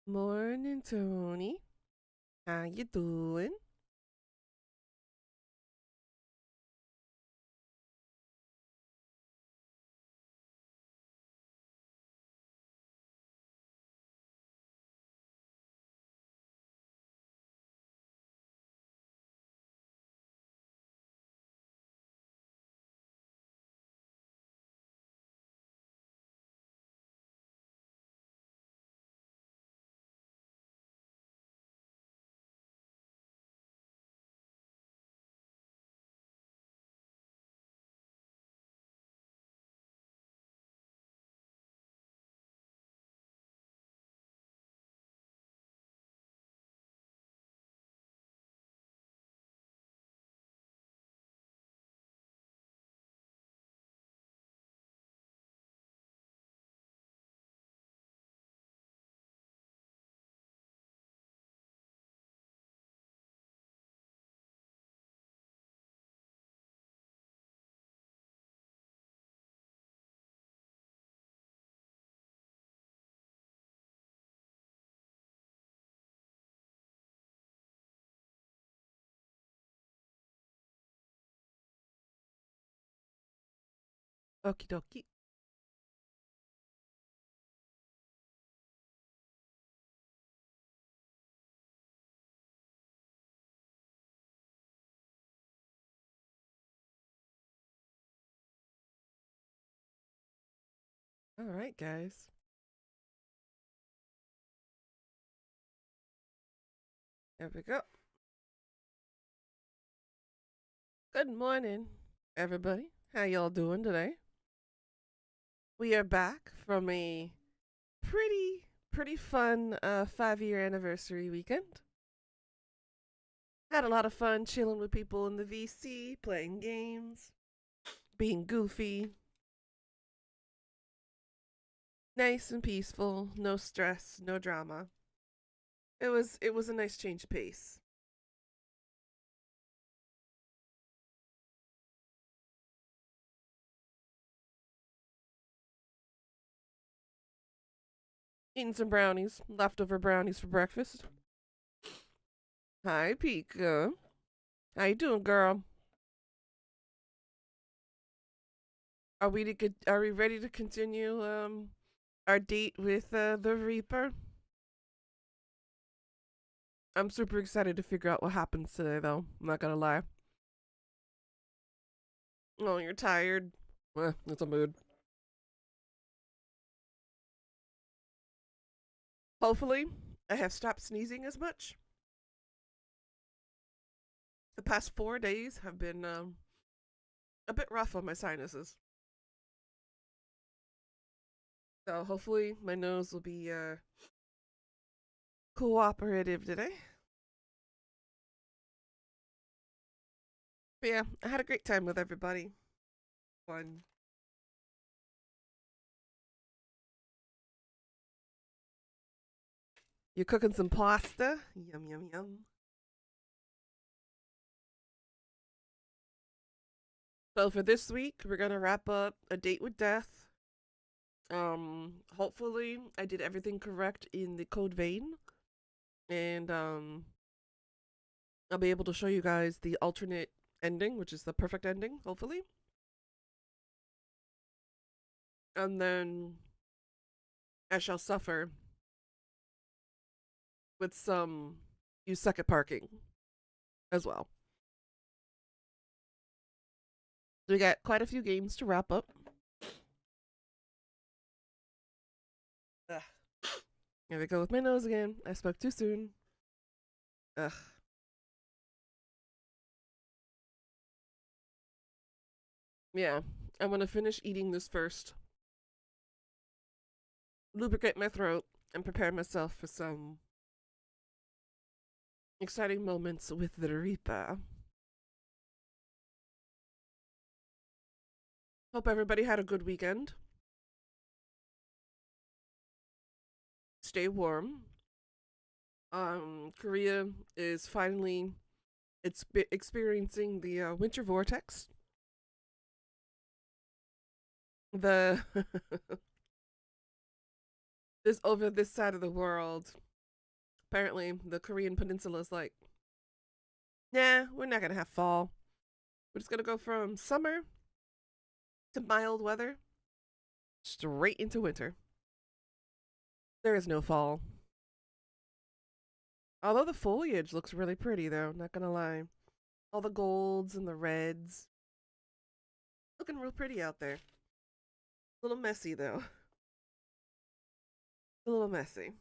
Morning, Tony. How you doing? Okie dokie. All right, guys. There we go. Good morning, everybody. How y'all doing today? We are back from a pretty fun 5-year anniversary weekend. Had a lot of fun chilling with people in the VC, playing games, being goofy, nice and peaceful, no stress, no drama. It was a nice change of pace. Eating some brownies, leftover brownies for breakfast. Hi, Pika. How you doing, girl? Are we ready to continue our date with the Reaper? I'm super excited to figure out what happens today, though. I'm not gonna lie. Oh, you're tired. It's a mood. Hopefully, I have stopped sneezing as much. The past 4 days have been a bit rough on my sinuses. So hopefully, my nose will be cooperative today. But yeah, I had a great time with everybody. Fun. You're cooking some pasta. Yum, yum, yum. So for this week, we're gonna wrap up A Date with Death. Hopefully I did everything correct in the code vein. And I'll be able to show you guys the alternate ending, which is the perfect ending, hopefully. And then I shall suffer with some you suck at parking as well. We got quite a few games to wrap up. Ugh. Here we go with my nose again. I spoke too soon. Ugh. Yeah, I'm gonna finish eating this first. Lubricate my throat and prepare myself for some exciting moments with the Reaper. Hope everybody had a good weekend. Stay warm. Korea is finally experiencing the winter vortex. The this over this side of the world, Apparently, the Korean peninsula is like, nah, we're not gonna have fall. We're just gonna go from summer to mild weather straight into winter. There is no fall. Although the foliage looks really pretty, though, not gonna lie. All the golds and the reds. Looking real pretty out there. A little messy, though. A little messy.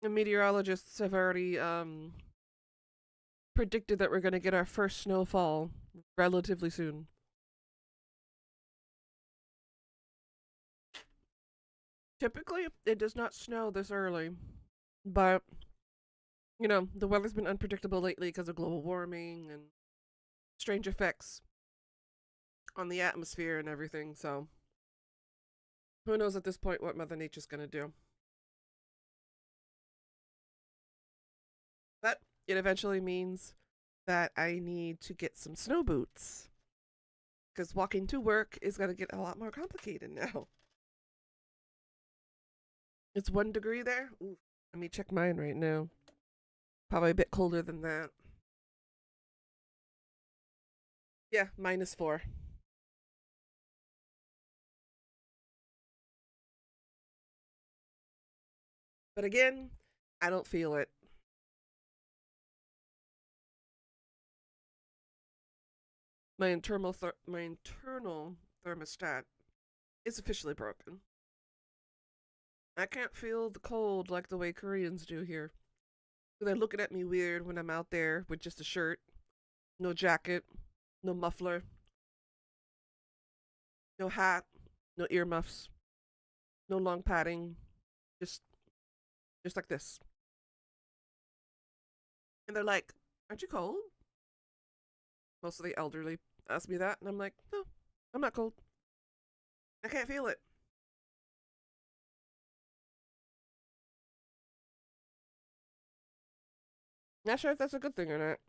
The meteorologists have already predicted that we're going to get our first snowfall relatively soon. Typically, it does not snow this early, but you know, the weather's been unpredictable lately because of global warming and strange effects on the atmosphere and everything. So, who knows at this point what Mother Nature's going to do? But it eventually means that I need to get some snow boots because walking to work is going to get a lot more complicated now. It's 1 degree there. Ooh, let me check mine right now. Probably a bit colder than that. Yeah, -4. But again, I don't feel it. My internal thermostat is officially broken. I can't feel the cold like the way Koreans do here. So they're looking at me weird when I'm out there with just a shirt, no jacket, no muffler, no hat, no earmuffs, no long padding, just just like this. And they're like, "Aren't you cold?" Most of the elderly ask me that, and I'm like, "No, I'm not cold. I can't feel it." Not sure if that's a good thing or not.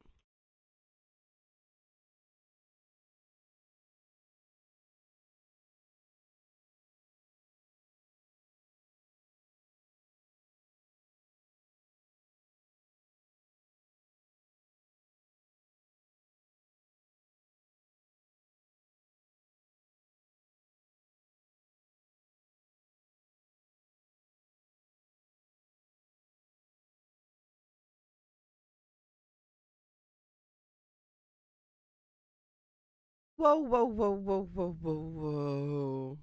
Whoa, whoa, whoa, whoa, whoa, whoa, whoa.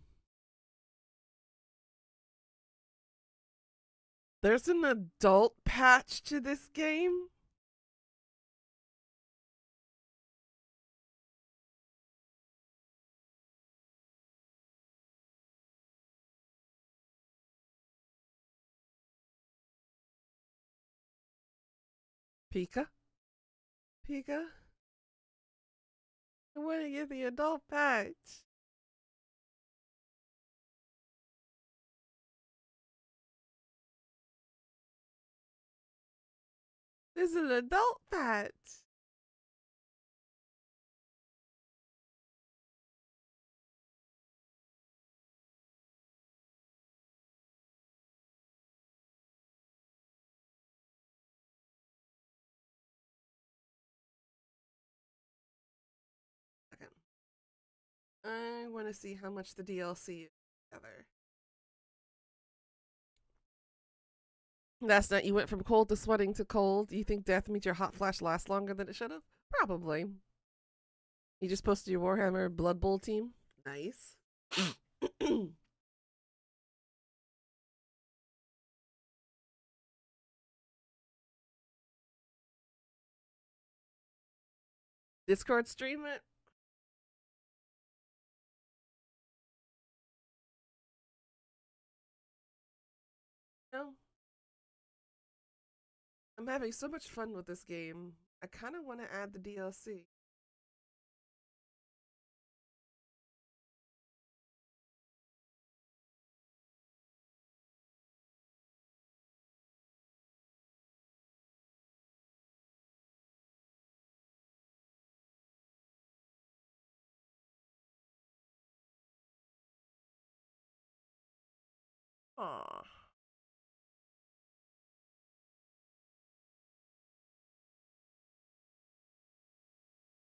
There's an adult patch to this game? Pika? Pika? I want to get the adult patch. There's an adult patch. Okay. I want to see how much the DLC is together. Last night you went from cold to sweating to cold. Do you think death means your hot flash lasts longer than it should have? Probably. You just posted your Warhammer Blood Bowl team. Nice. Discord stream it. No, I'm having so much fun with this game. I kind of want to add the DLC. Aw.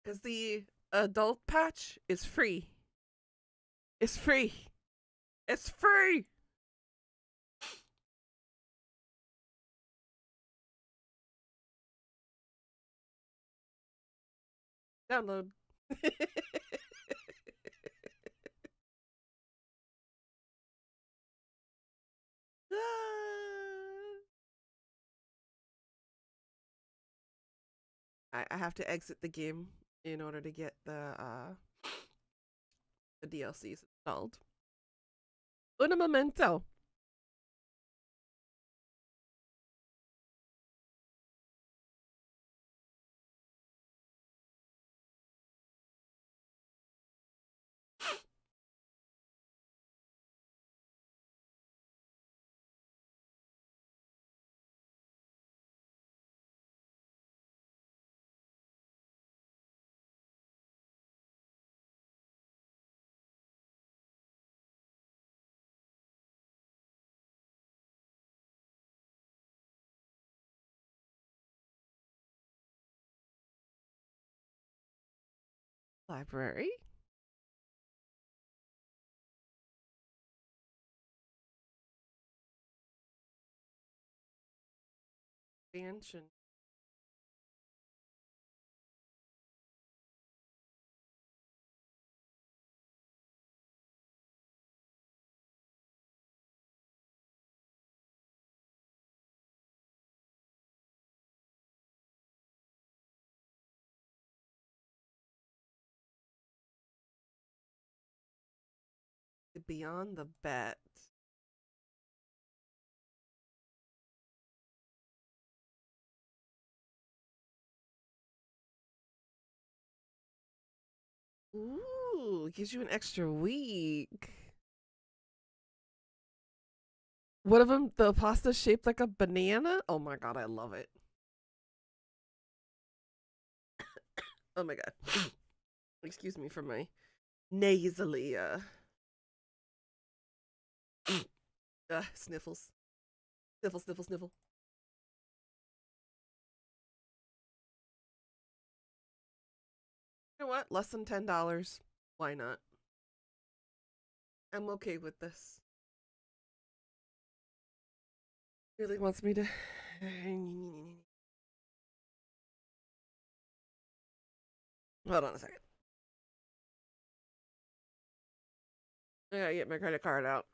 Because the adult patch is free. It's free. It's free. Download. I have to exit the game in order to get the DLCs installed. Un momento. Library. Expansion. Beyond the Bet. Ooh, gives you an extra week. One of them, the pasta shaped like a banana. Oh my god, I love it. Oh my god. Excuse me for my nasally sniffles. Sniffle, sniffle, sniffle. You know what? Less than $10. Why not? I'm okay with this. Really wants me to. Hold on a second. I gotta get my credit card out.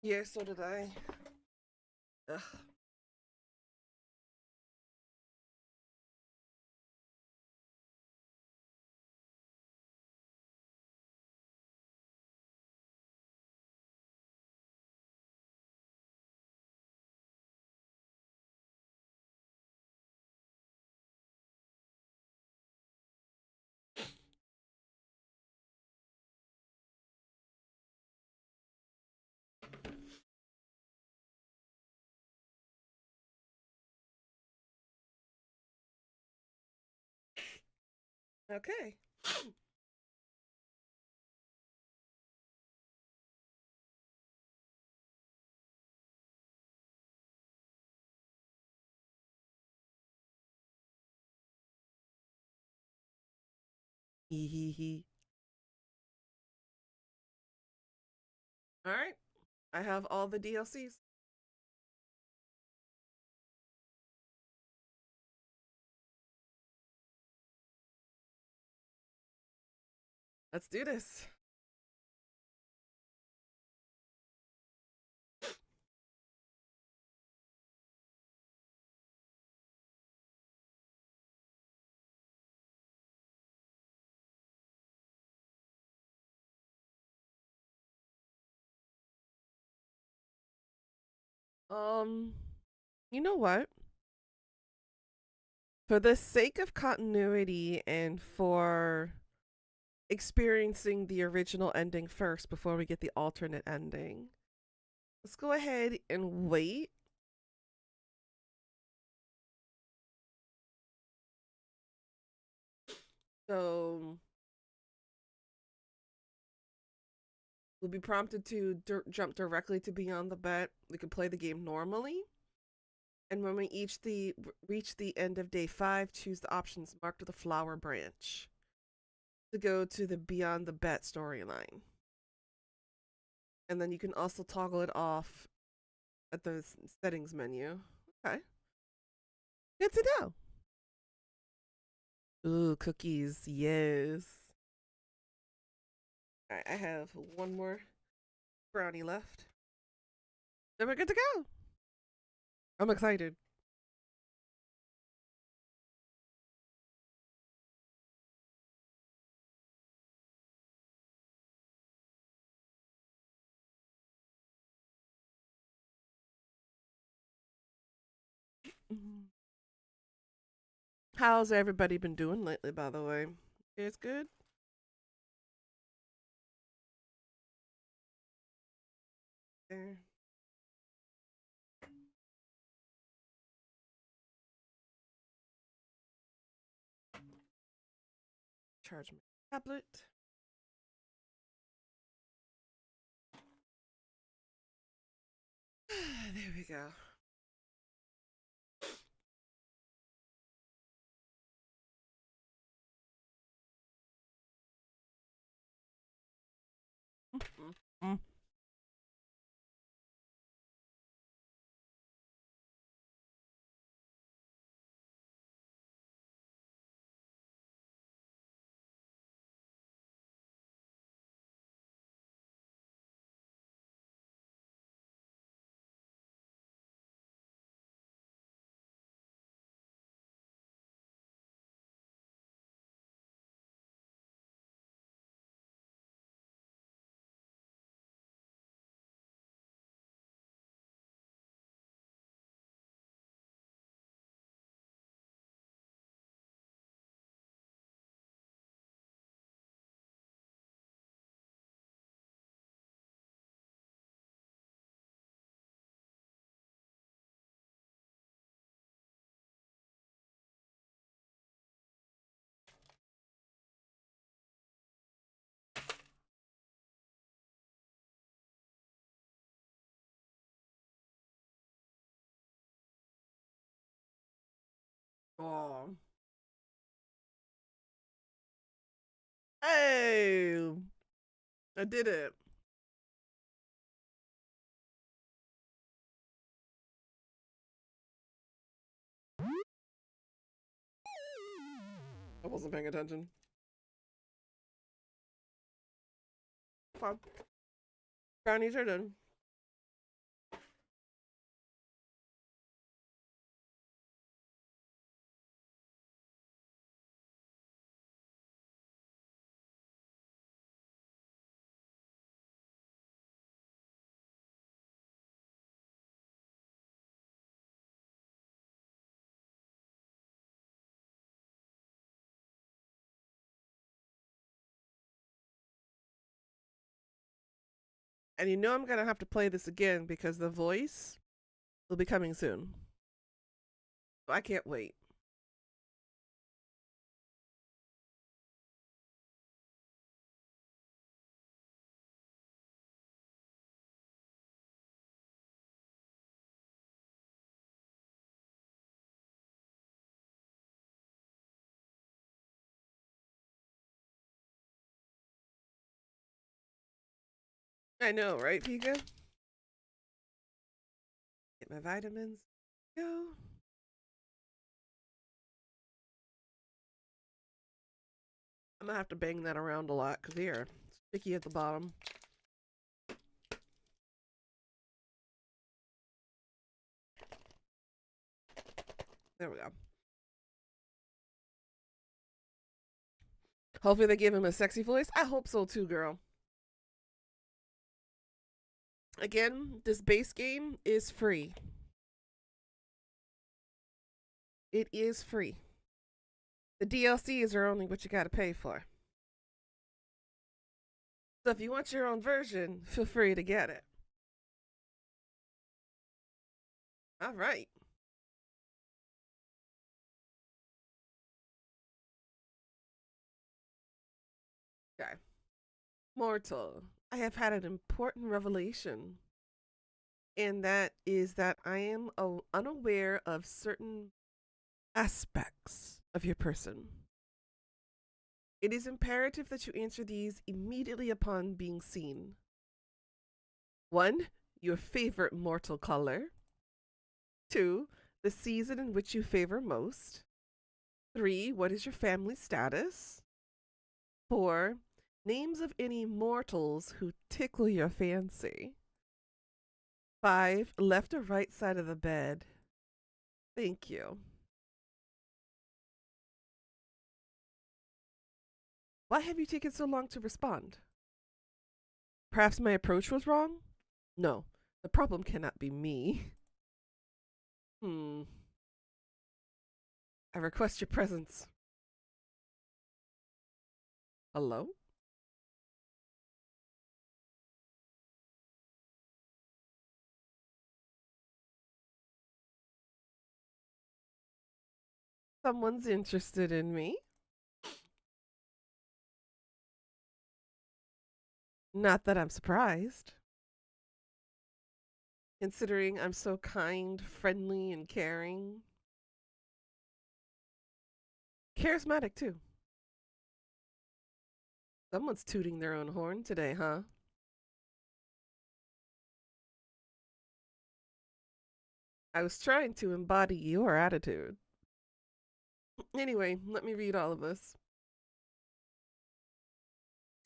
Yeah, so did I. Ugh. Okay. Hee hee hee. All right. I have all the DLCs. Let's do this. Um, you know what? For the sake of continuity and for experiencing the original ending first before we get the alternate ending, let's go ahead and wait. So we'll be prompted to jump directly to Beyond the Bet. We can play the game normally. And when we reach the end of day 5, choose the options marked with a flower branch to go to the Beyond the Bet storyline. And then you can also toggle it off at the settings menu. Okay. Good to know. Ooh, cookies. Yes. All right, I have one more brownie left. Then we're good to go. I'm excited. How's everybody been doing lately, by the way? It's good? There. Charge my tablet. There we go. Mm. Oh. Hey! I did it. I wasn't paying attention. Fine. Brownies are done. And you know I'm gonna have to play this again because the voice will be coming soon. So I can't wait. I know, right, Pika? Get my vitamins. Go. I'm gonna have to bang that around a lot because here, it's sticky at the bottom. There we go. Hopefully they give him a sexy voice. I hope so too, girl. Again, this base game is free. It is free. The DLCs are only what you gotta pay for. So if you want your own version, feel free to get it. All right. Okay. Mortal. I have had an important revelation, and that is that I am unaware of certain aspects of your person. It is imperative that you answer these immediately upon being seen. 1. Your favorite mortal color. 2. The season in which you favor most. 3. What is your family status? 4. Names of any mortals who tickle your fancy. 5. Left or right side of the bed. Thank you. Why have you taken so long to respond? Perhaps my approach was wrong? No, the problem cannot be me. I request your presence. Hello? Someone's interested in me. Not that I'm surprised, considering I'm so kind, friendly, and caring. Charismatic, too. Someone's tooting their own horn today, huh? I was trying to embody your attitude. Anyway, let me read all of this.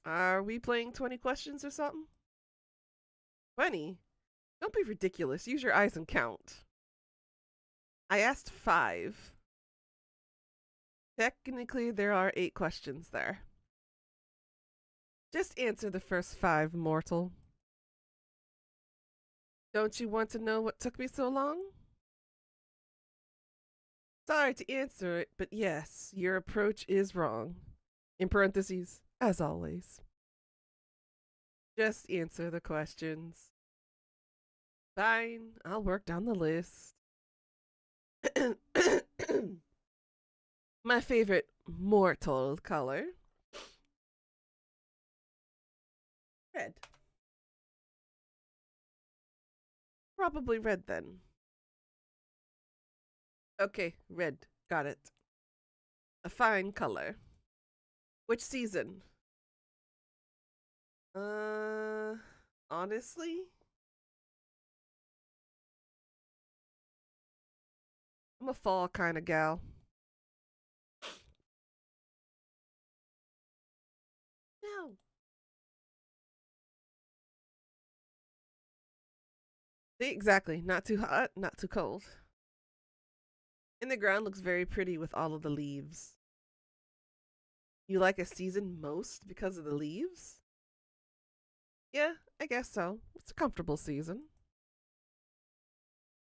Are we playing 20 questions or something? 20? Don't be ridiculous. Use your eyes and count. I asked 5. Technically, there are 8 questions there. Just answer the first 5, mortal. Don't you want to know what took me so long? Sorry to answer it, but yes, your approach is wrong. In parentheses, as always. Just answer the questions. Fine, I'll work down the list. My favorite mortal color. Red. Probably red then. Okay, red. Got it. A fine color. Which season? Uh, honestly, I'm a fall kind of gal. No. Exactly. Not too hot, not too cold. And the ground looks very pretty with all of the leaves. You like a season most because of the leaves? Yeah, I guess so. It's a comfortable season.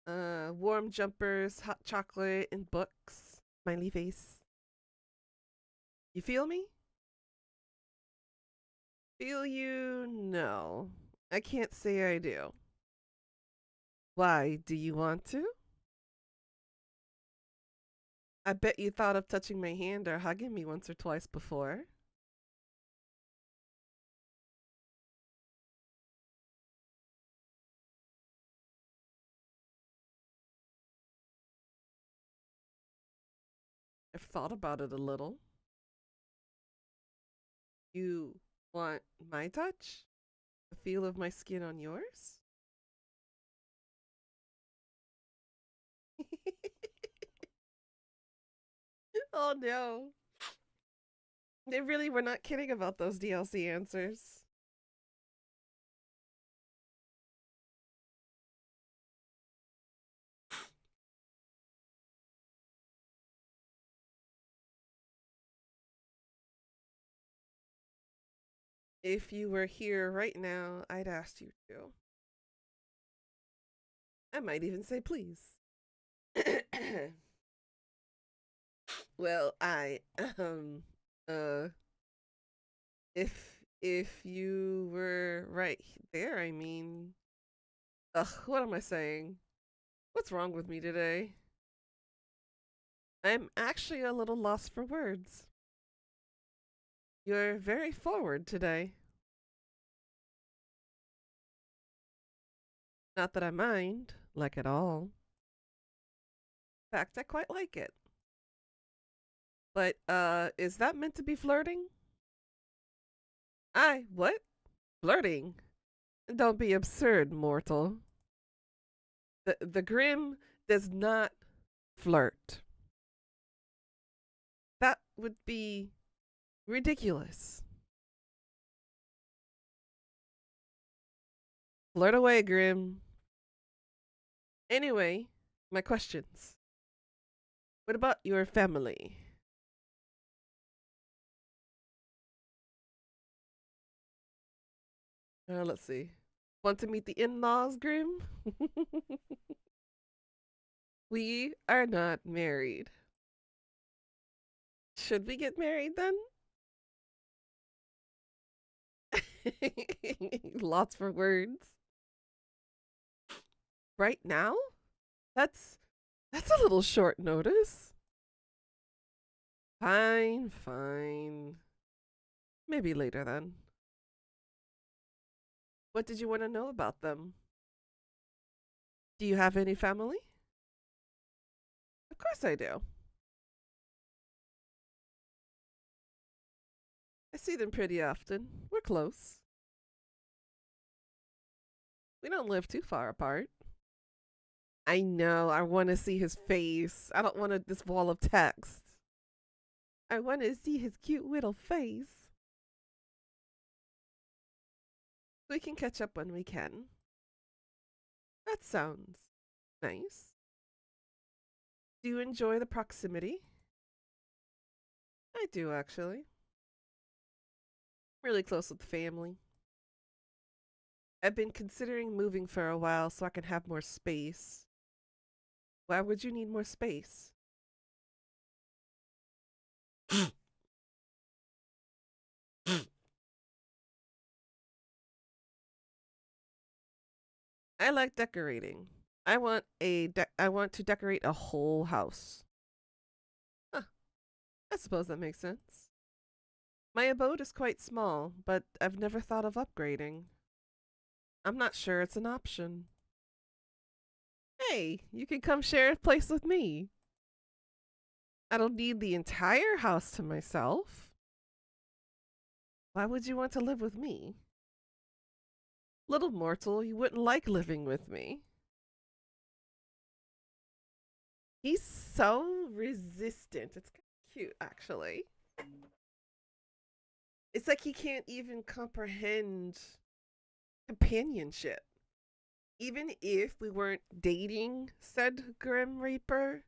Warm jumpers, hot chocolate, and books. Smiley face. You feel me? Feel you? No. I can't say I do. Why? Do you want to? I bet you thought of touching my hand or hugging me once or twice before. I've thought about it a little. You want my touch? The feel of my skin on yours? Oh no. They really were not kidding about those DLC answers. If you were here right now, I'd ask you to. I might even say please. Well, uh, if you were right there, I mean, ugh, what am I saying? What's wrong with me today? I'm actually a little lost for words. You're very forward today. Not that I mind, like at all. In fact, I quite like it. But, is that meant to be flirting? What? Flirting? Don't be absurd, mortal. The Grim does not flirt. That would be ridiculous. Flirt away, Grim. Anyway, my questions. What about your family? Let's see. Want to meet the in-laws, Grim? We are not married. Should we get married then? Lots for words. Right now? That's that's a little short notice. Fine, fine. Maybe later then. What did you want to know about them? Do you have any family? Of course I do. I see them pretty often. We're close. We don't live too far apart. I know. I want to see his face. I don't want this wall of text. I want to see his cute little face. We can catch up when we can. That sounds nice. Do you enjoy the proximity? I do, actually. Really close with the family. I've been considering moving for a while so I can have more space. Why would you need more space? I like decorating. I want to decorate a whole house. Huh, I suppose that makes sense. My abode is quite small, but I've never thought of upgrading. I'm not sure it's an option. Hey, you can come share a place with me. I don't need the entire house to myself. Why would you want to live with me? Little mortal, you wouldn't like living with me. He's so resistant. It's kind of cute, actually. It's like he can't even comprehend companionship. Even if we weren't dating said Grim Reaper,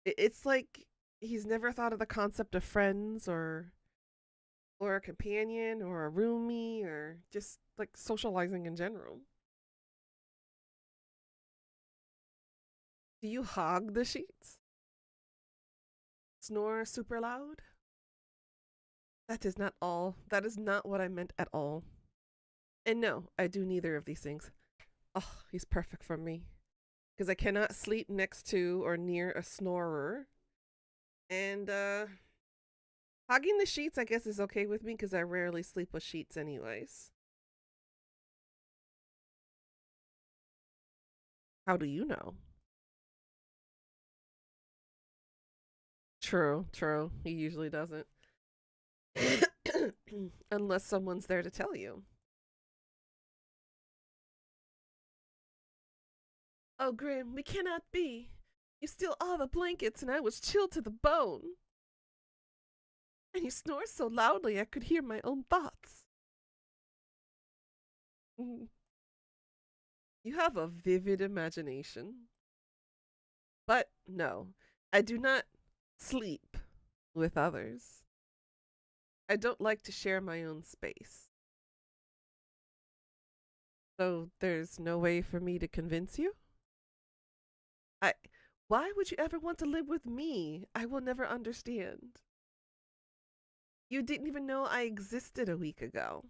it's like he's never thought of the concept of friends or a companion or a roomie or just like socializing in general. Do you hog the sheets? Snore super loud? That is not all. That is not what I meant at all. And no, I do neither of these things. Oh, he's perfect for me. Because I cannot sleep next to or near a snorer. And hogging the sheets I guess is okay with me because I rarely sleep with sheets anyways. How do you know? True, true. He usually doesn't. Unless someone's there to tell you. Oh, Grim, we cannot be. You steal all the blankets and I was chilled to the bone. And you snore so loudly I could hear my own thoughts. Mm. You have a vivid imagination. But no, I do not sleep with others. I don't like to share my own space. So there's no way for me to convince you? I why would you ever want to live with me? I will never understand. You didn't even know I existed a week ago.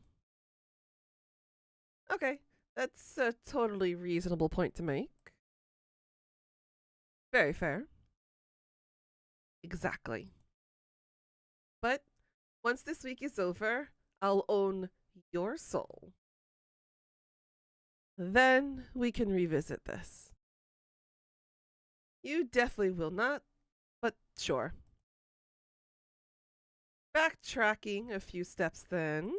Okay, that's a totally reasonable point to make. Very fair. Exactly. But once this week is over, I'll own your soul. Then we can revisit this. You definitely will not, but sure. Backtracking a few steps then.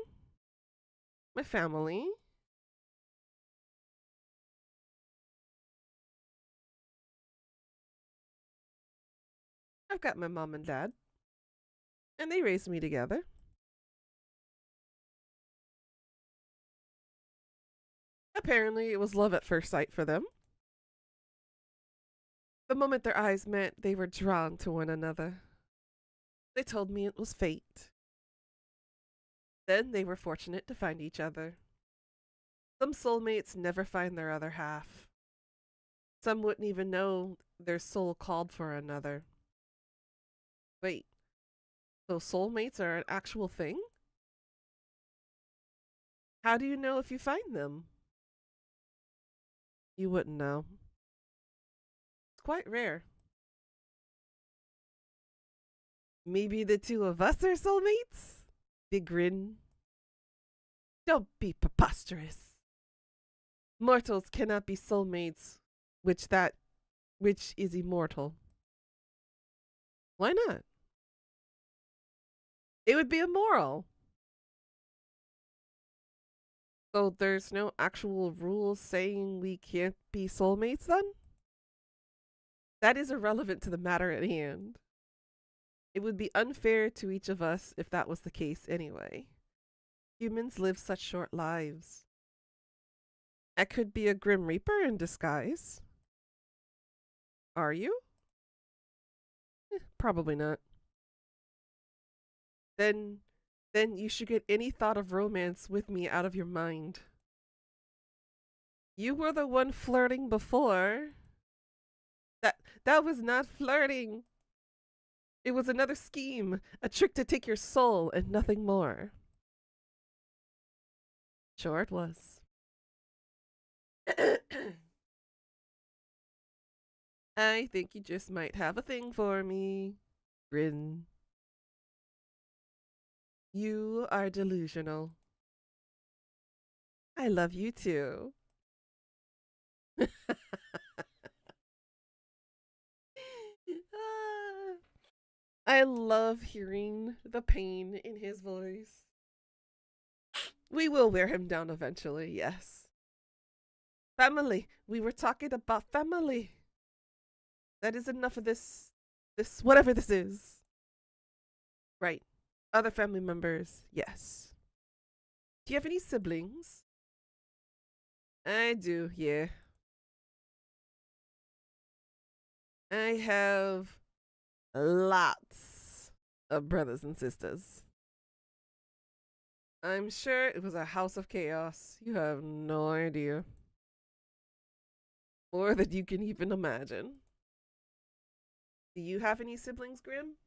My family. I've got my mom and dad, and they raised me together. Apparently, it was love at first sight for them. The moment their eyes met, they were drawn to one another. They told me it was fate. Then they were fortunate to find each other. Some soulmates never find their other half. Some wouldn't even know their soul called for another. Wait, so soulmates are an actual thing? How do you know if you find them? You wouldn't know. It's quite rare. Maybe the two of us are soulmates? Big grin. Don't be preposterous. Mortals cannot be soulmates, which is immortal. Why not? It would be immoral. So there's no actual rules saying we can't be soulmates then? That is irrelevant to the matter at hand. It would be unfair to each of us if that was the case anyway. Humans live such short lives. I could be a Grim Reaper in disguise. Are you? Probably not. Then you should get any thought of romance with me out of your mind. You were the one flirting before. That was not flirting. It was another scheme, a trick to take your soul and nothing more. Sure it was. I think you just might have a thing for me. Grin. You are delusional. I love you too. I love hearing the pain in his voice. We will wear him down eventually, yes. Family. We were talking about family. That is enough of this, whatever this is. Right. Other family members, yes. Do you have any siblings? I do, yeah. I have lots of brothers and sisters. I'm sure it was a house of chaos. You have no idea. More than you can even imagine. Do you have any siblings, Grim?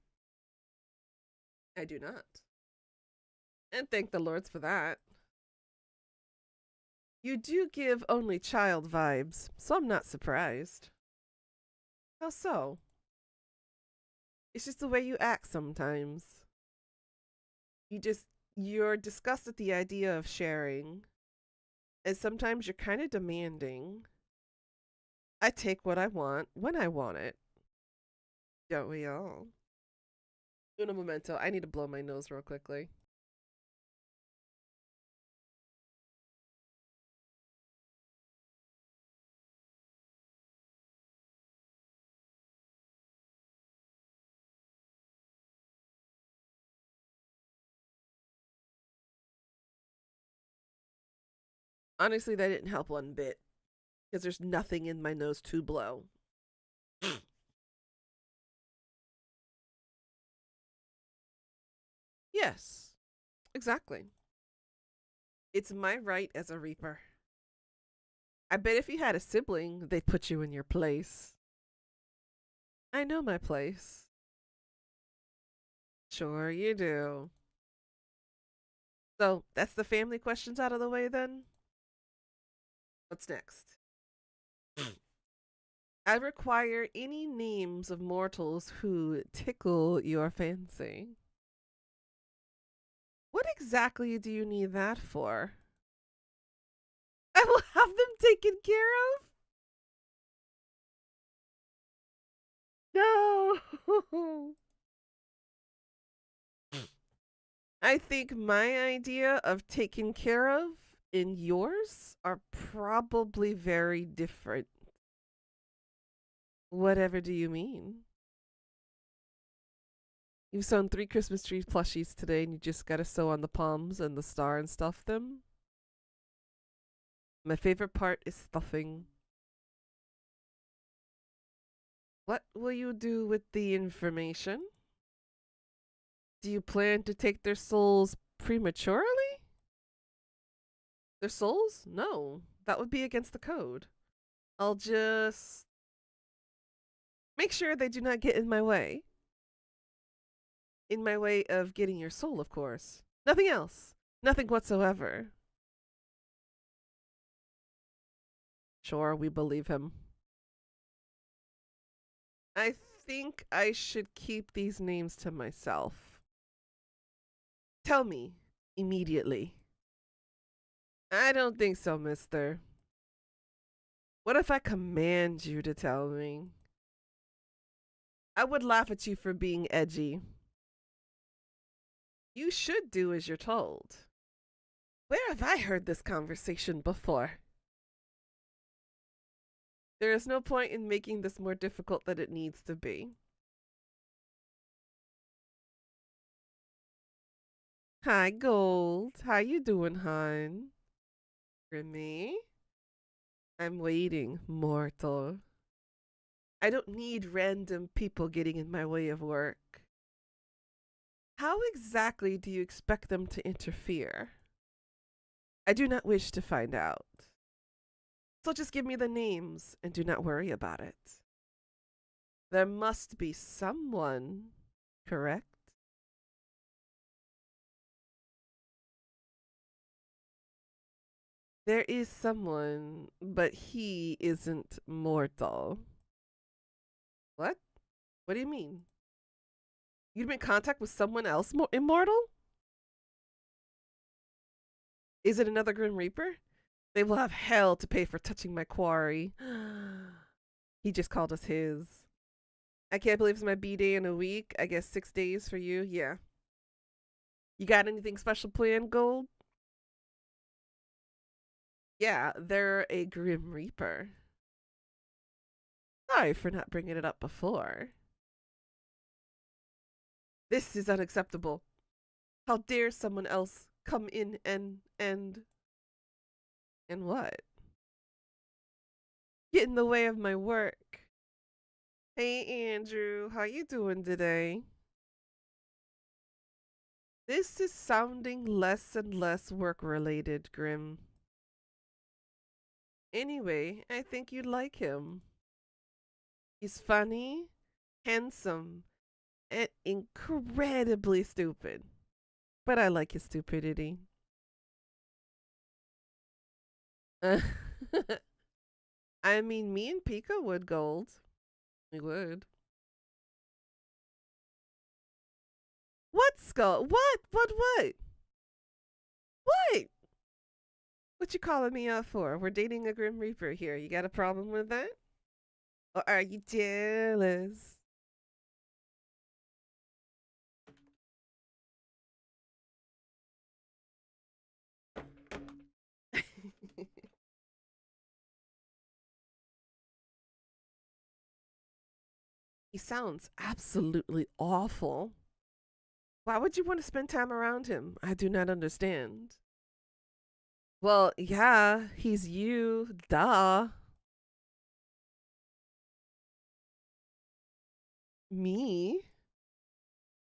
I do not. And thank the lords for that. You do give only child vibes, so I'm not surprised. How so? It's just the way you act sometimes. You're disgusted at the idea of sharing. And sometimes you're kind of demanding. I take what I want when I want it. Don't we all? Uno momento. I need to blow my nose real quickly. Honestly, that didn't help one bit. Because there's nothing in my nose to blow. Yes, exactly. It's my right as a Reaper. I bet if you had a sibling, they'd put you in your place. I know my place. Sure you do. So that's the family questions out of the way then? What's next? I require any names of mortals who tickle your fancy. What exactly do you need that for? I will have them taken care of? No. I think my idea of taken care of and yours are probably very different. Whatever do you mean? You've sewn 3 Christmas tree plushies today and you just gotta sew on the palms and the star and stuff them? My favorite part is stuffing. What will you do with the information? Do you plan to take their souls prematurely? Their souls? No, that would be against the code. I'll just make sure they do not get in my way. In my way of getting your soul, of course. Nothing else. Nothing whatsoever. Sure, we believe him. I think I should keep these names to myself. Tell me immediately. I don't think so, mister. What if I command you to tell me? I would laugh at you for being edgy. You should do as you're told. Where have I heard this conversation before? There is no point in making this more difficult than it needs to be. Hi, Gold. How you doing, hon? Grimmy? I'm waiting, mortal. I don't need random people getting in my way of work. How exactly do you expect them to interfere? I do not wish to find out. So just give me the names and do not worry about it. There must be someone, correct? There is someone, but he isn't mortal. What? What do you mean? You've been in contact with someone else immortal? Is it another Grim Reaper? They will have hell to pay for touching my quarry. He just called us his. I can't believe it's my B-day in a week. I guess 6 days for you. Yeah. You got anything special planned, Gold? Yeah, they're a Grim Reaper. Sorry for not bringing it up before. This is unacceptable. How dare someone else come in and what? Get in the way of my work. Hey Andrew, how you doing today? This is sounding less and less work related, Grim. Anyway, I think you'd like him. He's funny, handsome, and incredibly stupid. But I like his stupidity. I mean, me and Pika would, Gold. We would. What, Skull? What? What? What you calling me out for? We're dating a Grim Reaper here. You got a problem with that? Or are you jealous? He sounds absolutely awful. Why would you want to spend time around him? I do not understand. Well, yeah, he's you. Duh. Me?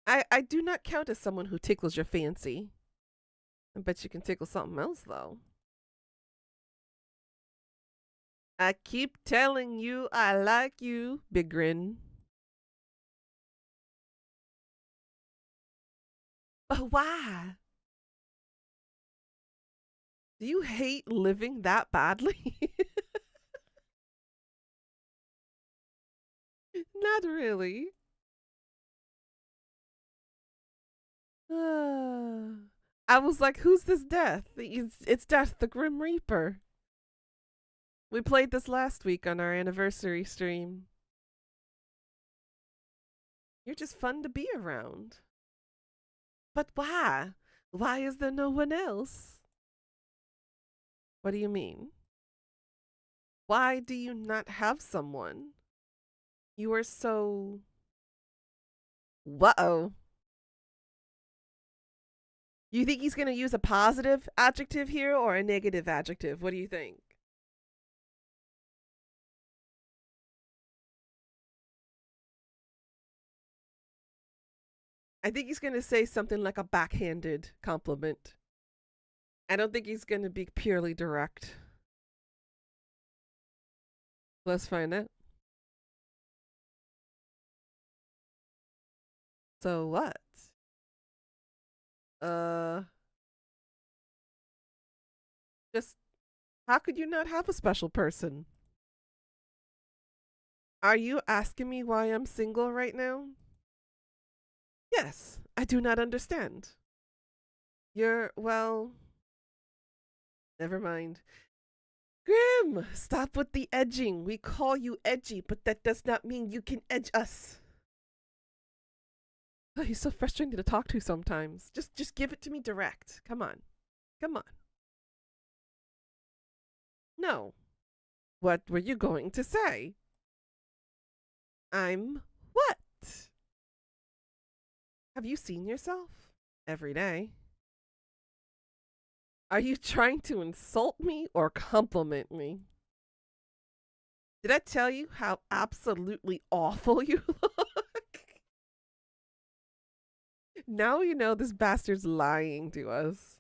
I do not count as someone who tickles your fancy. I bet you can tickle something else, though. I keep telling you I like you, Big Grin. But why? Do you hate living that badly? Not really. I was like, who's this Death? It's Death, the Grim Reaper. We played this last week on our anniversary stream. You're just fun to be around. But why? Why is there no one else? What do you mean? Why do you not have someone? You are so. Whoa. You think he's going to use a positive adjective here or a negative adjective? What do you think? I think he's going to say something like a backhanded compliment. I don't think he's going to be purely direct. Let's find out. So what? Just how could you not have a special person? Are you asking me why I'm single right now? Yes, I do not understand. Well, never mind. Grim, stop with the edging. We call you edgy, but that does not mean you can edge us. Oh, he's so frustrating to talk to sometimes. Just give it to me direct. Come on. Come on. No. What were you going to say? I'm what? Have you seen yourself? Every day. Are you trying to insult me or compliment me? Did I tell you how absolutely awful you look? Now you know this bastard's lying to us.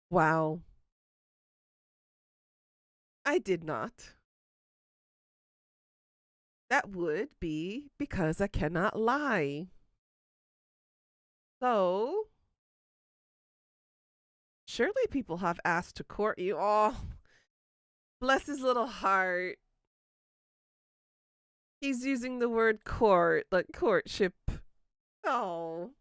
Wow. I did not. That would be because I cannot lie. So, surely people have asked to court you. Oh, bless his little heart. He's using the word court, like courtship. Oh.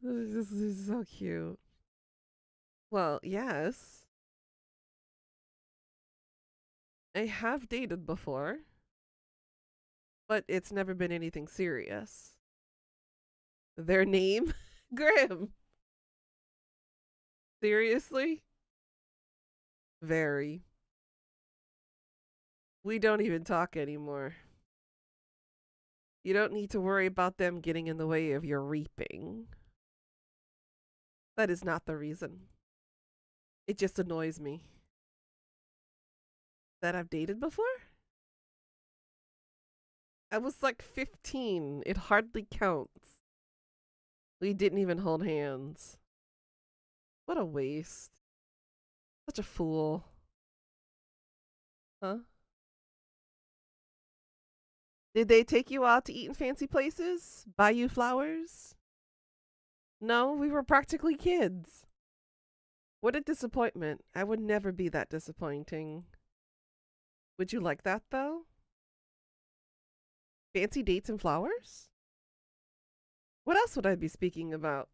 This is so cute. Well, yes. I have dated before, but it's never been anything serious. Their name? Grim. Seriously? Very. We don't even talk anymore. You don't need to worry about them getting in the way of your reaping. That is not the reason. It just annoys me. That I've dated before? I was like 15. It hardly counts. We didn't even hold hands. What a waste. Such a fool. Huh? Did they take you out to eat in fancy places? Buy you flowers? No, we were practically kids. What a disappointment. I would never be that disappointing. Would you like that though? Fancy dates and flowers? What else would I be speaking about?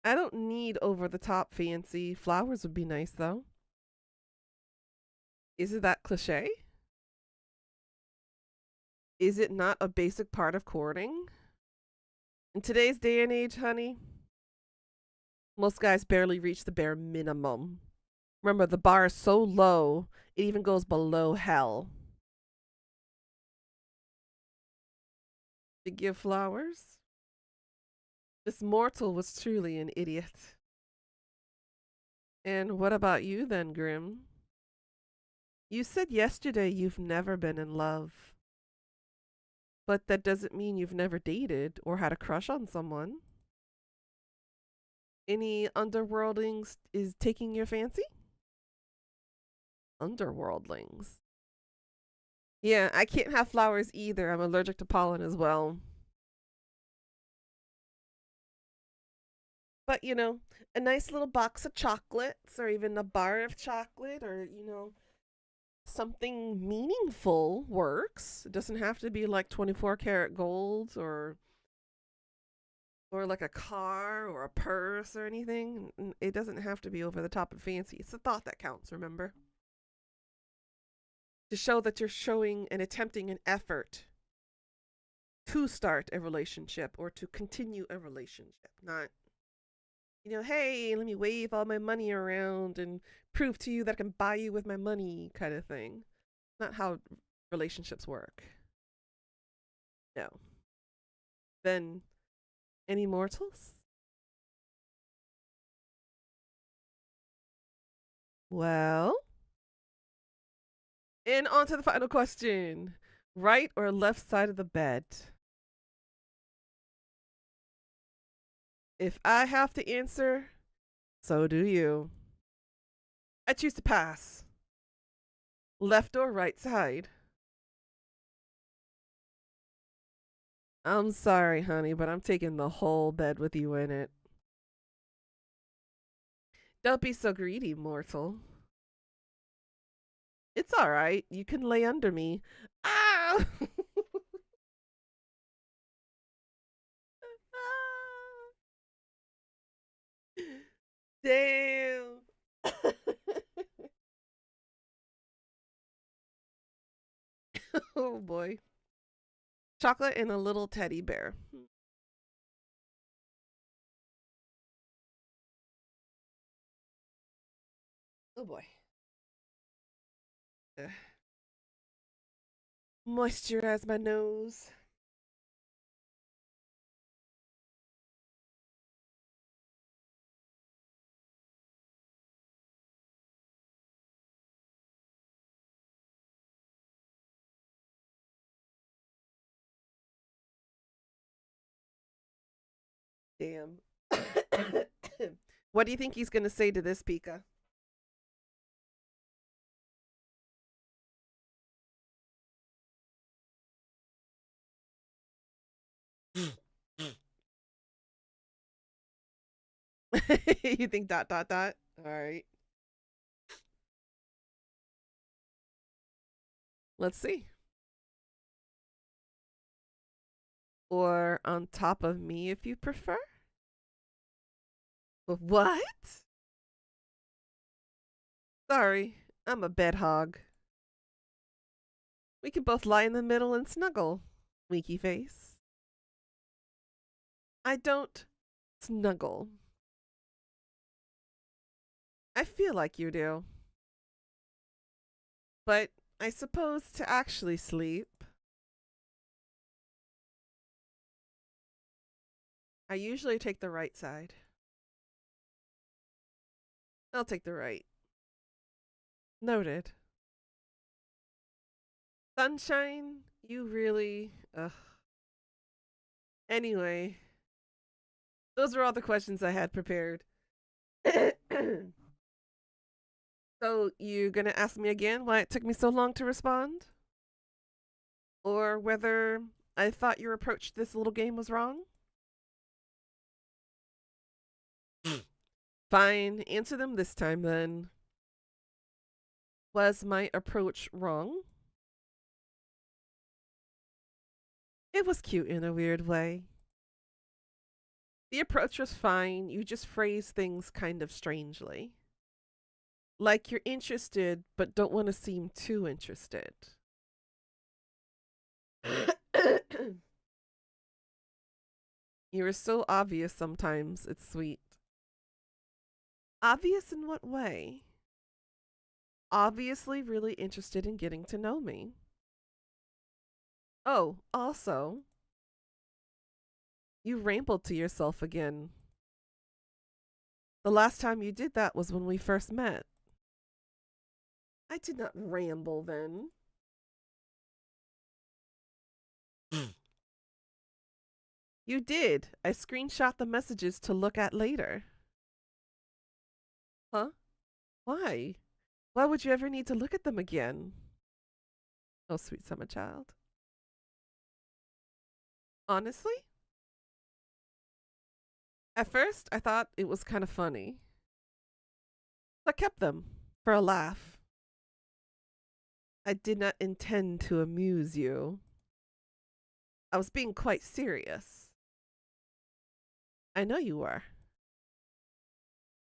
I don't need over the top fancy. Flowers would be nice though. Is it that cliche? Is it not a basic part of courting? In today's day and age, honey, most guys barely reach the bare minimum. Remember, the bar is so low, it even goes below hell. To give flowers? This mortal was truly an idiot. And what about you then, Grim? You said yesterday you've never been in love. But that doesn't mean you've never dated or had a crush on someone. Any underworldings is taking your fancy? Underworldlings. Yeah, I can't have flowers either. I'm allergic to pollen as well. But, a nice little box of chocolates or even a bar of chocolate or, something meaningful works. It doesn't have to be like 24 karat gold or like a car or a purse or anything. It doesn't have to be over the top and fancy. It's the thought that counts, remember? To show that you're showing and attempting an effort to start a relationship or to continue a relationship, not, hey, let me wave all my money around and prove to you that I can buy you with my money kind of thing. Not how relationships work. No. Then, any mortals? Well, and on to the final question. Right or left side of the bed? If I have to answer, so do you. I choose to pass. Left or right side? I'm sorry, honey, but I'm taking the whole bed with you in it. Don't be so greedy, mortal. It's all right. You can lay under me. Ah! Damn. Oh boy. Chocolate and a little teddy bear. Oh boy. Ugh. Moisturize my nose. Damn. What do you think he's gonna say to this, Pika? You think dot dot dot? All right. Let's see. Or on top of me if you prefer. What? Sorry, I'm a bed hog. We can both lie in the middle and snuggle, winky face. I don't snuggle. I feel like you do. But I suppose to actually sleep, I usually take the right side. I'll take the right. Noted. Sunshine, you really. Ugh. Anyway, those were all the questions I had prepared. So, you gonna ask me again why it took me so long to respond? Or whether I thought your approach to this little game was wrong? Fine, answer them this time then. Was my approach wrong? It was cute in a weird way. The approach was fine, you just phrase things kind of strangely. Like you're interested, but don't want to seem too interested. You're so obvious sometimes, it's sweet. Obvious in what way? Obviously, really interested in getting to know me. Oh, also, you rambled to yourself again. The last time you did that was when we first met. I did not ramble then. You did. I screenshot the messages to look at later. Huh? Why? Why would you ever need to look at them again? Oh, sweet summer child. Honestly, at first I thought it was kind of funny. I kept them for a laugh. I did not intend to amuse you. I was being quite serious. I know you were.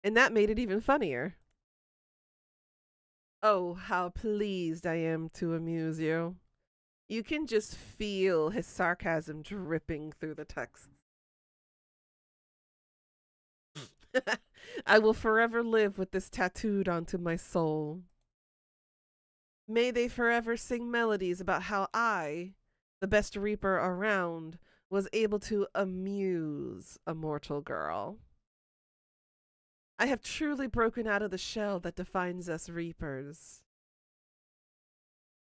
And that made it even funnier. Oh, how pleased I am to amuse you. You can just feel his sarcasm dripping through the text. I will forever live with this tattooed onto my soul. May they forever sing melodies about how I, the best reaper around, was able to amuse a mortal girl. I have truly broken out of the shell that defines us reapers.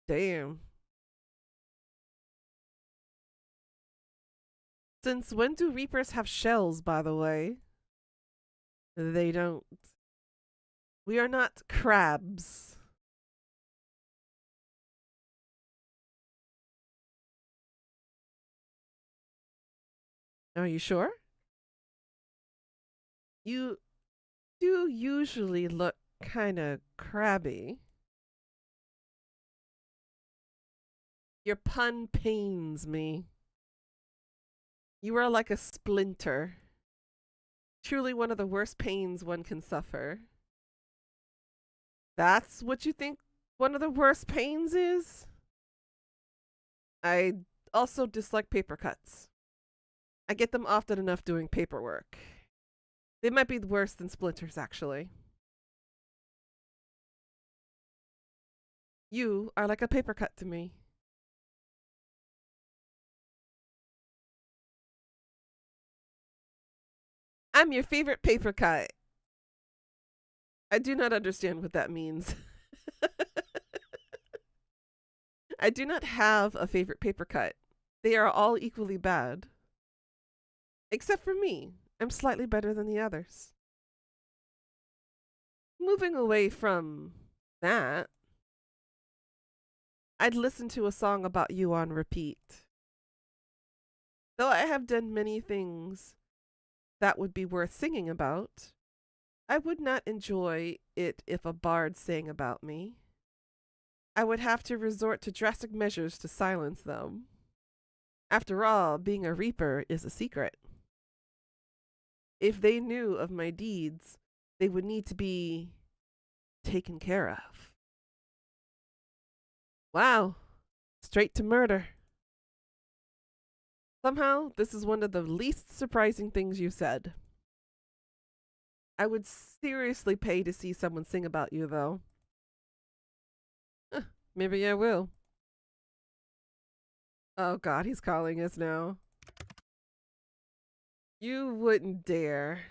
Damn. Since when do reapers have shells, by the way? They don't. We are not crabs. Are you sure? You do usually look kind of crabby. Your pun pains me. You are like a splinter. Truly one of the worst pains one can suffer. That's what you think one of the worst pains is? I also dislike paper cuts. I get them often enough doing paperwork. They might be worse than splinters, actually. You are like a paper cut to me. I'm your favorite paper cut. I do not understand what that means. I do not have a favorite paper cut. They are all equally bad. Except for me. I'm slightly better than the others. Moving away from that, I'd listen to a song about you on repeat. Though I have done many things that would be worth singing about, I would not enjoy it if a bard sang about me. I would have to resort to drastic measures to silence them. After all, being a reaper is a secret. If they knew of my deeds, they would need to be taken care of. Wow, straight to murder. Somehow, this is one of the least surprising things you said. I would seriously pay to see someone sing about you, though. Maybe I will. Oh god, he's calling us now. You wouldn't dare.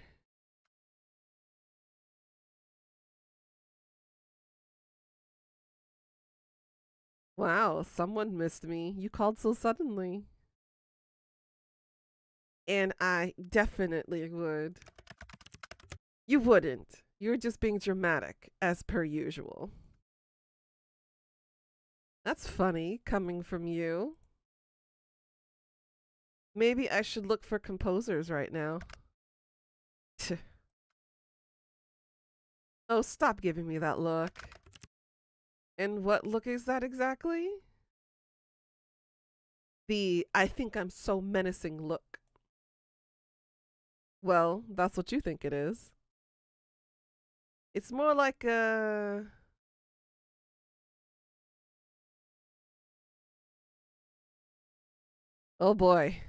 Wow, someone missed me. You called so suddenly. And I definitely would. You wouldn't. You're just being dramatic, as per usual. That's funny, coming from you. Maybe I should look for composers right now. Oh, stop giving me that look. And what look is that exactly? The I think I'm so menacing look. Well, that's what you think it is. It's more like a. Oh boy.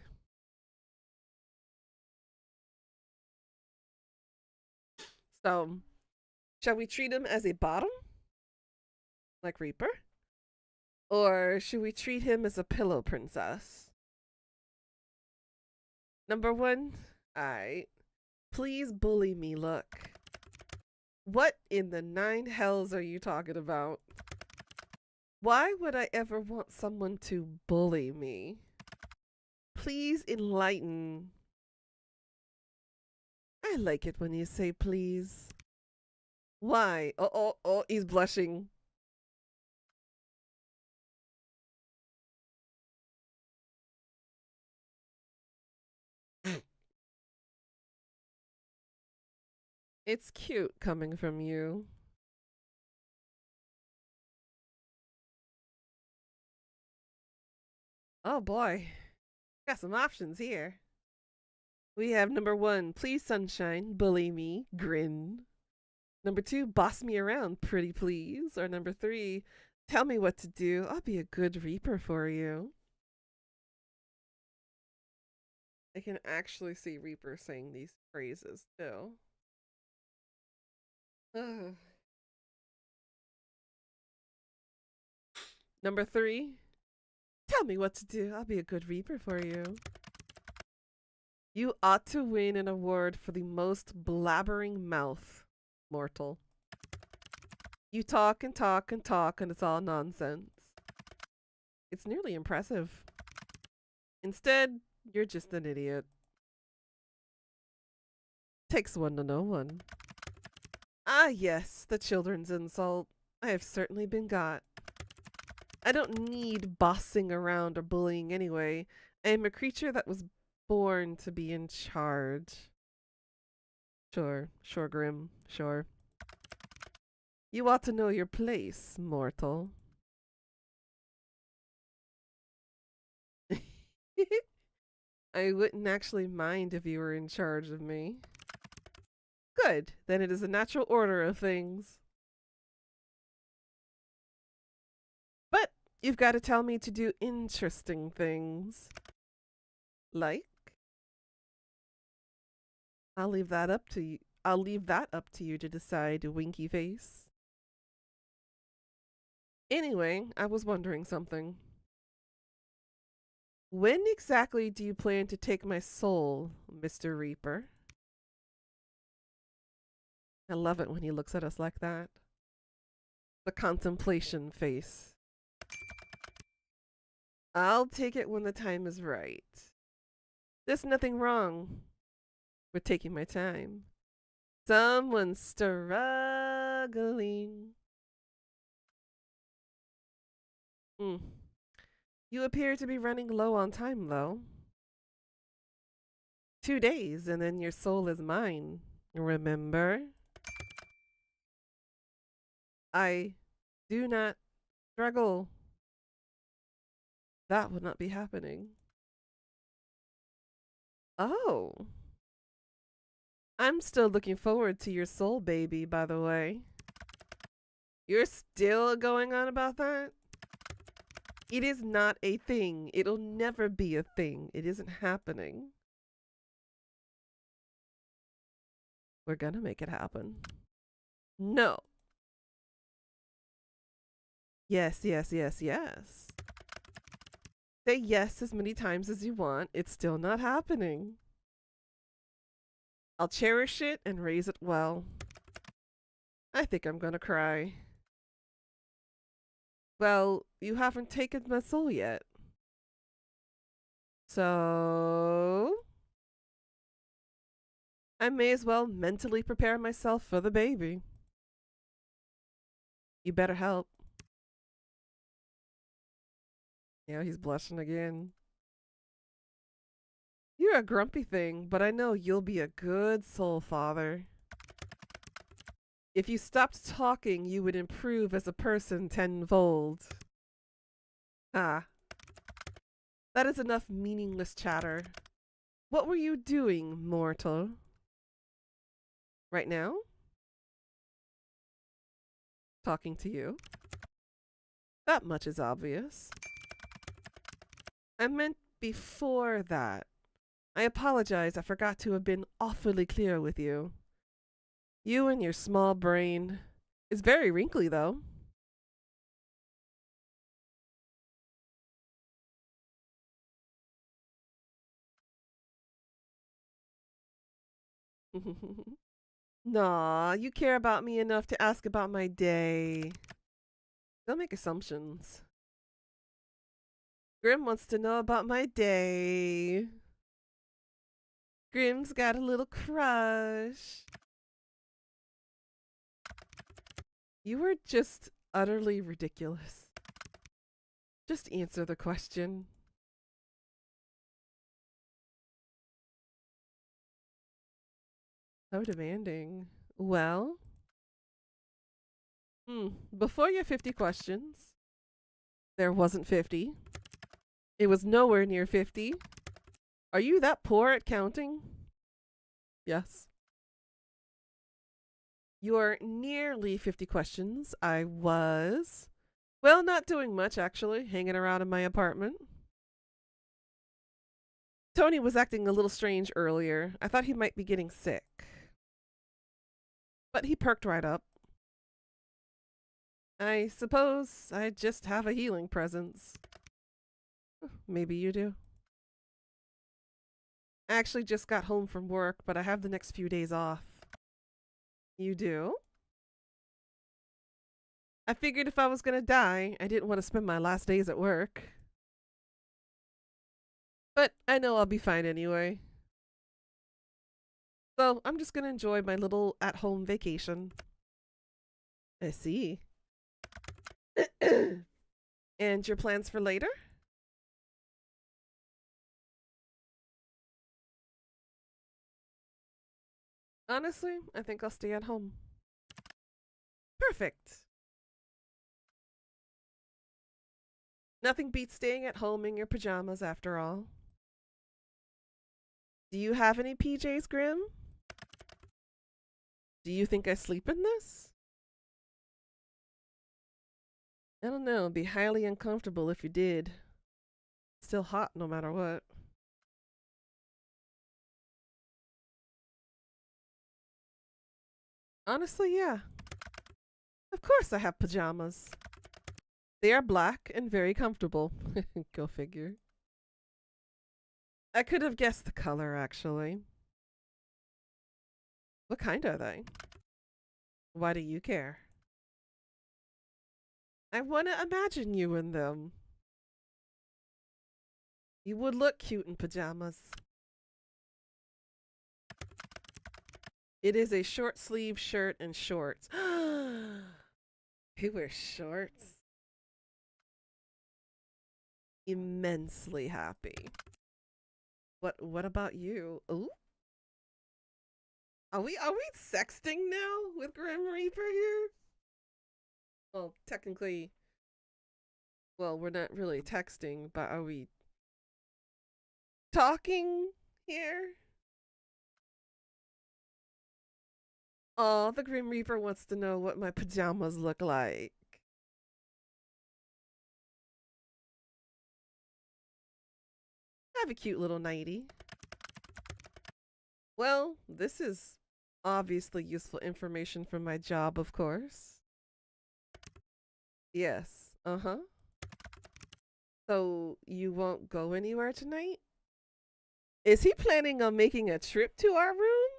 So, shall we treat him as a bottom? Like Reaper? Or should we treat him as a pillow princess? Number one, alright. Please bully me, look. What in the nine hells are you talking about? Why would I ever want someone to bully me? Please enlighten. I like it when you say please. Why? Oh, he's blushing. It's cute coming from you. Oh boy. Got some options here. We have number one, please sunshine, bully me, grin. Number two, boss me around, pretty please. Or number three, tell me what to do. I'll be a good reaper for you. I can actually see Reaper saying these phrases too. Ugh. Number three, tell me what to do. I'll be a good Reaper for you. You ought to win an award for the most blabbering mouth, mortal. You talk and talk and talk, and it's all nonsense. It's nearly impressive. Instead, you're just an idiot. Takes one to know one. Ah, yes, the children's insult. I have certainly been got. I don't need bossing around or bullying anyway. I am a creature that was born to be in charge. Sure, Grim, sure. You ought to know your place, mortal. I wouldn't actually mind if you were in charge of me. Good, then it is a natural order of things. But you've got to tell me to do interesting things. Like? I'll leave that up to you. I'll leave that up to you to decide, winky face. Anyway, I was wondering something. When exactly do you plan to take my soul, Mr. Reaper? I love it when he looks at us like that. The contemplation face. I'll take it when the time is right. There's nothing wrong with taking my time. Someone's struggling. You appear to be running low on time, though. 2 days, and then your soul is mine. Remember? I do not struggle. That would not be happening. Oh. I'm still looking forward to your soul baby, by the way. You're still going on about that? It is not a thing. It'll never be a thing. It isn't happening. We're gonna make it happen. No. Yes. Say yes as many times as you want. It's still not happening. I'll cherish it and raise it well. I think I'm gonna cry. Well, you haven't taken my soul yet. So I may as well mentally prepare myself for the baby. You better help. Yeah, he's blushing again. You're a grumpy thing, but I know you'll be a good soul father. If you stopped talking, you would improve as a person tenfold. Ah. That is enough meaningless chatter. What were you doing, mortal? Right now? Talking to you. That much is obvious. I meant before that. I apologize, I forgot to have been awfully clear with you. You and your small brain. It's very wrinkly, though. Nah, you care about me enough to ask about my day. Don't make assumptions. Grim wants to know about my day. Grim's got a little crush. You were just utterly ridiculous. Just answer the question. So demanding. Well, before your 50 questions, there wasn't 50. It was nowhere near 50. Are you that poor at counting? Yes. Your nearly 50 questions, I was, well, not doing much actually, hanging around in my apartment. Tony was acting a little strange earlier. I thought he might be getting sick. But he perked right up. I suppose I just have a healing presence. Maybe you do. I actually just got home from work, but I have the next few days off. You do? I figured if I was gonna die, I didn't want to spend my last days at work. But I know I'll be fine anyway. So I'm just gonna enjoy my little at-home vacation. I see. And your plans for later? Honestly, I think I'll stay at home. Perfect. Nothing beats staying at home in your pajamas after all. Do you have any PJs, Grim? Do you think I sleep in this? I don't know. It'd be highly uncomfortable if you did. Still hot no matter what. Honestly, yeah. Of course I have pajamas. They are black and very comfortable. Go figure. I could have guessed the color, actually. What kind are they? Why do you care? I want to imagine you in them. You would look cute in pajamas. It is a short sleeve shirt and shorts. He wears shorts. Immensely happy. What about you? Ooh. Are we sexting now with Grim Reaper here? Well, technically, well, we're not really texting, but are we talking here? Oh, the Grim Reaper wants to know what my pajamas look like. I have a cute little nightie. Well, this is obviously useful information for my job, of course. Yes. Uh-huh. So you won't go anywhere tonight? Is he planning on making a trip to our room?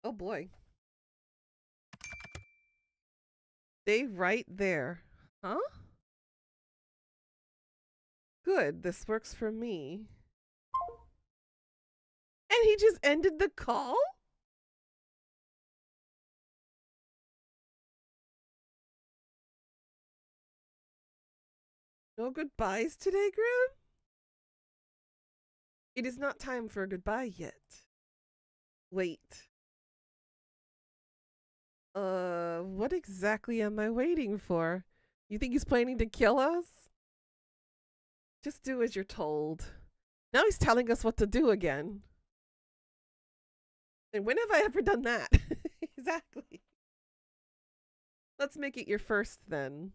Oh boy. Stay right there. Huh? Good, this works for me. And he just ended the call? No goodbyes today, Grim? It is not time for a goodbye yet. Wait. What exactly am I waiting for? You think he's planning to kill us? Just do as you're told. Now he's telling us what to do again. And when have I ever done that? Exactly. Let's make it your first then.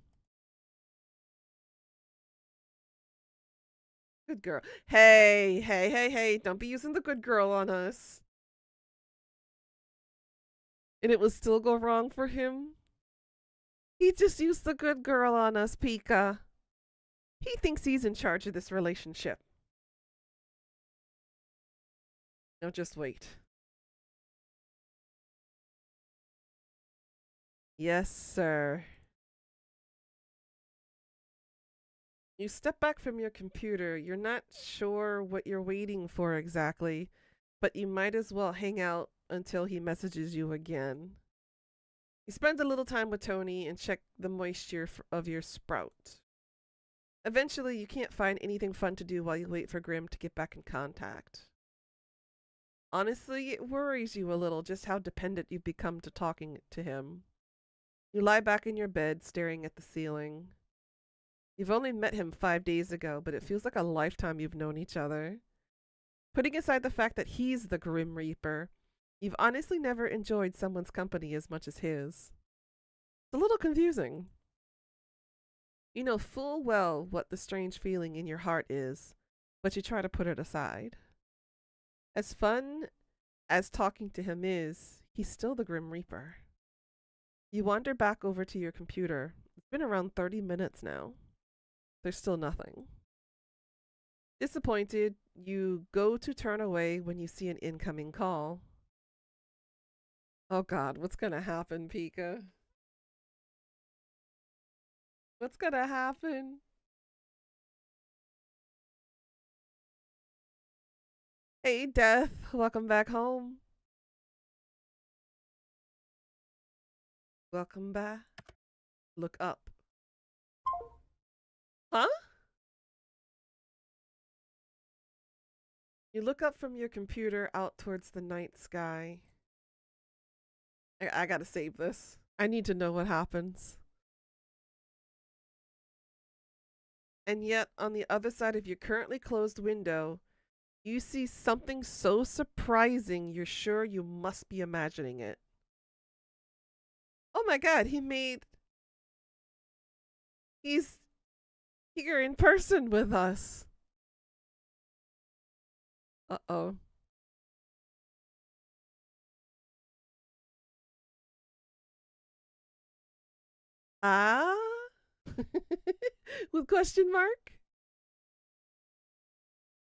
Good girl. Hey, hey, hey, hey, don't be using the good girl on us. And it will still go wrong for him? He just used the good girl on us, Pika. He thinks he's in charge of this relationship. Now just wait. Yes, sir. You step back from your computer. You're not sure what you're waiting for exactly, but you might as well hang out until he messages you again. You spend a little time with Tony and check the moisture of your sprout. Eventually, you can't find anything fun to do while you wait for Grim to get back in contact. Honestly, it worries you a little just how dependent you've become to talking to him. You lie back in your bed, staring at the ceiling. You've only met him 5 days ago, but it feels like a lifetime you've known each other. Putting aside the fact that he's the Grim Reaper, you've honestly never enjoyed someone's company as much as his. It's a little confusing. You know full well what the strange feeling in your heart is, but you try to put it aside. As fun as talking to him is, he's still the Grim Reaper. You wander back over to your computer. It's been around 30 minutes now. There's still nothing. Disappointed, you go to turn away when you see an incoming call. Oh God, what's gonna happen, Pika? What's gonna happen? Hey, Death, welcome back home. Welcome back. Look up. Huh? You look up from your computer out towards the night sky. I gotta save this. I need to know what happens. And yet, on the other side of your currently closed window, you see something so surprising you're sure you must be imagining it. Oh my God, he's here in person with us. Uh-oh. Ah? With question mark?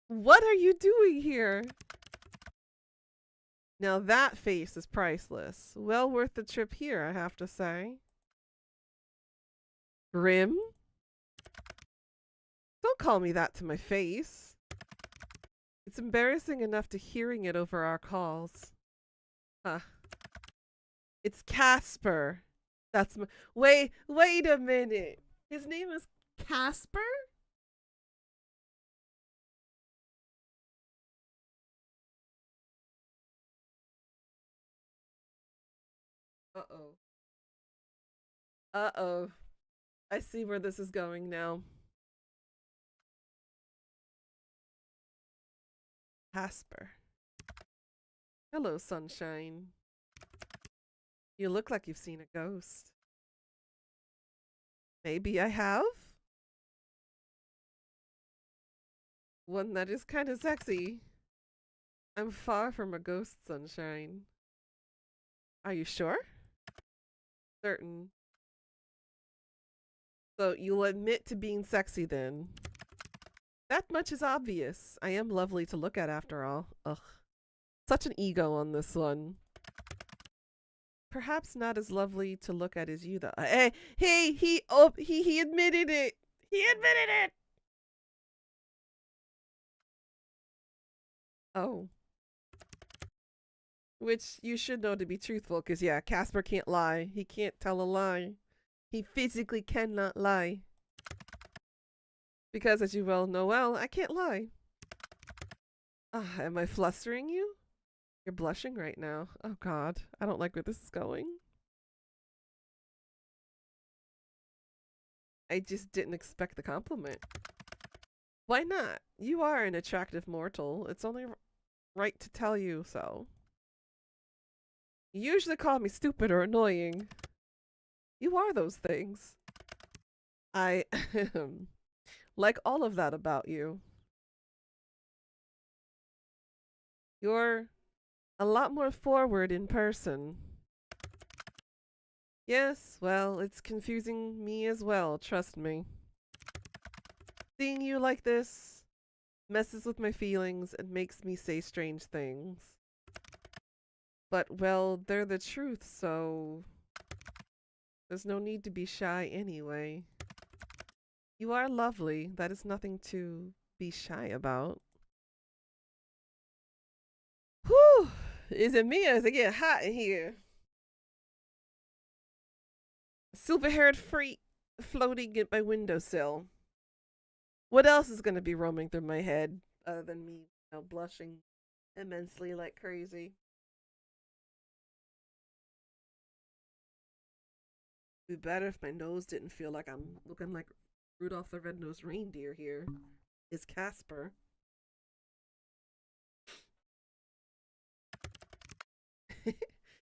What are you doing here? Now that face is priceless. Well worth the trip here, I have to say. Grim? Don't call me that to my face. It's embarrassing enough to hearing it over our calls. Huh. It's Casper. That's my... Wait a minute. His name is Casper? Uh-oh. Uh-oh. I see where this is going now. Casper. Hello, sunshine. You look like you've seen a ghost. Maybe I have? One that is kind of sexy. I'm far from a ghost, sunshine. Are you sure? Certain. So you'll admit to being sexy then. That much is obvious. I am lovely to look at after all. Ugh. Such an ego on this one. Perhaps not as lovely to look at as you though. Hey, he admitted it. He admitted it. Oh. Which you should know to be truthful, because yeah, Casper can't lie. He can't tell a lie. He physically cannot lie. Because as you well know well, I can't lie. Am I flustering you? You're blushing right now. Oh God, I don't like where this is going. I just didn't expect the compliment. Why not? You are an attractive mortal. It's only right to tell you so. You usually call me stupid or annoying. You are those things. I like all of that about you. You're a lot more forward in person. Yes, well, it's confusing me as well, trust me. Seeing you like this messes with my feelings and makes me say strange things. But, well, they're the truth, so there's no need to be shy anyway. You are lovely. That is nothing to be shy about. Whew! Is it me or is it getting hot in here? Silver-haired freak floating at my windowsill. What else is going to be roaming through my head other than me, blushing immensely like crazy? It'd be better if my nose didn't feel like I'm looking like Rudolph the Red-Nosed Reindeer here. Is Casper.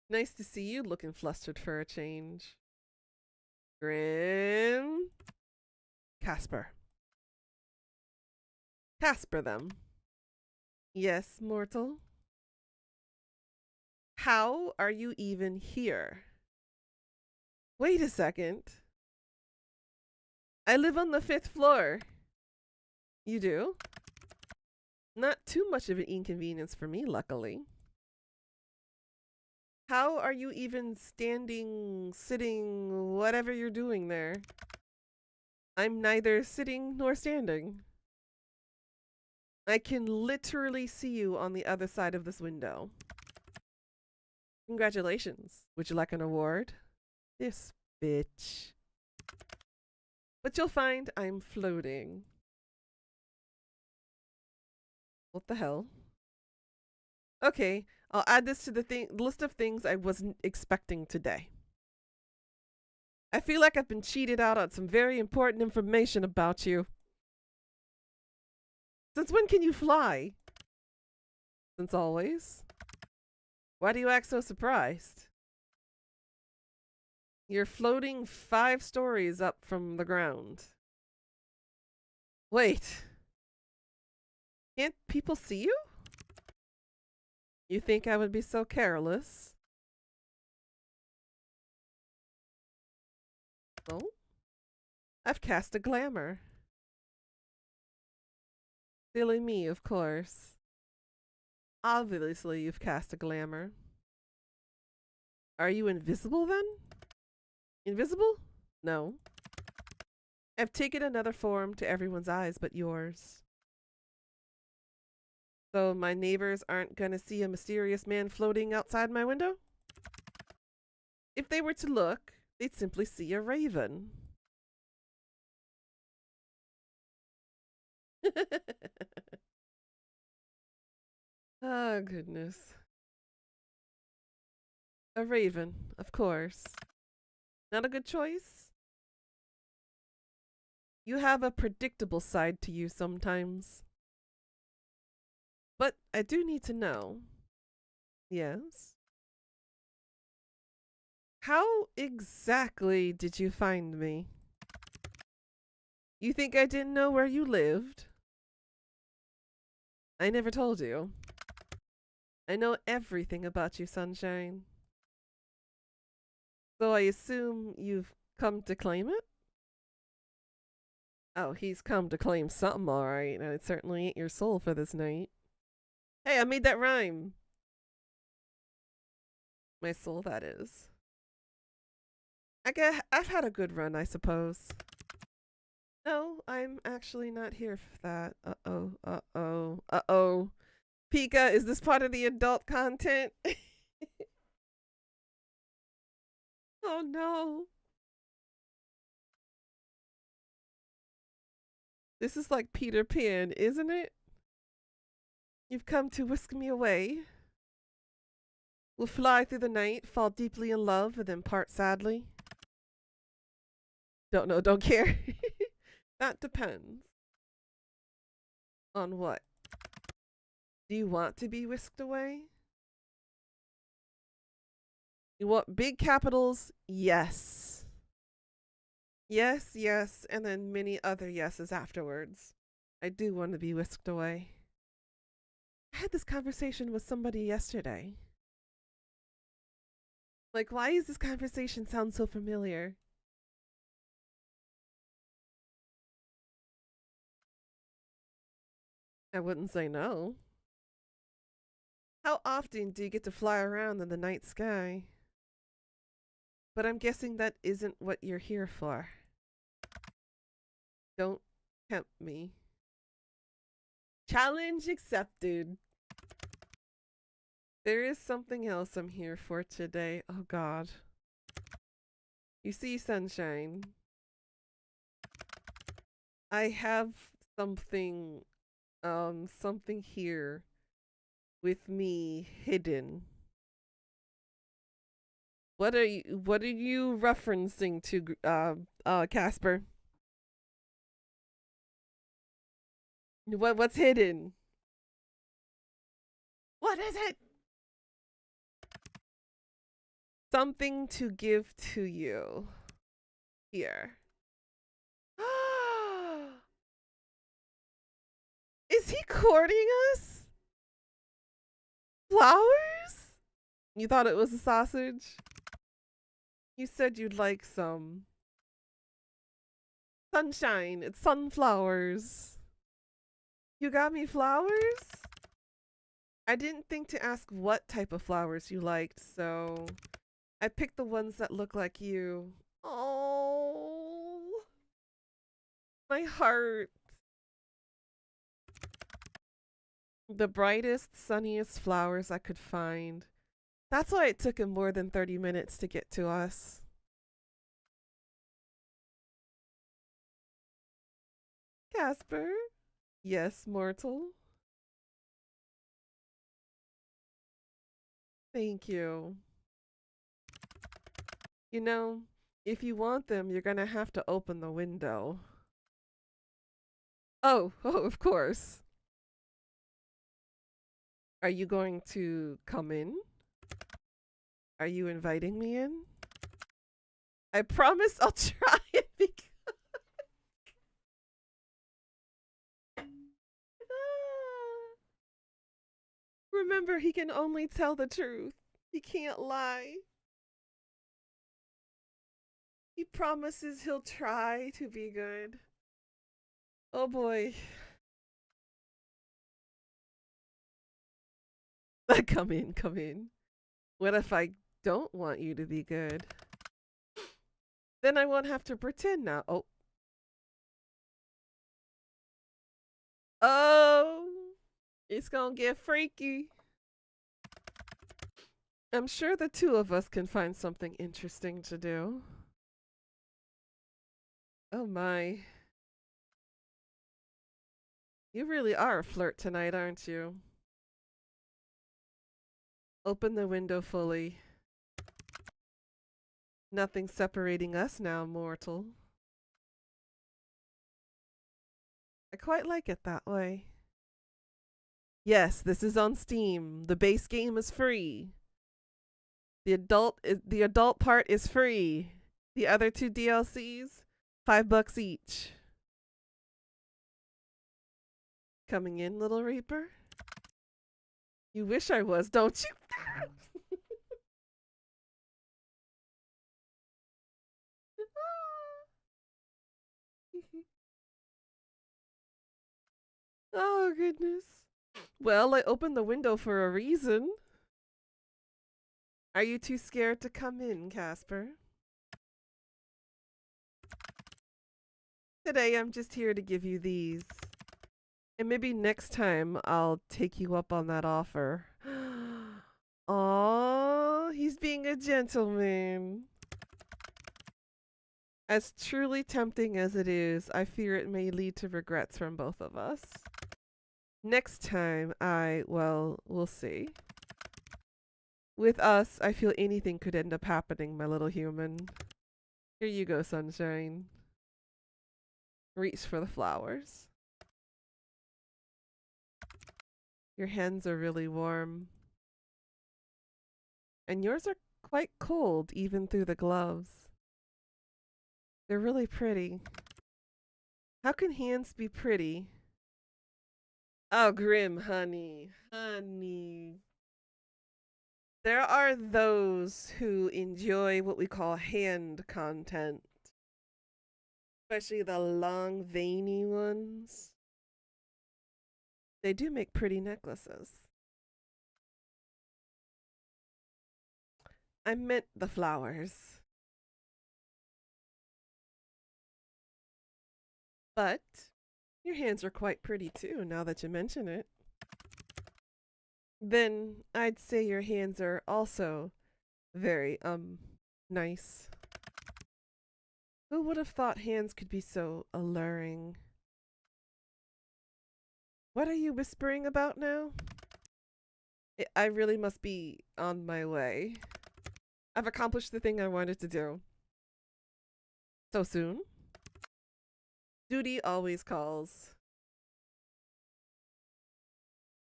Nice to see you looking flustered for a change. Grim. Casper. Casper, them. Yes, mortal. How are you even here? Wait a second. I live on the 5th floor. You do? Not too much of an inconvenience for me, luckily. How are you even standing, sitting, whatever you're doing there? I'm neither sitting nor standing. I can literally see you on the other side of this window. Congratulations. Would you like an award? This bitch. But you'll find I'm floating. What the hell? Okay, I'll add this to the list of things I wasn't expecting today. I feel like I've been cheated out on some very important information about you. Since when can you fly? Since always. Why do you act so surprised? You're floating 5 stories up from the ground. Wait. Can't people see you? You think I would be so careless? Oh? I've cast a glamour. Silly me, of course. Obviously, you've cast a glamour. Are you invisible then? Invisible? No. I've taken another form to everyone's eyes but yours. So my neighbors aren't gonna see a mysterious man floating outside my window? If they were to look, they'd simply see a raven. Oh, goodness. A raven, of course. Not a good choice? You have a predictable side to you sometimes. But I do need to know. Yes? How exactly did you find me? You think I didn't know where you lived? I never told you. I know everything about you, Sunshine. So I assume you've come to claim it? Oh, he's come to claim something, alright. And it certainly ain't your soul for this night. Hey, I made that rhyme. My soul, that is. I've had a good run, I suppose. No, I'm actually not here for that. Uh-oh, uh-oh, uh-oh. Pika, is this part of the adult content? Oh no. This is like Peter Pan, isn't it? You've come to whisk me away. We'll fly through the night, fall deeply in love, and then part sadly. Don't know, don't care. That depends. On what? Do you want to be whisked away? You want big capitals? Yes. Yes, yes, and then many other yeses afterwards. I do want to be whisked away. I had this conversation with somebody yesterday. Like, why does this conversation sound so familiar? I wouldn't say no. How often do you get to fly around in the night sky? But I'm guessing that isn't what you're here for. Don't tempt me. Challenge accepted. There is something else I'm here for today. Oh God. You see, sunshine. I have something something here with me hidden. What are you referencing to Casper? What's hidden? What is it? Something to give to you. Here. Is he courting us? Flowers? You thought it was a sausage? You said you'd like some. Sunshine, it's sunflowers. You got me flowers? I didn't think to ask what type of flowers you liked, so I picked the ones that look like you. Oh, my heart. The brightest, sunniest flowers I could find. That's why it took him more than 30 minutes to get to us. Casper? Yes, mortal. Thank you. You know, if you want them, you're gonna have to open the window. Oh, of course. Are you going to come in? Are you inviting me in? I promise I'll try it because remember, he can only tell the truth. He can't lie. He promises he'll try to be good. Oh boy. Come in, come in. What if I don't want you to be good? Then I won't have to pretend now. Oh. Oh. It's gonna get freaky. I'm sure the two of us can find something interesting to do. Oh my. You really are a flirt tonight, aren't you? Open the window fully. Nothing separating us now, mortal. I quite like it that way. Yes, this is on Steam. The base game is free. The adult part is free. The other two DLCs, $5 each. Coming in, Little Reaper? You wish I was, don't you? Oh, goodness. Well, I opened the window for a reason. Are you too scared to come in, Casper? Today, I'm just here to give you these. And maybe next time, I'll take you up on that offer. Aw, he's being a gentleman. As truly tempting as it is, I fear it may lead to regrets from both of us. Next time, well, we'll see. With us, I feel anything could end up happening, my little human. Here you go, sunshine. Reach for the flowers. Your hands are really warm. And yours are quite cold, even through the gloves. They're really pretty. How can hands be pretty? Oh, Grim, honey. Honey. There are those who enjoy what we call hand content, especially the long, veiny ones. They do make pretty necklaces. I meant the flowers. But your hands are quite pretty too, now that you mention it. then I'd say your hands are also very, nice. Who would have thought hands could be so alluring? What are you whispering about now? I really must be on my way. I've accomplished the thing I wanted to do. So soon? Duty always calls.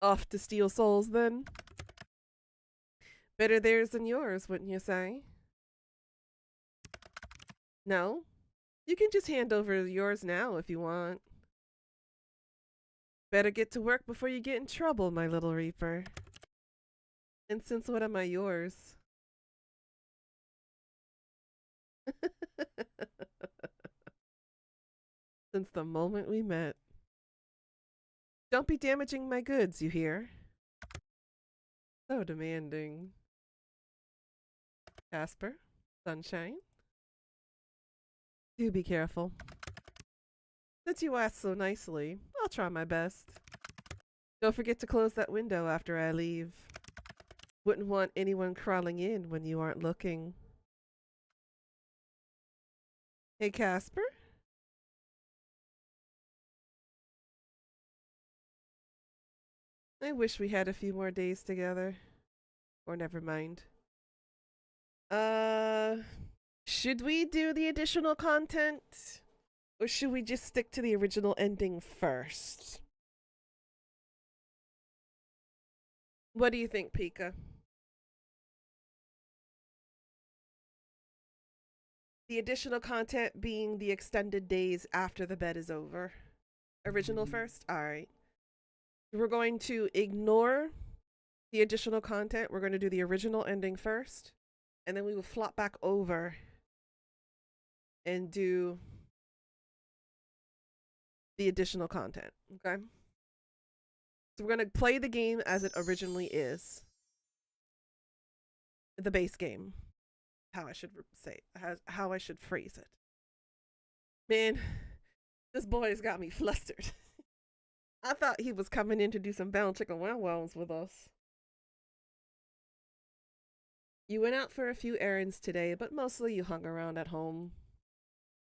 Off to steal souls, then? Better theirs than yours, wouldn't you say? No? You can just hand over yours now if you want. Better get to work before you get in trouble, my little Reaper. And since when am I yours? Since the moment we met. Don't be damaging my goods, you hear? So demanding. Casper? Sunshine? Do be careful. Since you asked so nicely, I'll try my best. Don't forget to close that window after I leave. Wouldn't want anyone crawling in when you aren't looking. Hey, Casper? I wish we had a few more days together. Or never mind. Should we do the additional content? Or should we just stick to the original ending first? What do you think, Pika? The additional content being the extended days after the bed is over. Original first? Alright. We're going to ignore the additional content. We're going to do the original ending first. And then we will flop back over and do the additional content. Okay? So we're going to play the game as it originally is. The base game. How I should say, how I should phrase it. Man, this boy's got me flustered. I thought he was coming in to do some bound chicken wow wows with us. You went out for a few errands today, but mostly you hung around at home.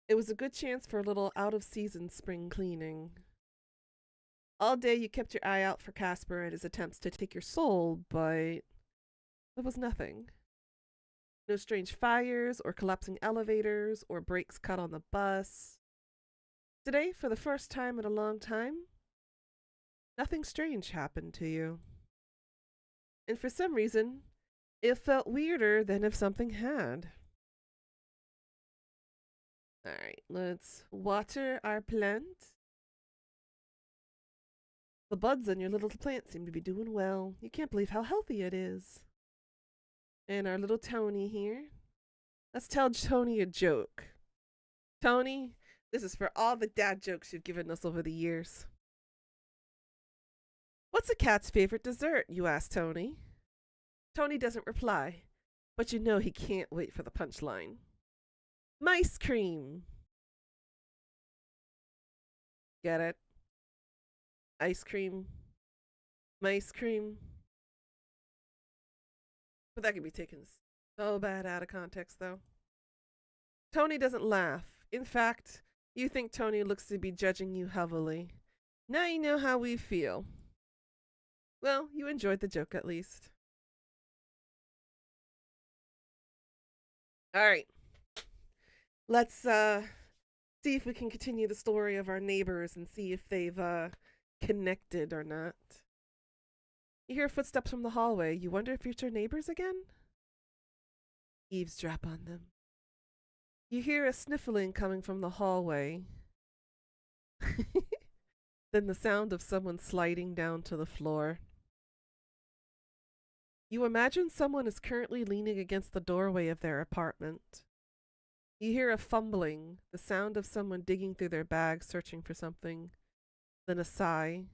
It was a good chance for a little out-of-season spring cleaning. All day you kept your eye out for Casper and his attempts to take your soul, but there was nothing. No strange fires or collapsing elevators or brakes cut on the bus. Today, for the first time in a long time, nothing strange happened to you. And for some reason, it felt weirder than if something had. Alright, let's water our plant. The buds on your little plant seem to be doing well. You can't believe how healthy it is. And our little Tony here. Let's tell Tony a joke. Tony, this is for all the dad jokes you've given us over the years. What's a cat's favorite dessert? You ask Tony. Tony doesn't reply, but you know he can't wait for the punchline. Mice cream. Get it? Ice cream. Mice cream. But that could be taken so bad out of context, though. Tony doesn't laugh. In fact, you think Tony looks to be judging you heavily. Now you know how we feel. Well, you enjoyed the joke at least. Alright. Let's see if we can continue the story of our neighbors and see if they've connected or not. You hear footsteps from the hallway. You wonder if it's your neighbors again? Eavesdrop on them. You hear a sniffling coming from the hallway. Then the sound of someone sliding down to the floor. You imagine someone is currently leaning against the doorway of their apartment. You hear a fumbling, the sound of someone digging through their bag searching for something. Then a sigh.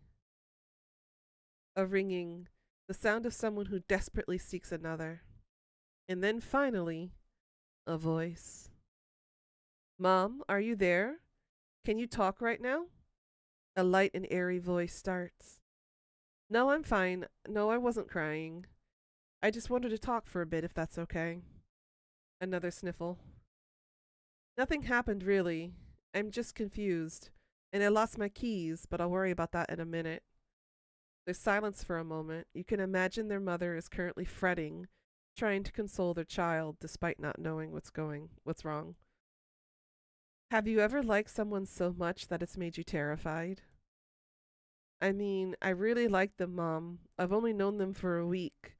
A ringing, the sound of someone who desperately seeks another. And then finally, a voice. Mom, are you there? Can you talk right now? A light and airy voice starts. No, I'm fine. No, I wasn't crying. I just wanted to talk for a bit, if that's okay. Another sniffle. Nothing happened, really. I'm just confused. And I lost my keys, but I'll worry about that in a minute. There's silence for a moment. You can imagine their mother is currently fretting, trying to console their child despite not knowing what's wrong. Have you ever liked someone so much that it's made you terrified? I mean, I really like them, Mom. I've only known them for a week,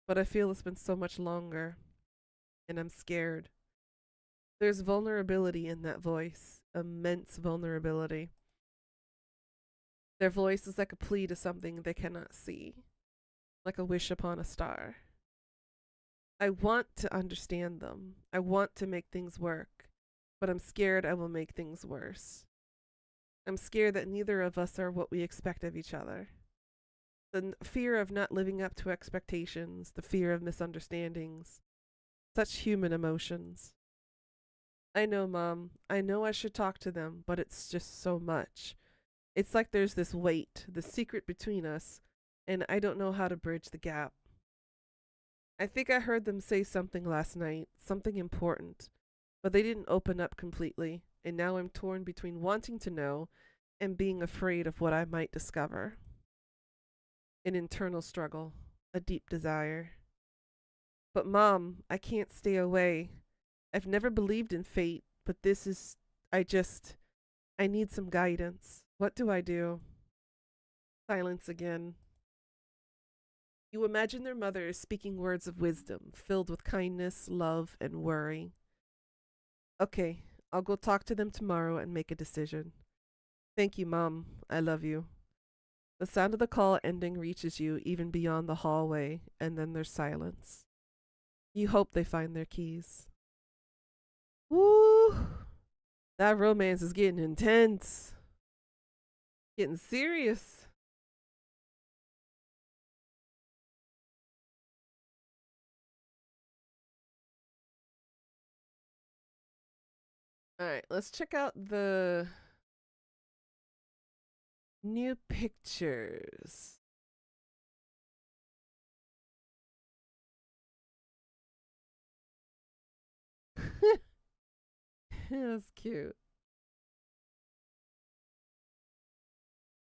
but I feel it's been so much longer, and I'm scared. There's vulnerability in that voice, immense vulnerability. Their voice is like a plea to something they cannot see, like a wish upon a star. I want to understand them. I want to make things work, but I'm scared I will make things worse. I'm scared that neither of us are what we expect of each other. The fear of not living up to expectations, the fear of misunderstandings, such human emotions. I know, Mom. I know I should talk to them, but it's just so much. It's like there's this weight, the secret between us, and I don't know how to bridge the gap. I think I heard them say something last night, something important, but they didn't open up completely, and now I'm torn between wanting to know and being afraid of what I might discover. An internal struggle, a deep desire. But, Mom, I can't stay away. I've never believed in fate, but this is. I just. I need some guidance. What do I do? Silence again. You imagine their mother is speaking words of wisdom, filled with kindness, love, and worry. Okay, I'll go talk to them tomorrow and make a decision. Thank you, Mom. I love you. The sound of the call ending reaches you even beyond the hallway, and then there's silence. You hope they find their keys. Woo! That romance is getting intense, getting serious. All right, let's check out the new pictures. That's cute.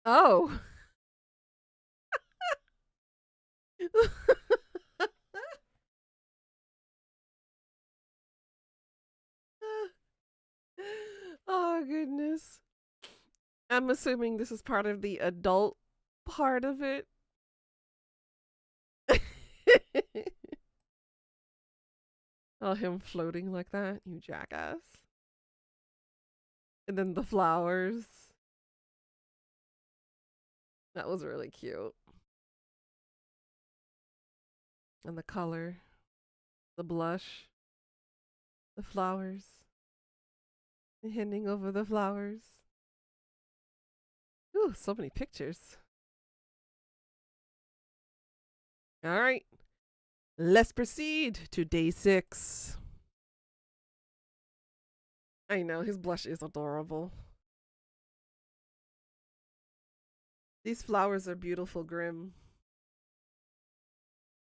Oh. Oh goodness. I'm assuming this is part of the adult part of it. Oh, him floating like that, you jackass. And then the flowers. That was really cute. And the color, the blush, the flowers, handing over the flowers. Ooh, so many pictures. All right, let's proceed to day 6. I know, his blush is adorable. These flowers are beautiful, Grim.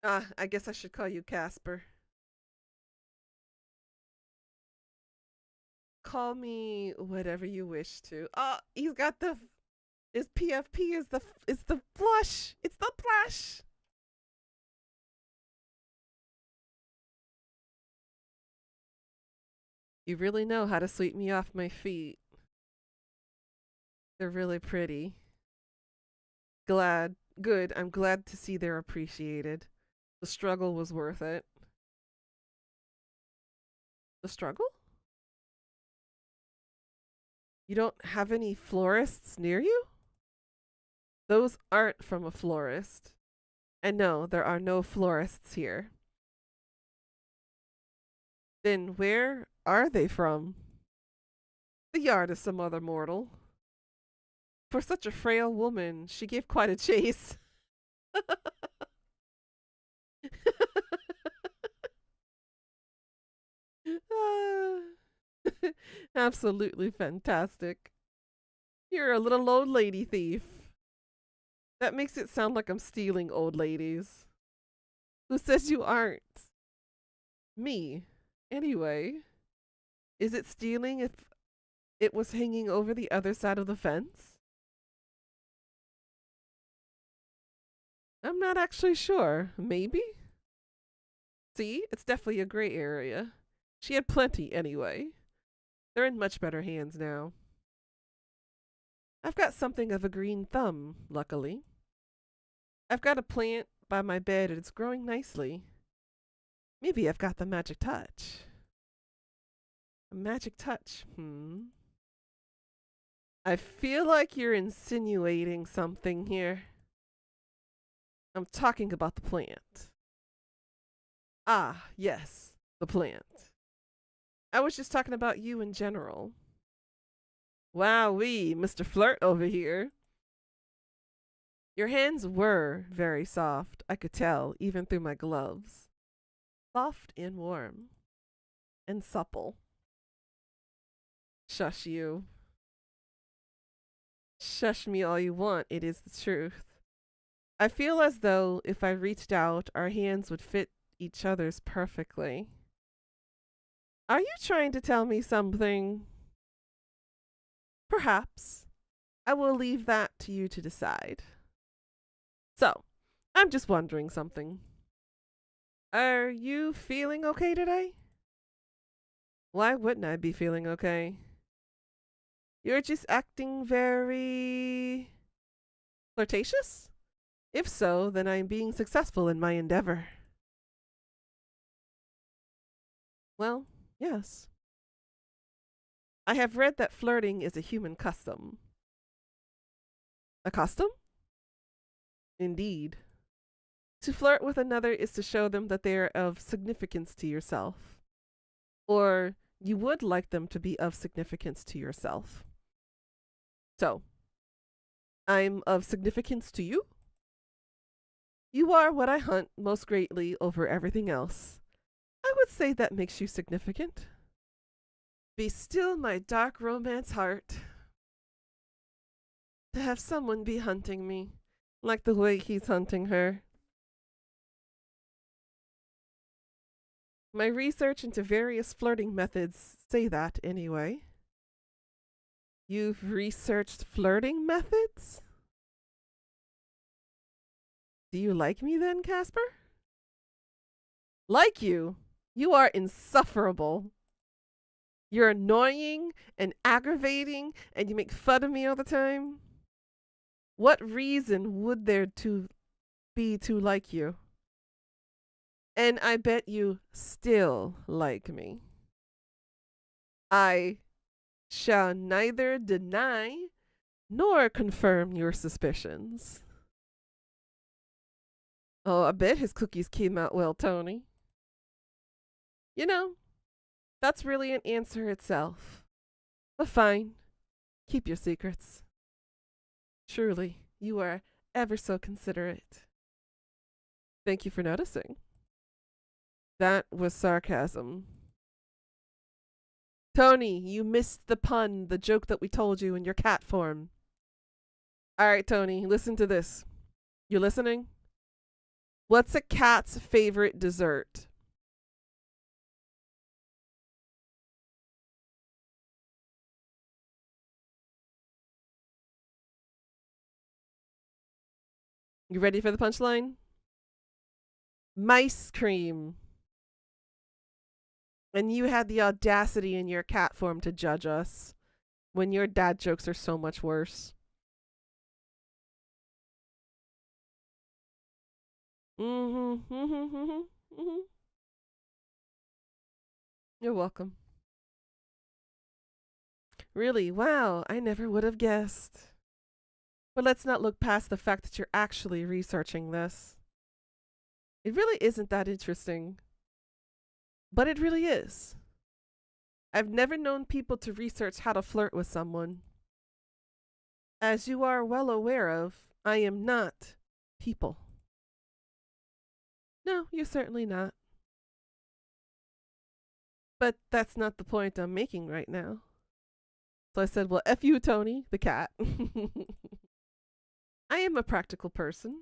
Ah, I guess I should call you Casper. Call me whatever you wish to. Oh, he's got the. His PFP is the blush. It's the blush. You really know how to sweep me off my feet. They're really pretty. Glad. Good. I'm glad to see they're appreciated. The struggle was worth it. The struggle? You don't have any florists near you? Those aren't from a florist. And no, there are no florists here. Then where are they from? The yard of some other mortal. For such a frail woman, she gave quite a chase. Absolutely fantastic. You're a little old lady thief. That makes it sound like I'm stealing old ladies. Who says you aren't? Me. Anyway, is it stealing if it was hanging over the other side of the fence? I'm not actually sure. Maybe? See, it's definitely a gray area. She had plenty anyway. They're in much better hands now. I've got something of a green thumb, luckily. I've got a plant by my bed and it's growing nicely. Maybe I've got the magic touch. A magic touch, I feel like you're insinuating something here. I'm talking about the plant. Ah, yes, the plant. I was just talking about you in general. Wowee, Mr. Flirt over here. Your hands were very soft, I could tell, even through my gloves. Soft and warm. And supple. Shush you. Shush me all you want, it is the truth. I feel as though if I reached out, our hands would fit each other's perfectly. Are you trying to tell me something? Perhaps. I will leave that to you to decide. So, I'm just wondering something. Are you feeling okay today? Why wouldn't I be feeling okay? You're just acting very flirtatious? If so, then I'm being successful in my endeavor. Well, yes. I have read that flirting is a human custom. A custom? Indeed. To flirt with another is to show them that they are of significance to yourself. Or you would like them to be of significance to yourself. So, I'm of significance to you? You are what I hunt most greatly over everything else. I would say that makes you significant. Be still my dark romance heart. To have someone be hunting me, like the way he's hunting her. My research into various flirting methods say that anyway. You've researched flirting methods? Do you like me then, Casper? Like you? You are insufferable. You're annoying and aggravating, and you make fun of me all the time. What reason would there to be to like you? And I bet you still like me. I shall neither deny nor confirm your suspicions. Oh, I bet his cookies came out well, Tony. You know, that's really an answer itself. But fine, keep your secrets. Truly, you are ever so considerate. Thank you for noticing. That was sarcasm. Tony, you missed the pun, the joke that we told you in your cat form. All right, Tony, listen to this. You listening? What's a cat's favorite dessert? You ready for the punchline? Mice cream. And you had the audacity in your cat form to judge us when your dad jokes are so much worse. Mm-hmm. You're welcome. Really? Wow, I never would have guessed. But let's not look past the fact that you're actually researching this. It really isn't that interesting. But it really is. I've never known people to research how to flirt with someone. As you are well aware of, I am not people. No, you're certainly not. But that's not the point I'm making right now. So I said, well, F you, Tony, the cat. I am a practical person.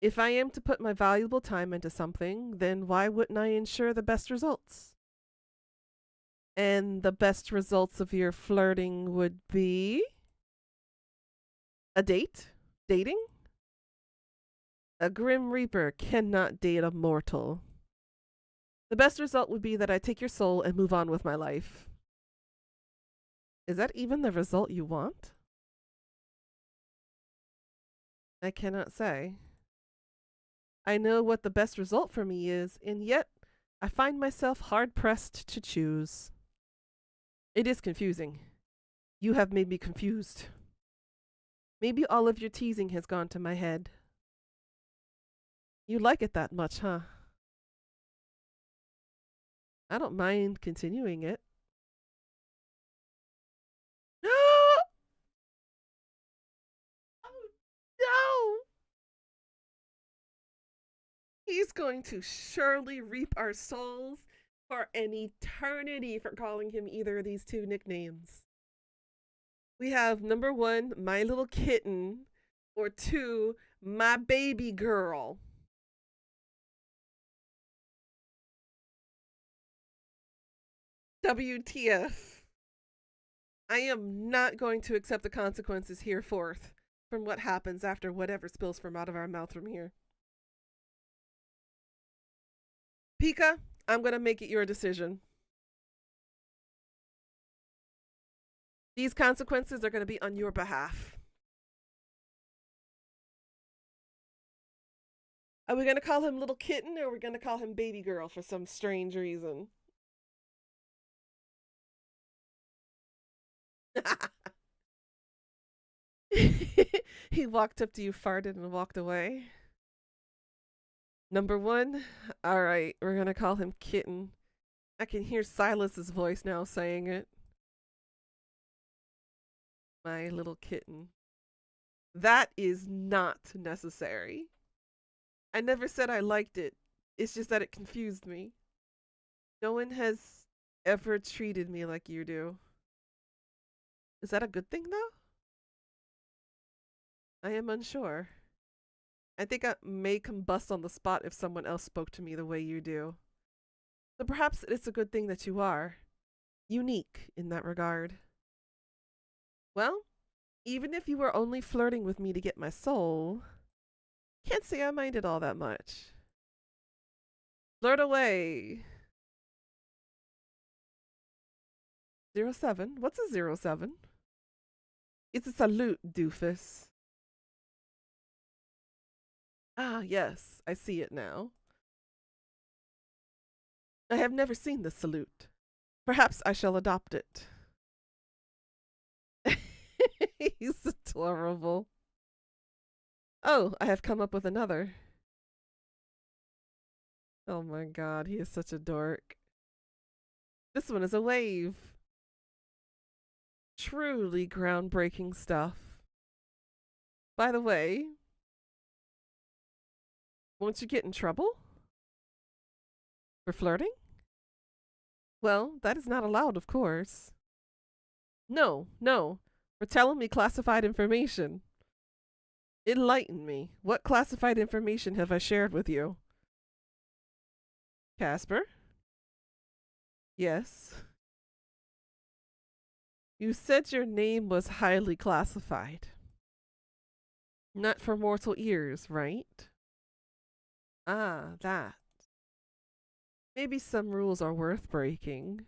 If I am to put my valuable time into something, then why wouldn't I ensure the best results? And the best results of your flirting would be a date? Dating? A Grim Reaper cannot date a mortal. The best result would be that I take your soul and move on with my life. Is that even the result you want? I cannot say. I know what the best result for me is, and yet I find myself hard pressed to choose. It is confusing. You have made me confused. Maybe all of your teasing has gone to my head. You like it that much, huh? I don't mind continuing it. Oh no! He's going to surely reap our souls for an eternity for calling him either of these two nicknames. We have number one, my little kitten, or two, my baby girl. WTF. I am not going to accept the consequences hereforth from what happens after whatever spills from out of our mouth from here. Pika, I'm going to make it your decision. These consequences are going to be on your behalf. Are we going to call him little kitten or are we going to call him baby girl for some strange reason? He walked up to you, farted, and walked away. Number one, all right, we're going to call him kitten. I can hear Silas's voice now saying it. My little kitten. That is not necessary. I never said I liked it. It's just that it confused me. No one has ever treated me like you do. Is that a good thing, though? I am unsure. I think I may combust on the spot if someone else spoke to me the way you do. So perhaps it's a good thing that you are unique in that regard. Well, even if you were only flirting with me to get my soul, can't say I minded all that much. Flirt away. 07? What's a 07? It's a salute, doofus. Ah, yes, I see it now. I have never seen this salute. Perhaps I shall adopt it. He's adorable. Oh, I have come up with another. Oh my god, he is such a dork. This one is a wave. Truly groundbreaking stuff. By the way, won't you get in trouble? For flirting? Well, that is not allowed, of course. No, no, for telling me classified information. Enlighten me. What classified information have I shared with you? Casper? Yes. You said your name was highly classified. Not for mortal ears, right? Ah, that. Maybe some rules are worth breaking.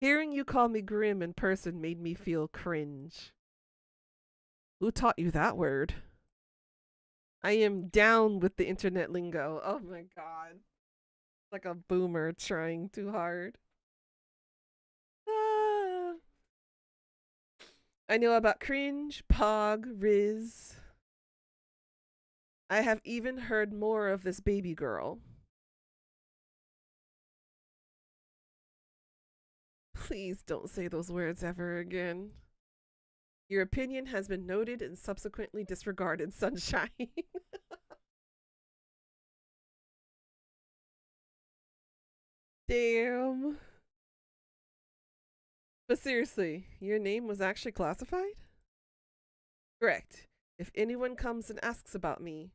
Hearing you call me grim in person made me feel cringe. Who taught you that word? I am down with the internet lingo. Oh my god. Like a boomer trying too hard. Ah. I know about cringe, pog, riz. I have even heard more of this baby girl. Please don't say those words ever again. Your opinion has been noted and subsequently disregarded, sunshine. Damn. But seriously, your name was actually classified? Correct. If anyone comes and asks about me,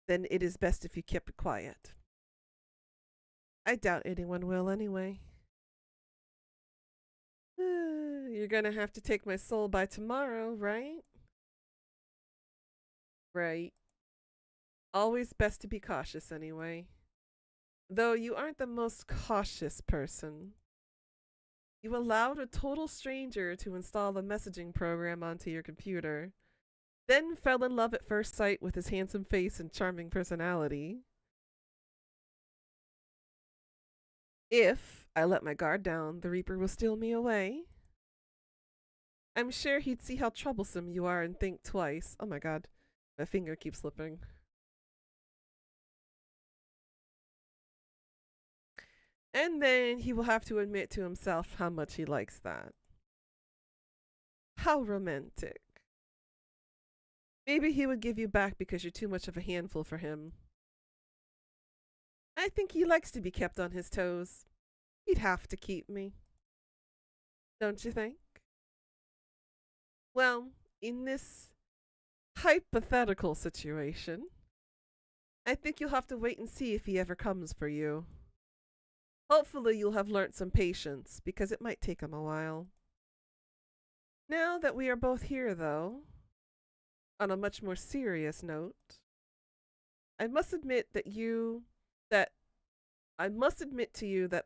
then it is best if you keep it quiet. I doubt anyone will anyway. You're gonna have to take my soul by tomorrow, right? Right. Always best to be cautious anyway. Though you aren't the most cautious person. You allowed a total stranger to install a messaging program onto your computer, then fell in love at first sight with his handsome face and charming personality. If I let my guard down, the Reaper will steal me away. I'm sure he'd see how troublesome you are and think twice. Oh my god, my finger keeps slipping. And then he will have to admit to himself how much he likes that. How romantic. Maybe he would give you back because you're too much of a handful for him. I think he likes to be kept on his toes. He'd have to keep me. Don't you think? Well, in this hypothetical situation, I think you'll have to wait and see if he ever comes for you. Hopefully you'll have learnt some patience, because it might take him a while. Now that we are both here, though, on a much more serious note, I must admit to you that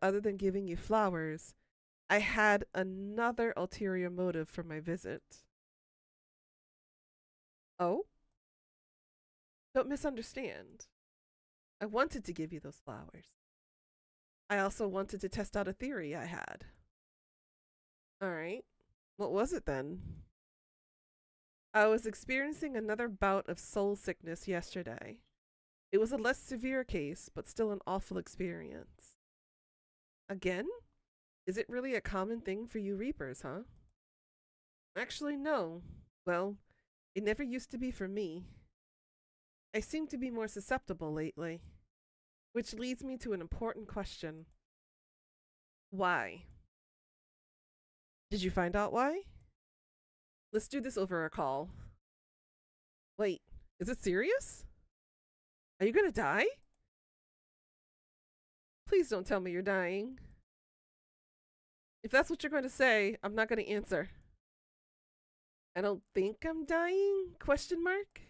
other than giving you flowers, I had another ulterior motive for my visit. Oh? Don't misunderstand. I wanted to give you those flowers. I also wanted to test out a theory I had. Alright. What was it then? I was experiencing another bout of soul sickness yesterday. It was a less severe case, but still an awful experience. Again? Is it really a common thing for you Reapers, huh? Actually, no. Well, it never used to be for me. I seem to be more susceptible lately. Which leads me to an important question. Why? Did you find out why? Let's do this over a call. Wait, is it serious? Are you gonna die? Please don't tell me you're dying. If that's what you're going to say, I'm not going to answer. I don't think I'm dying? Question mark?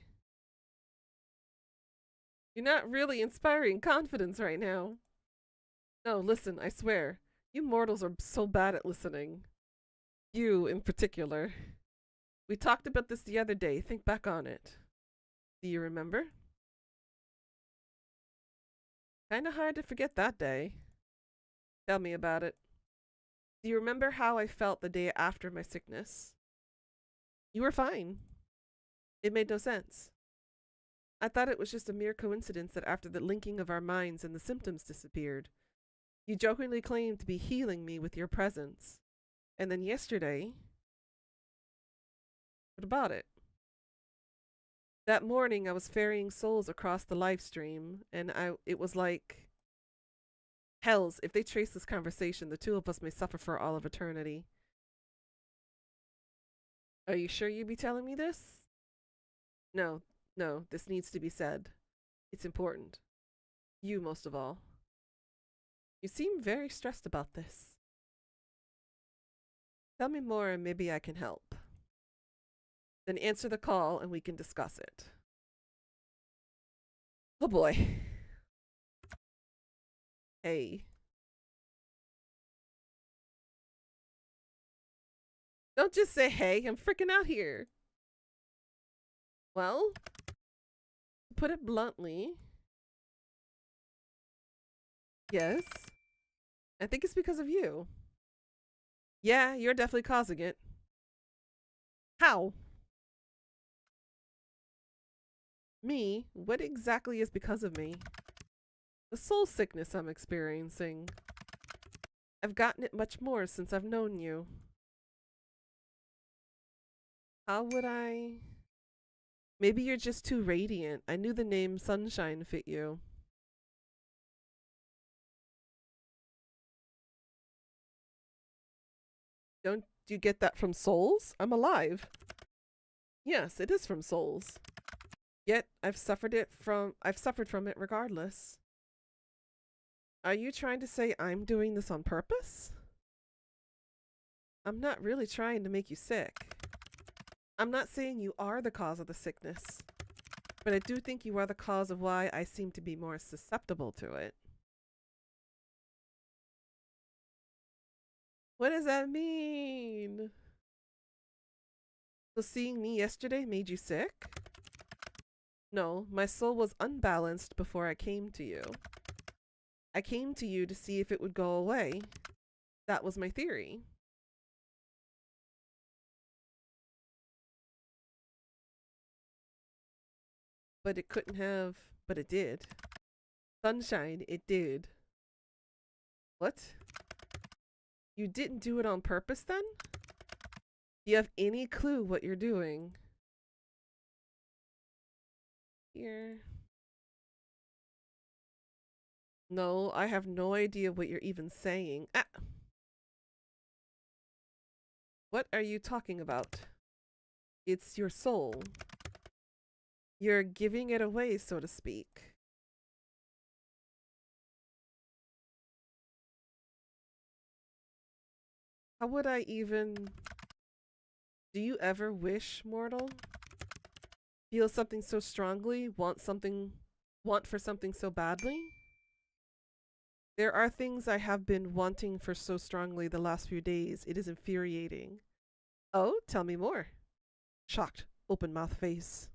You're not really inspiring confidence right now. No, listen, I swear. You mortals are so bad at listening. You, in particular. We talked about this the other day. Think back on it. Do you remember? Kinda hard to forget that day. Tell me about it. Do you remember how I felt the day after my sickness? You were fine. It made no sense. I thought it was just a mere coincidence that after the linking of our minds and the symptoms disappeared, you jokingly claimed to be healing me with your presence. And then yesterday... What about it? That morning I was ferrying souls across the live stream, and it was like... Hells, if they trace this conversation, the two of us may suffer for all of eternity. Are you sure you'd be telling me this? No, this needs to be said. It's important. You most of all. You seem very stressed about this. Tell me more and maybe I can help. Then answer the call and we can discuss it. Oh boy. Hey. Don't just say hey, I'm freaking out here. Well, to put it bluntly, yes. I think it's because of you. Yeah, you're definitely causing it. How? Me? What exactly is because of me? The soul sickness I'm experiencing. I've gotten it much more since I've known you. How would I... Maybe you're just too radiant. I knew the name Sunshine fit you. Don't you get that from souls? I'm alive. Yes, it is from souls. Yet I've suffered from it regardless. Are you trying to say I'm doing this on purpose? I'm not really trying to make you sick. I'm not saying you are the cause of the sickness, but I do think you are the cause of why I seem to be more susceptible to it. What does that mean? So seeing me yesterday made you sick? No, my soul was unbalanced before I came to you. I came to you to see if it would go away. That was my theory. But it couldn't have, but it did. Sunshine, it did. What? You didn't do it on purpose then? Do you have any clue what you're doing? Here. No, I have no idea what you're even saying. Ah! What are you talking about? It's your soul. You're giving it away, so to speak. How would I even... Do you ever wish, mortal? Feel something so strongly? Want for something so badly? There are things I have been wanting for so strongly the last few days. It is infuriating. Oh, tell me more. Shocked, open mouth face.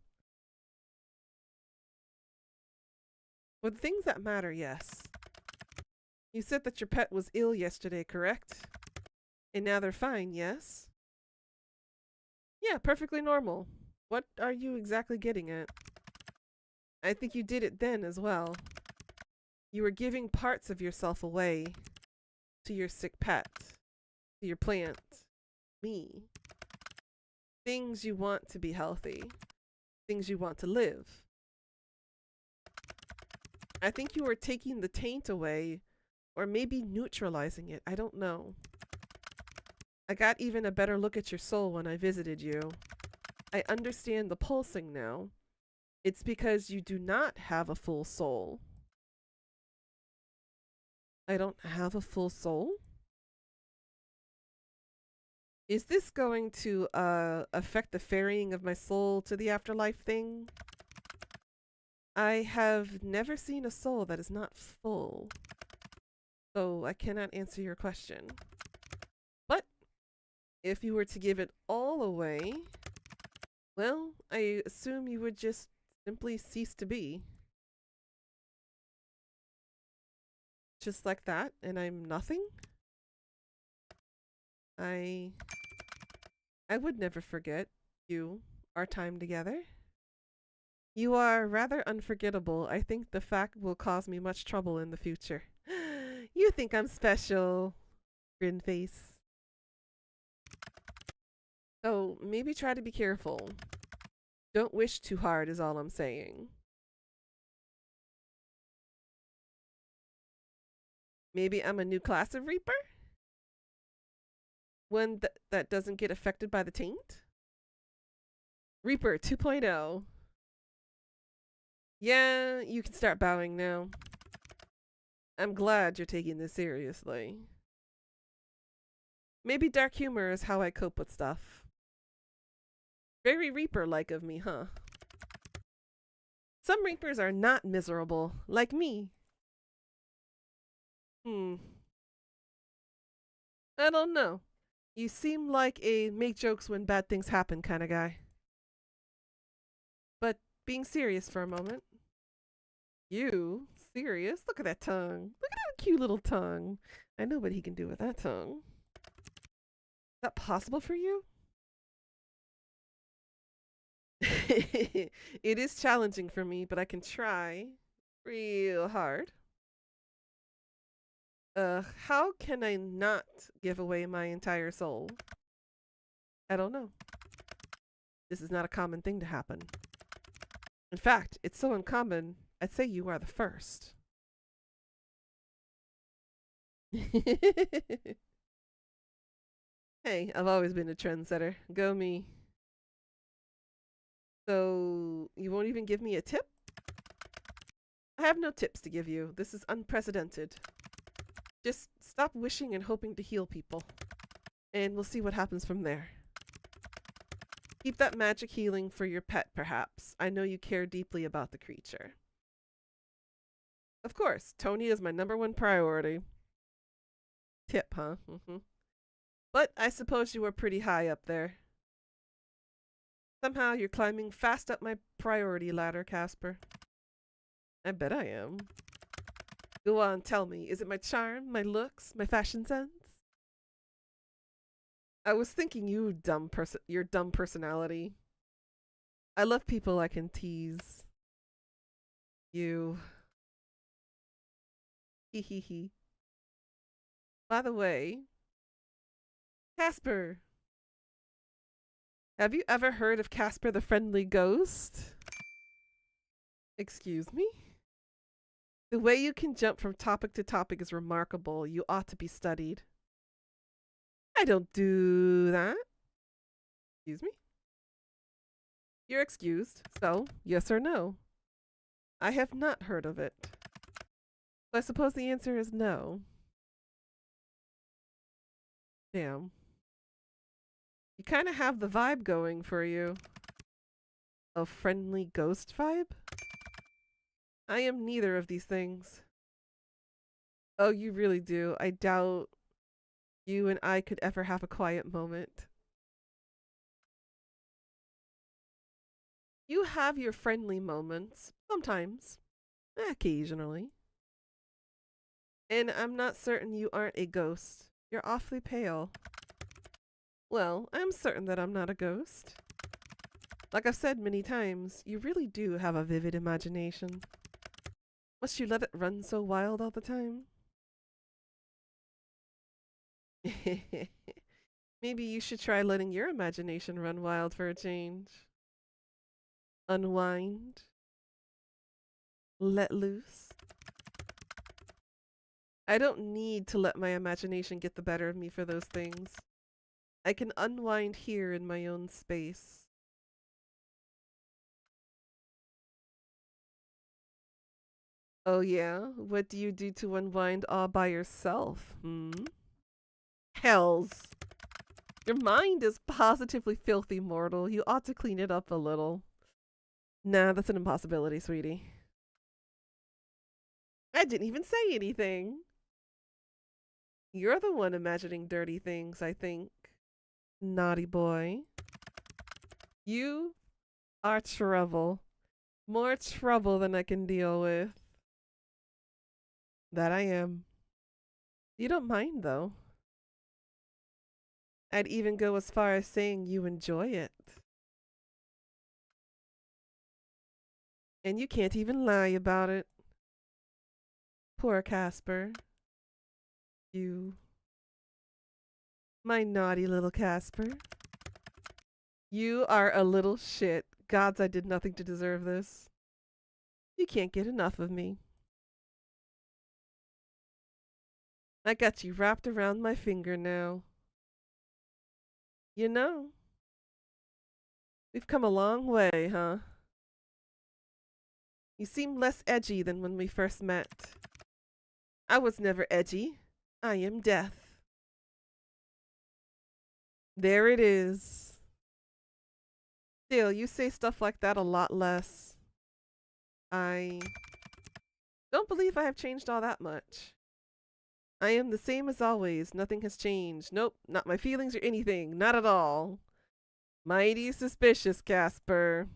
For the things that matter, yes. You said that your pet was ill yesterday, correct? And now they're fine, yes? Yeah, perfectly normal. What are you exactly getting at? I think you did it then as well. You were giving parts of yourself away to your sick pet, to your plant, me. Things you want to be healthy, things you want to live. I think you were taking the taint away, or maybe neutralizing it. I don't know. I got even a better look at your soul when I visited you. I understand the pulsing now. It's because you do not have a full soul. I don't have a full soul? Is this going to affect the ferrying of my soul to the afterlife thing? I have never seen a soul that is not full, so I cannot answer your question. But if you were to give it all away, well, I assume you would just simply cease to be. Just like that, and I'm nothing? I would never forget you, our time together. You are rather unforgettable. I think the fact will cause me much trouble in the future. You think I'm special, grin face. So maybe try to be careful. Don't wish too hard is all I'm saying. Maybe I'm a new class of Reaper? One that doesn't get affected by the taint? Reaper 2.0. Yeah, you can start bowing now. I'm glad you're taking this seriously. Maybe dark humor is how I cope with stuff. Very Reaper-like of me, huh? Some Reapers are not miserable, like me. I don't know. You seem like a make jokes when bad things happen kind of guy. But being serious for a moment. You? Serious? Look at that tongue. Look at that cute little tongue. I know what he can do with that tongue. Is that possible for you? It is challenging for me, but I can try real hard. How can I not give away my entire soul? I don't know. This is not a common thing to happen. In fact, it's so uncommon, I'd say you are the first. Hey, I've always been a trendsetter. Go me. So you won't even give me a tip? I have no tips to give you. This is unprecedented. Just stop wishing and hoping to heal people. And we'll see what happens from there. Keep that magic healing for your pet, perhaps. I know you care deeply about the creature. Of course, Tony is my #1 priority. Tip, huh? But I suppose you were pretty high up there. Somehow you're climbing fast up my priority ladder, Casper. I bet I am. Go on, tell me. Is it my charm, my looks, my fashion sense? I was thinking your dumb personality. I love people I can tease. You. Hee hee hee. By the way, Casper. Have you ever heard of Casper the Friendly Ghost? Excuse me? The way you can jump from topic to topic is remarkable. You ought to be studied. I don't do that. Excuse me? You're excused. So, yes or no? I have not heard of it. So I suppose the answer is no. Damn. You kind of have the vibe going for you. A friendly ghost vibe? I am neither of these things. Oh, you really do. I doubt you and I could ever have a quiet moment. You have your friendly moments, sometimes, occasionally. And I'm not certain you aren't a ghost. You're awfully pale. Well, I'm certain that I'm not a ghost. Like I've said many times, you really do have a vivid imagination. Must you let it run so wild all the time? Maybe you should try letting your imagination run wild for a change. Unwind. Let loose. I don't need to let my imagination get the better of me for those things. I can unwind here in my own space. Oh yeah? What do you do to unwind all by yourself? Hells. Your mind is positively filthy, mortal. You ought to clean it up a little. Nah, that's an impossibility, sweetie. I didn't even say anything. You're the one imagining dirty things, I think. Naughty boy. You are trouble. More trouble than I can deal with. That I am. You don't mind, though. I'd even go as far as saying you enjoy it. And you can't even lie about it. Poor Casper. You. My naughty little Casper. You are a little shit. Gods, I did nothing to deserve this. You can't get enough of me. I got you wrapped around my finger now. You know, we've come a long way, huh? You seem less edgy than when we first met. I was never edgy. I am death. There it is. Still, you say stuff like that a lot less. I don't believe I have changed all that much. I am the same as always. Nothing has changed. Nope, not my feelings or anything. Not at all. Mighty suspicious, Casper.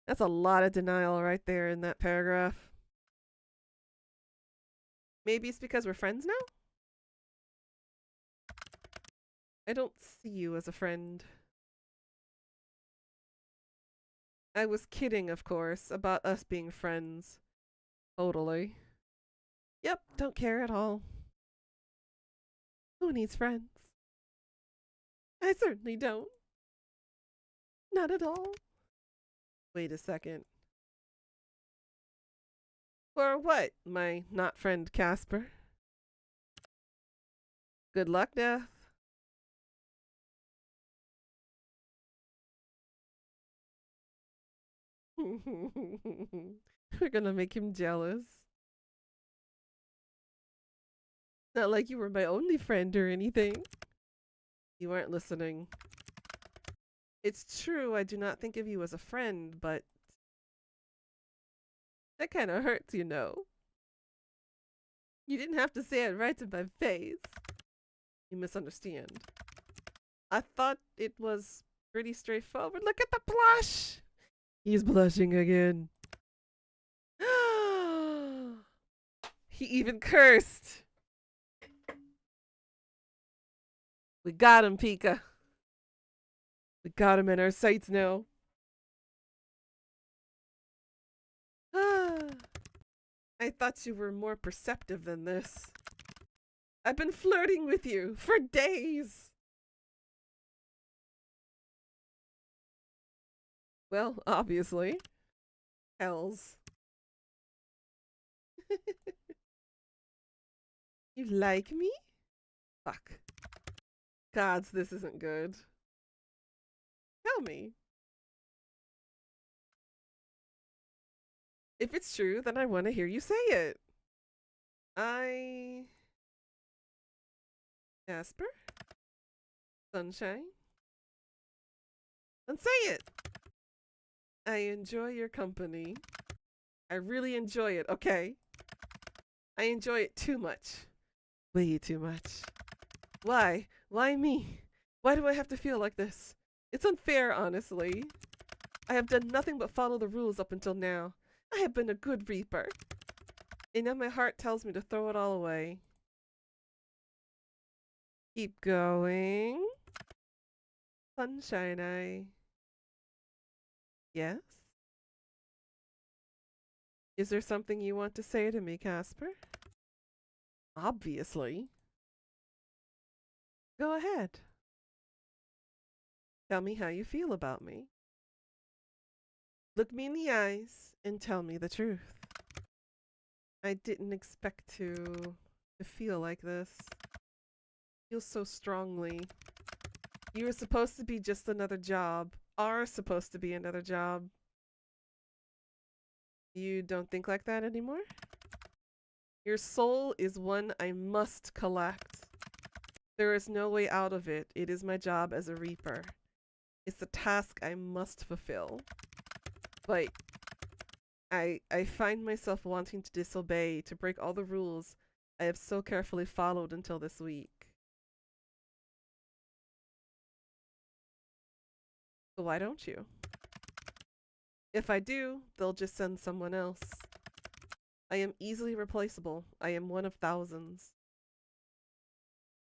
That's a lot of denial right there in that paragraph. Maybe it's because we're friends now? I don't see you as a friend. I was kidding, of course, about us being friends. Totally. Yep, don't care at all. Who needs friends? I certainly don't. Not at all. Wait a second. For what, my not friend Casper? Good luck, Death. We're gonna make him jealous. Not like you were my only friend or anything. You weren't listening. It's true, I do not think of you as a friend, but that kind of hurts, you know. You didn't have to say it right to my face. You misunderstand. I thought it was pretty straightforward. Look at the blush! He's blushing again. He even cursed. We got him, Pika. We got him in our sights now. I thought you were more perceptive than this. I've been flirting with you for days. Well, obviously. Hells. You like me? Fuck. Gods, this isn't good. Tell me. If it's true, then I want to hear you say it. Jasper? Sunshine? Then say it. I enjoy your company. I really enjoy it, okay? I enjoy it too much. Way too much. Why? Why me? Why do I have to feel like this? It's unfair, honestly. I have done nothing but follow the rules up until now. I have been a good reaper. And now my heart tells me to throw it all away. Keep going. Sunshine. Yes? Is there something you want to say to me, Casper? Obviously. Go ahead. Tell me how you feel about me. Look me in the eyes and tell me the truth. I didn't expect to feel like this. Feel so strongly. You were supposed to be just another job. Are supposed to be another job. You don't think like that anymore? Your soul is one I must collect. There is no way out of it. It is my job as a reaper. It's a task I must fulfill. But I find myself wanting to disobey, to break all the rules I have so carefully followed until this week. So why don't you? If I do, they'll just send someone else. I am easily replaceable. I am one of thousands.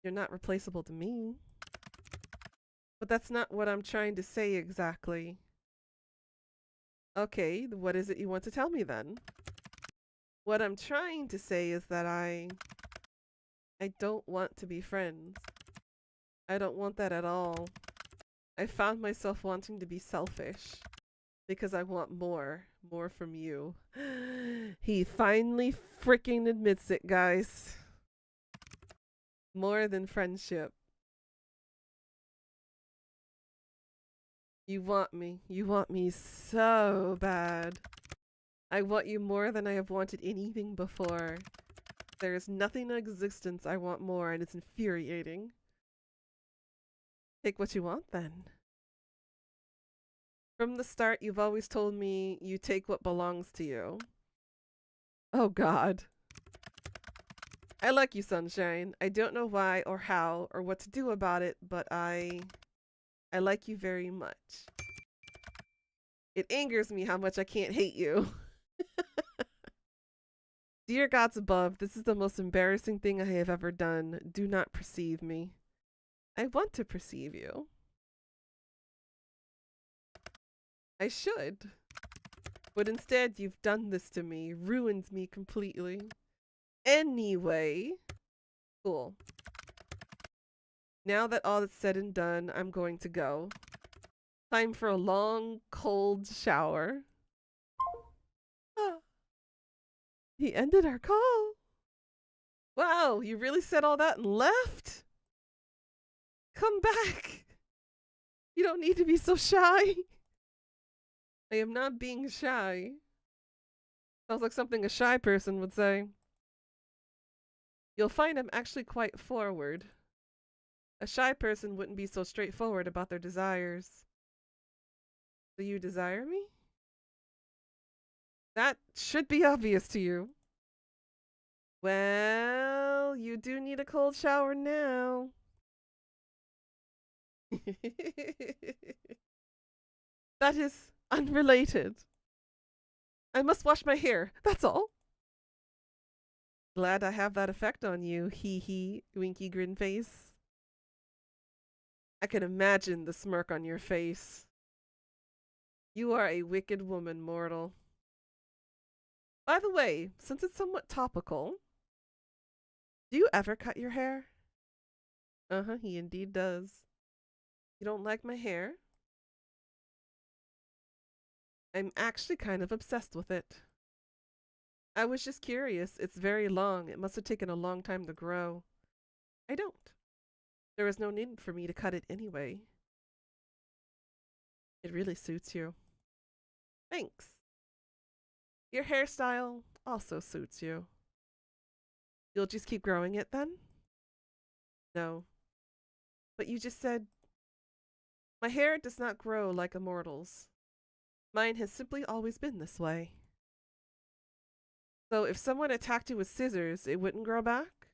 You're not replaceable to me. But that's not what I'm trying to say exactly. Okay, what is it you want to tell me then? What I'm trying to say is that I don't want to be friends. I don't want that at all. I found myself wanting to be selfish because I want more from you. He finally freaking admits it, guys. More than friendship. You want me so bad. I want you more than I have wanted anything before. There is nothing in existence I want more, and it's infuriating. Take what you want then. From the start, you've always told me you take what belongs to you. Oh God. I like you, Sunshine. I don't know why or how or what to do about it, but I like you very much. It angers me how much I can't hate you. Dear gods above, this is the most embarrassing thing I have ever done. Do not perceive me. I want to perceive you. I should. But instead, you've done this to me, ruined me completely. Anyway, cool. Now that all is said and done, I'm going to go. Time for a long, cold shower. He ended our call. Wow, you really said all that and left? Come back. You don't need to be so shy. I am not being shy. Sounds like something a shy person would say. You'll find I'm actually quite forward. A shy person wouldn't be so straightforward about their desires. Do you desire me? That should be obvious to you. Well, you do need a cold shower now. That is unrelated. I must wash my hair, that's all. Glad I have that effect on you, hee hee, winky grin face. I can imagine the smirk on your face. You are a wicked woman, mortal. By the way, since it's somewhat topical, do you ever cut your hair? Uh-huh, he indeed does. You don't like my hair? I'm actually kind of obsessed with it. I was just curious. It's very long. It must have taken a long time to grow. I don't. There is no need for me to cut it anyway. It really suits you. Thanks. Your hairstyle also suits you. You'll just keep growing it then? No. But you just said, my hair does not grow like a mortal's. Mine has simply always been this way. So if someone attacked you with scissors, it wouldn't grow back?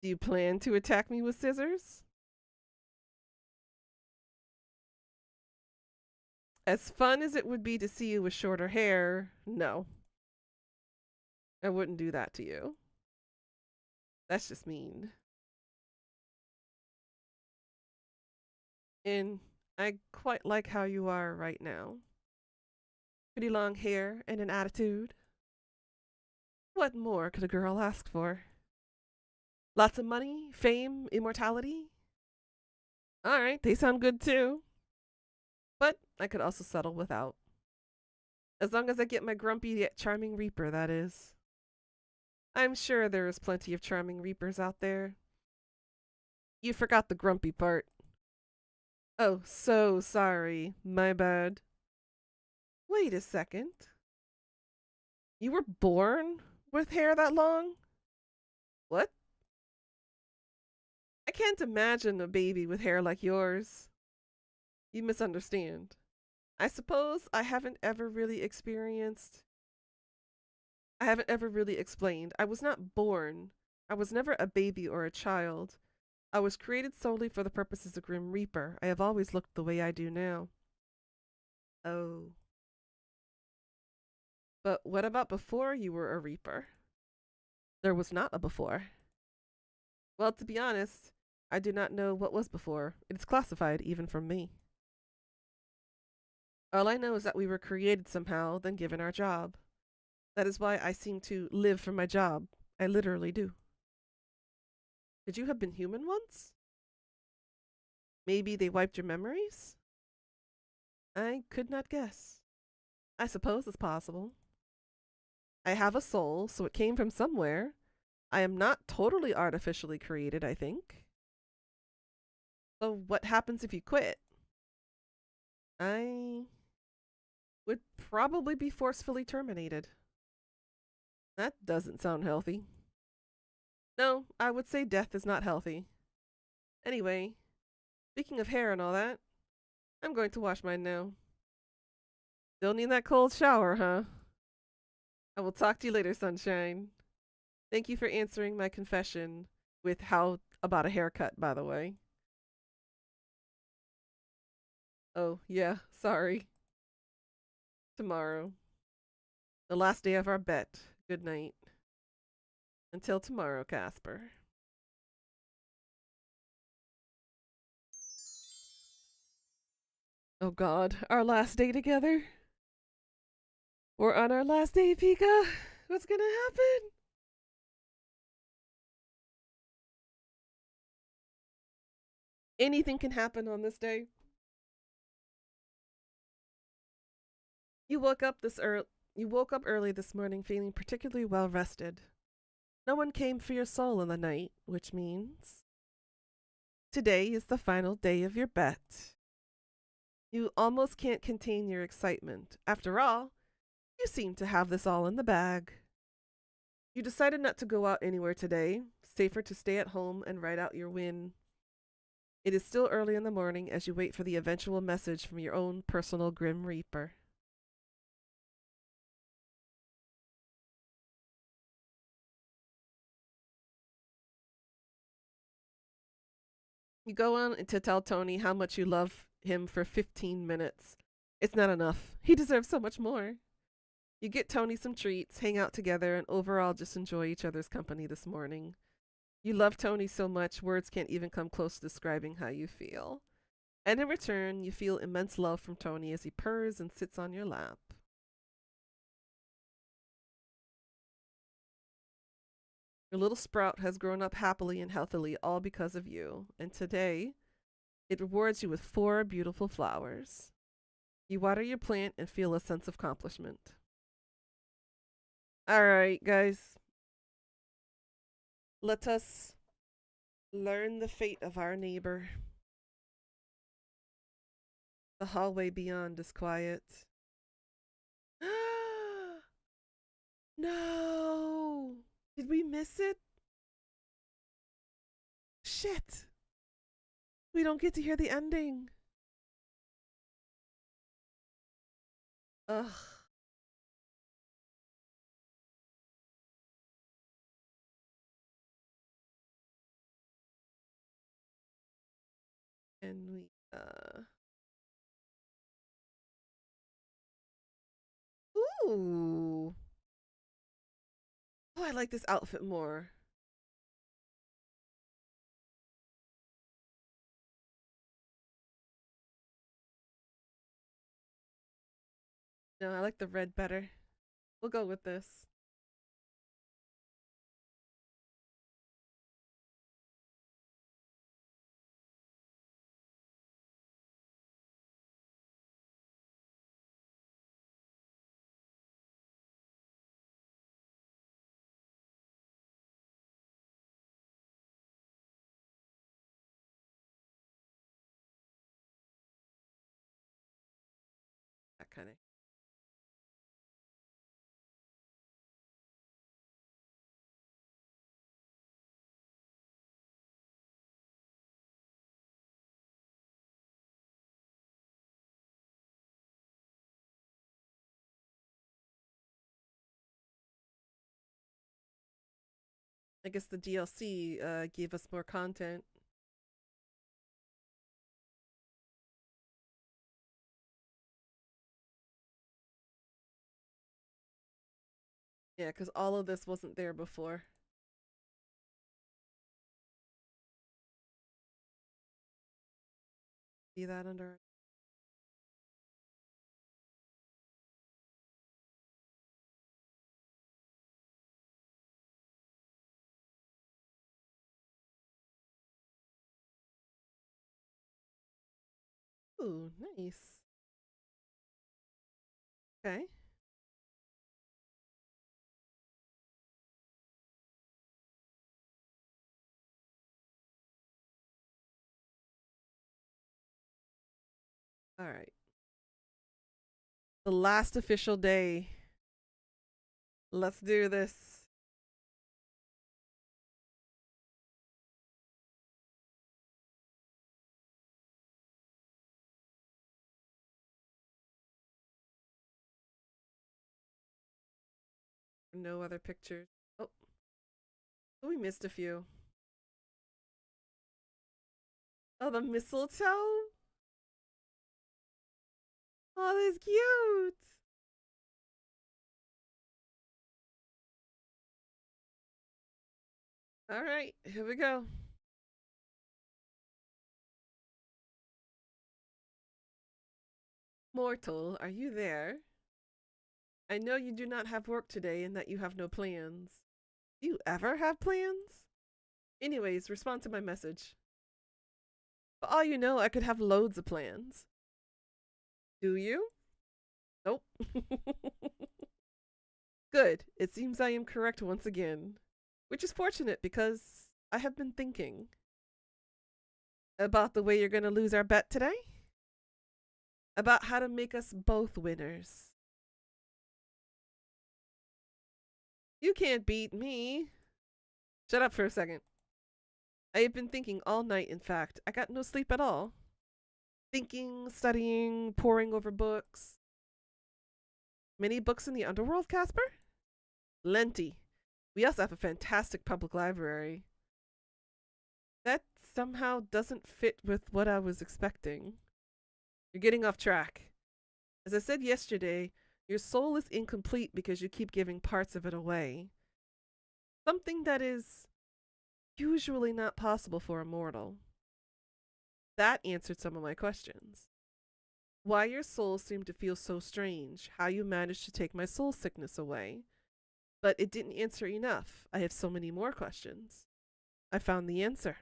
Do you plan to attack me with scissors? As fun as it would be to see you with shorter hair, no. I wouldn't do that to you. That's just mean. And I quite like how you are right now. Pretty long hair and an attitude. What more could a girl ask for? Lots of money, fame, immortality? Alright, they sound good too. But I could also settle without. As long as I get my grumpy yet charming reaper, that is. I'm sure there is plenty of charming reapers out there. You forgot the grumpy part. Oh, so sorry. My bad. Wait a second. You were born with hair that long? What? I can't imagine a baby with hair like yours. You misunderstand. I suppose I haven't ever really explained. I was not born. I was never a baby or a child. I was created solely for the purposes of Grim Reaper. I have always looked the way I do now. Oh. But what about before you were a Reaper? There was not a before. Well, to be honest, I do not know what was before. It is classified even from me. All I know is that we were created somehow, then given our job. That is why I seem to live for my job. I literally do. Could you have been human once? Maybe they wiped your memories? I could not guess. I suppose it's possible. I have a soul, so it came from somewhere. I am not totally artificially created, I think. So what happens if you quit? I would probably be forcefully terminated. That doesn't sound healthy. No, I would say death is not healthy. Anyway, speaking of hair and all that, I'm going to wash mine now. Still need that cold shower, huh? I will talk to you later, sunshine. Thank you for answering my confession with how about a haircut, by the way. Oh, yeah, sorry. Tomorrow. The last day of our bet. Good night. Until tomorrow, Casper. Oh God, our last day together? We're on our last day, Pika? What's gonna happen? Anything can happen on this day. You woke up early this morning feeling particularly well rested. No one came for your soul in the night, which means today is the final day of your bet. You almost can't contain your excitement. After all, you seem to have this all in the bag. You decided not to go out anywhere today, safer to stay at home and write out your win. It is still early in the morning as you wait for the eventual message from your own personal Grim Reaper. You go on to tell Tony how much you love him for 15 minutes. It's not enough. He deserves so much more. You get Tony some treats, hang out together, and overall just enjoy each other's company this morning. You love Tony so much, words can't even come close to describing how you feel. And in return, you feel immense love from Tony as he purrs and sits on your lap. Your little sprout has grown up happily and healthily, all because of you. And today, it rewards you with 4 beautiful flowers. You water your plant and feel a sense of accomplishment. All right, guys. Let us learn the fate of our neighbor. The hallway beyond is quiet. No! Did we miss it? Shit! We don't get to hear the ending. Ugh. And we, Ooh. Oh, I like this outfit more. No, I like the red better. We'll go with this. That kind of. I guess the DLC gave us more content. Yeah, because all of this wasn't there before. See that under. Ooh, nice. Okay. All right. The last official day. Let's do this. No other pictures. Oh, we missed a few. Oh, the mistletoe? Oh, that's cute. All right, here we go. Mortal, are you there? I know you do not have work today and that you have no plans. Do you ever have plans? Anyways, respond to my message. For all you know, I could have loads of plans. Do you? Nope. Good. It seems I am correct once again. Which is fortunate because I have been thinking about the way you're going to lose our bet today. about how to make us both winners. You can't beat me. Shut up for a second. I have been thinking all night, in fact. I got no sleep at all. Thinking, studying, poring over books. Many books in the underworld, Casper? Plenty. We also have a fantastic public library. That somehow doesn't fit with what I was expecting. You're getting off track. As I said yesterday, your soul is incomplete because you keep giving parts of it away. Something that is usually not possible for a mortal. That answered some of my questions. Why your soul seemed to feel so strange, how you managed to take my soul sickness away. But it didn't answer enough. I have so many more questions. I found the answer.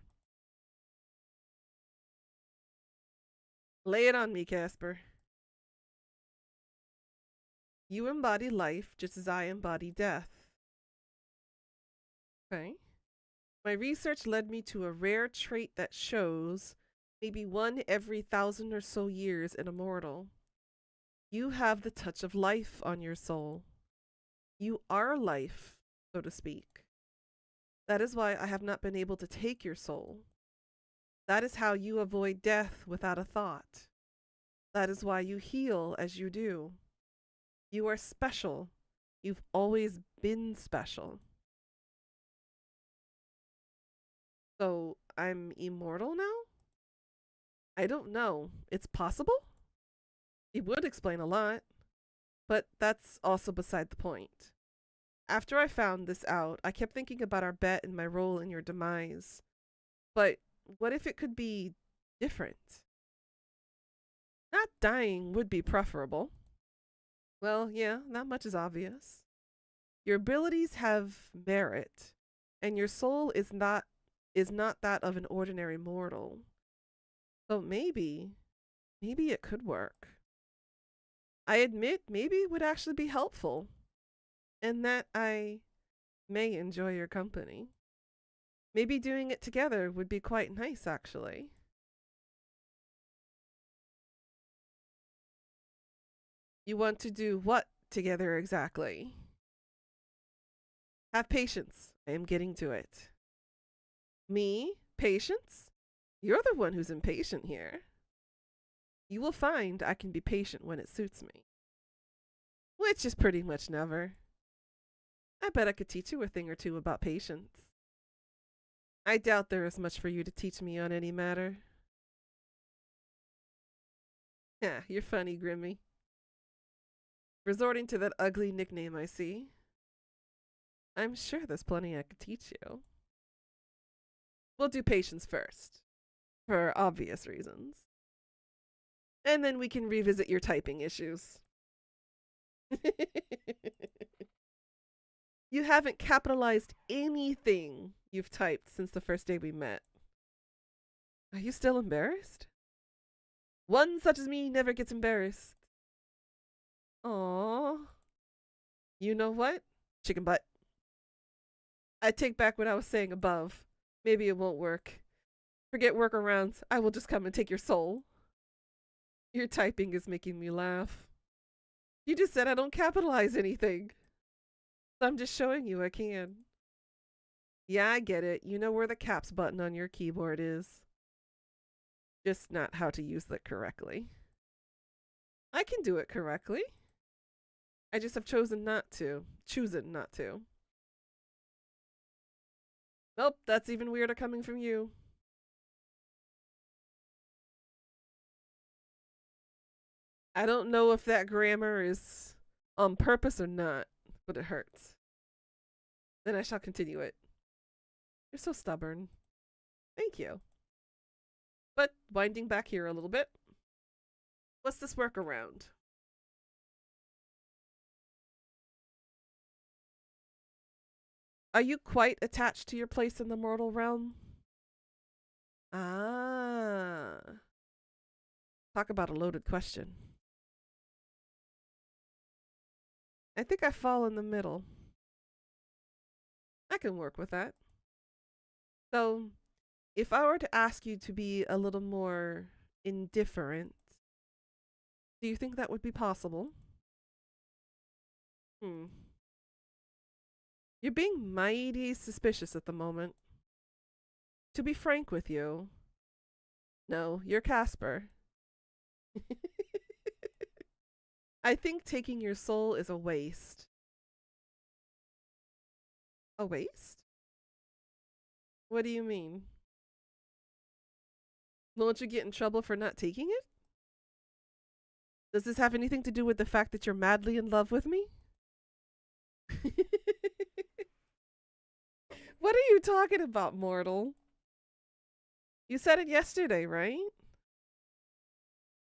Lay it on me, Casper. You embody life just as I embody death. Okay. My research led me to a rare trait that shows maybe one every 1,000 or so years in a mortal. You have the touch of life on your soul. You are life, so to speak. That is why I have not been able to take your soul. That is how you avoid death without a thought. That is why you heal as you do. You are special. You've always been special. So I'm immortal now? I don't know. It's possible? It would explain a lot. But that's also beside the point. After I found this out, I kept thinking about our bet and my role in your demise. But what if it could be different? Not dying would be preferable. Well, yeah, not much is obvious. Your abilities have merit, and your soul is not that of an ordinary mortal. So maybe it could work. I admit maybe it would actually be helpful, and that I may enjoy your company. Maybe doing it together would be quite nice, actually. You want to do what together exactly? Have patience. I am getting to it. Me? Patience? You're the one who's impatient here. You will find I can be patient when it suits me. Which is pretty much never. I bet I could teach you a thing or two about patience. I doubt there is much for you to teach me on any matter. Yeah, you're funny, Grimmy. Resorting to that ugly nickname, I see. I'm sure there's plenty I could teach you. We'll do patience first, for obvious reasons. And then we can revisit your typing issues. You haven't capitalized anything you've typed since the first day we met. Are you still embarrassed? One such as me never gets embarrassed. Aww. You know what? Chicken butt. I take back what I was saying above. Maybe it won't work. Forget workarounds. I will just come and take your soul. Your typing is making me laugh. You just said I don't capitalize anything. So I'm just showing you I can. Yeah, I get it. You know where the caps button on your keyboard is. Just not how to use it correctly. I can do it correctly. I just have chosen not to. Chosen not to. Nope, that's even weirder coming from you. I don't know if that grammar is on purpose or not, but it hurts. Then I shall continue it. You're so stubborn. Thank you. But winding back here a little bit. What's this workaround? Are you quite attached to your place in the mortal realm? Ah. Talk about a loaded question. I think I fall in the middle. I can work with that. So, if I were to ask you to be a little more indifferent, Do you think that would be possible? Hmm. You're being mighty suspicious at the moment. To be frank with you, no, you're Casper. I think taking your soul is a waste. A waste? What do you mean? Won't you get in trouble for not taking it? Does this have anything to do with the fact that you're madly in love with me? What are you talking about, mortal? You said it yesterday, right?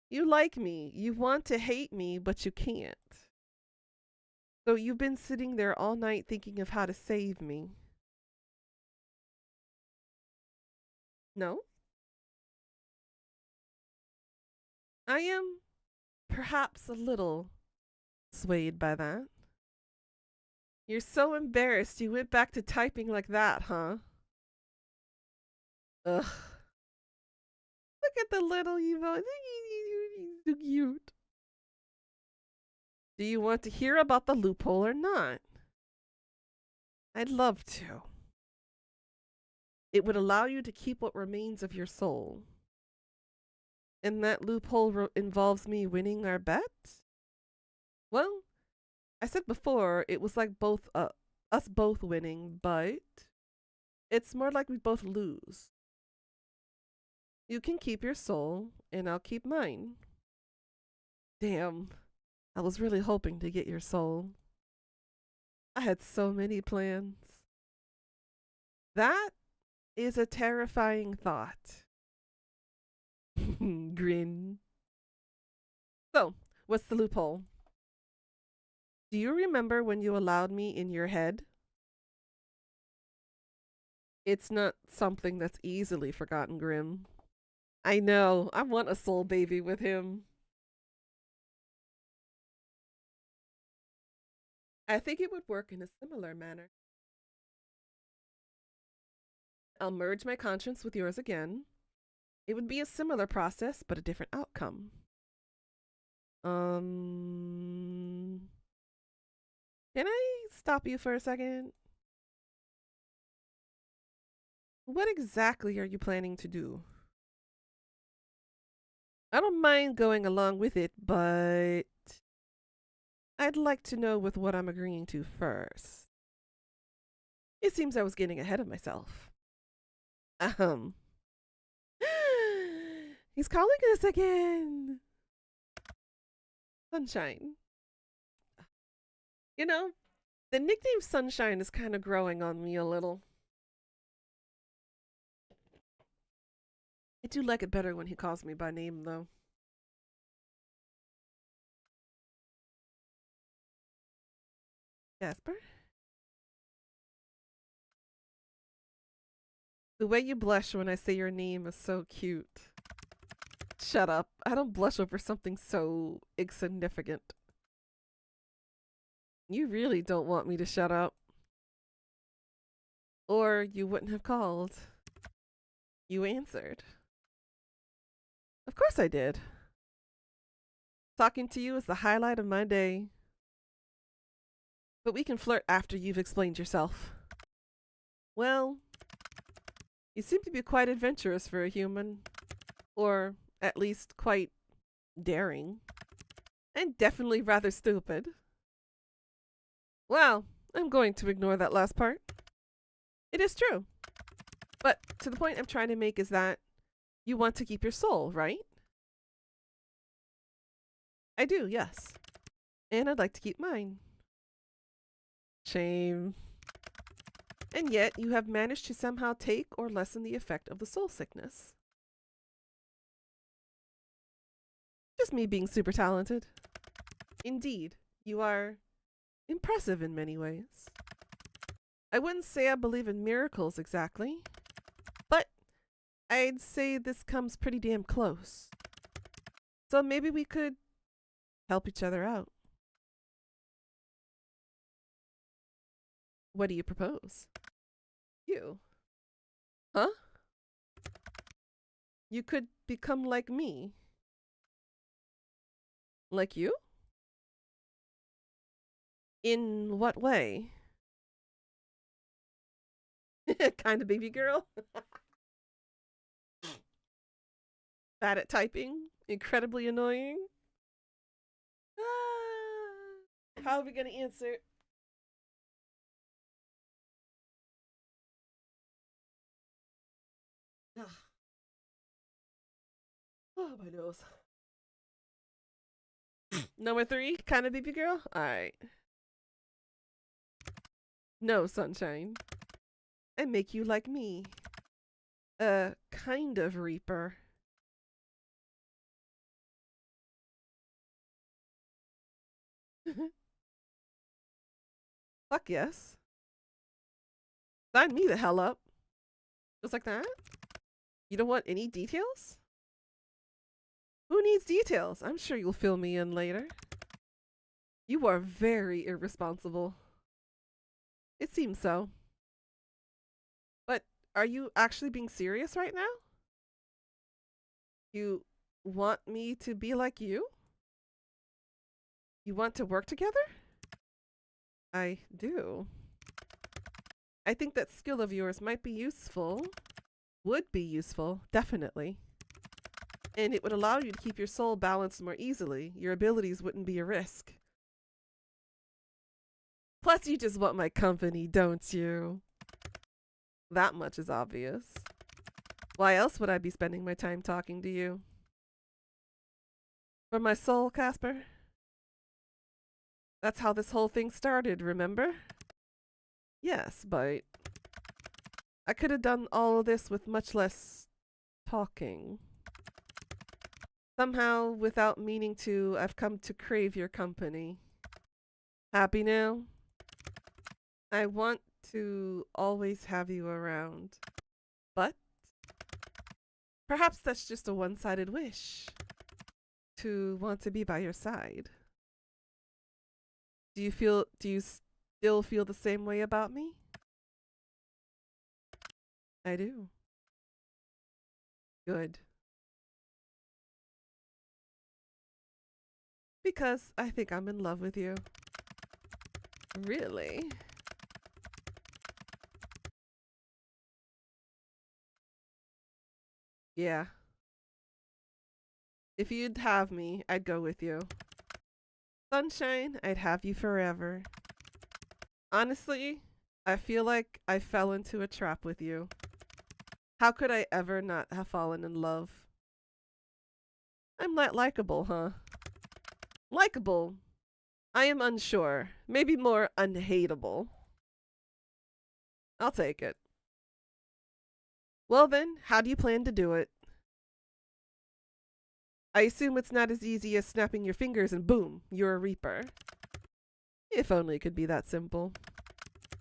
You like me. You want to hate me, but you can't. So you've been sitting there all night thinking of how to save me. No? I am perhaps a little swayed by that. You're so embarrassed you went back to typing like that, huh? Ugh. Look at the little Evo. He's so cute. Do you want to hear about the loophole or not? I'd love to. It would allow you to keep what remains of your soul. And that loophole involves me winning our bet? Well, I said before it was like us both winning, but it's more like we both lose. You can keep your soul, and I'll keep mine. Damn, I was really hoping to get your soul. I had so many plans. That is a terrifying thought. Grin. So, what's the loophole? Do you remember when you allowed me in your head? It's not something that's easily forgotten, Grim. I know. I want a soul baby with him. I think it would work in a similar manner. I'll merge my conscience with yours again. It would be a similar process, but a different outcome. Can I stop you for a second? What exactly are you planning to do? I don't mind going along with it, but I'd like to know with what I'm agreeing to first. It seems I was getting ahead of myself. Ahem. He's calling us again. Sunshine. You know, the nickname Sunshine is kind of growing on me a little. I do like it better when he calls me by name, though. Jasper? The way you blush when I say your name is so cute. Shut up. I don't blush over something so insignificant. You really don't want me to shut up. Or you wouldn't have called. You answered. Of course I did. Talking to you is the highlight of my day. But we can flirt after you've explained yourself. Well, you seem to be quite adventurous for a human. Or at least quite daring. And definitely rather stupid. Well, I'm going to ignore that last part. It is true. But to the point I'm trying to make is that you want to keep your soul, right? I do, yes. And I'd like to keep mine. Shame. And yet, you have managed to somehow take or lessen the effect of the soul sickness. Just me being super talented. Indeed, you are impressive in many ways. I wouldn't say I believe in miracles exactly, but I'd say this comes pretty damn close. So maybe we could help each other out. What do you propose? You. Huh? You could become like me. Like you? In what way? Kind of baby girl? Bad at typing? Incredibly annoying? How are we gonna answer? Oh, my nose. Number 3, kind of baby girl? Alright. No, sunshine. I make you like me. Kind of reaper. Fuck yes. Sign me the hell up. Just like that? You don't want any details? Who needs details? I'm sure you'll fill me in later. You are very irresponsible. It seems so. But are you actually being serious right now? You want me to be like you? You want to work together? I do. I think that skill of yours might be useful. Would be useful, definitely. And it would allow you to keep your soul balanced more easily. Your abilities wouldn't be a risk. Plus, you just want my company, don't you? That much is obvious. Why else would I be spending my time talking to you? For my soul, Casper? That's how this whole thing started, remember? Yes, but I could have done all of this with much less talking. Somehow, without meaning to, I've come to crave your company. Happy now? I want to always have you around. But perhaps that's just a one-sided wish. To want to be by your side. Do you still feel the same way about me? I do. Good. Because I think I'm in love with you. Really? Yeah. If you'd have me, I'd go with you. Sunshine, I'd have you forever. Honestly, I feel like I fell into a trap with you. How could I ever not have fallen in love? I'm not likable, huh? Likable. I am unsure. Maybe more unhateable. I'll take it. Well then, how do you plan to do it? I assume it's not as easy as snapping your fingers and boom, you're a reaper. If only it could be that simple.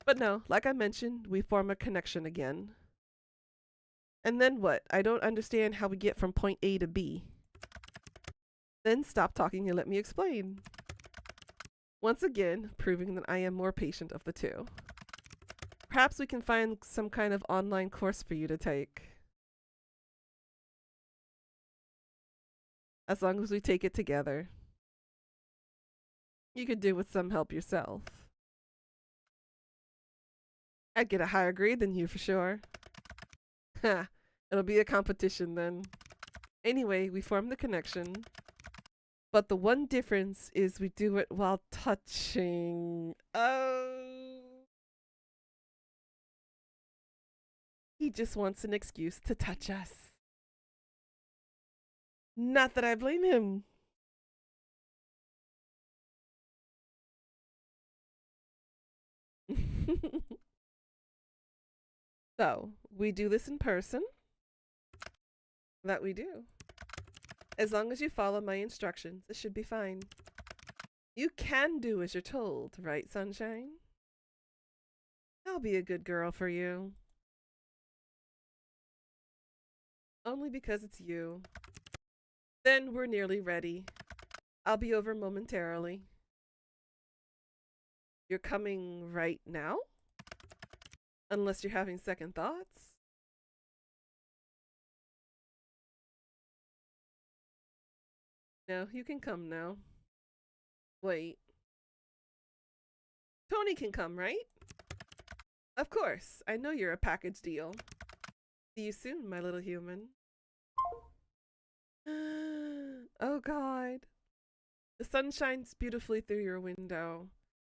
But no, like I mentioned, we form a connection again. And then what? I don't understand how we get from point A to B. Then stop talking and let me explain. Once again, proving that I am more patient of the two. Perhaps we can find some kind of online course for you to take. As long as we take it together. You could do with some help yourself. I'd get a higher grade than you for sure. Ha, it'll be a competition then. Anyway, we form the connection. But the one difference is we do it while touching. Oh. He just wants an excuse to touch us. Not that I blame him. So, we do this in person. That we do. As long as you follow my instructions, it should be fine. You can do as you're told, right, Sunshine? I'll be a good girl for you. Only because it's you. Then we're nearly ready. I'll be over momentarily. You're coming right now? Unless you're having second thoughts? No, you can come now. Wait. Tony can come, right? Of course. I know you're a package deal. See you soon, my little human. Oh God. The sun shines beautifully through your window.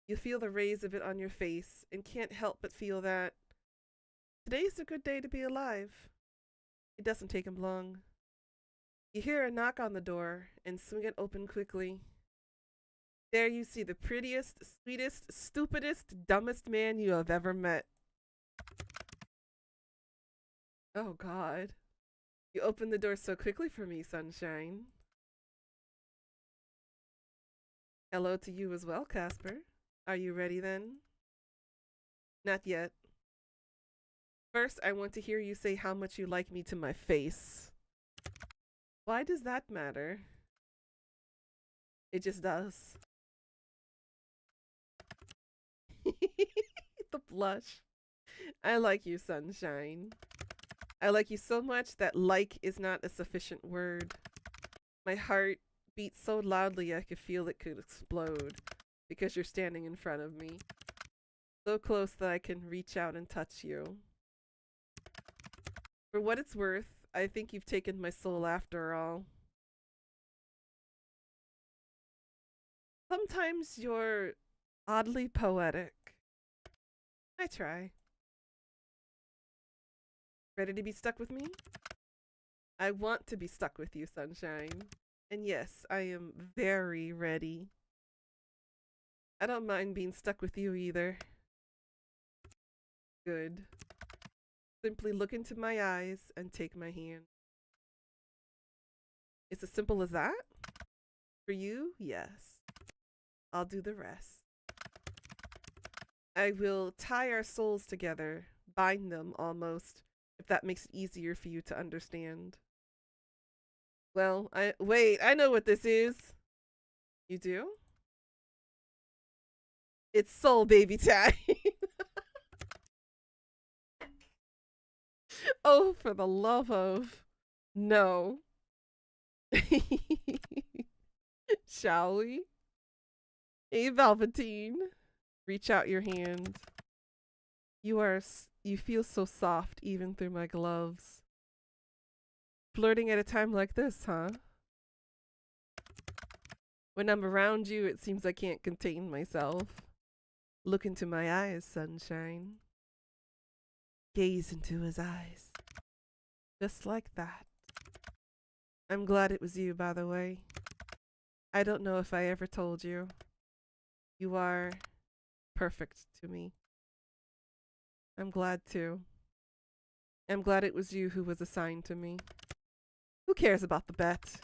You feel the rays of it on your face and can't help but feel that today's a good day to be alive. It doesn't take him long. You hear a knock on the door and swing it open quickly. There you see the prettiest, sweetest, stupidest, dumbest man you have ever met. Oh God. You opened the door so quickly for me, sunshine. Hello to you as well, Casper. Are you ready then? Not yet. First, I want to hear you say how much you like me to my face. Why does that matter? It just does. The blush. I like you, sunshine. I like you so much that like is not a sufficient word. My heart beats so loudly I could feel it could explode because you're standing in front of me. So close that I can reach out and touch you. For what it's worth, I think you've taken my soul after all. Sometimes you're oddly poetic. I try. Ready to be stuck with me? I want to be stuck with you, sunshine. And yes, I am very ready. I don't mind being stuck with you either. Good. Simply look into my eyes and take my hand. It's as simple as that? For you, yes. I'll do the rest. I will tie our souls together, bind them almost, if that makes it easier for you to understand. Well, I know what this is. You do? It's soul baby time. Oh, for the love of no. Shall we? Hey, Velveteen. Reach out your hand. You feel so soft even through my gloves. Flirting at a time like this, huh? When I'm around you, it seems I can't contain myself. Look into my eyes, sunshine. Gaze into his eyes. Just like that. I'm glad it was you, by the way. I don't know if I ever told you. You are perfect to me. I'm glad too. I'm glad it was you who was assigned to me. Who cares about the bet?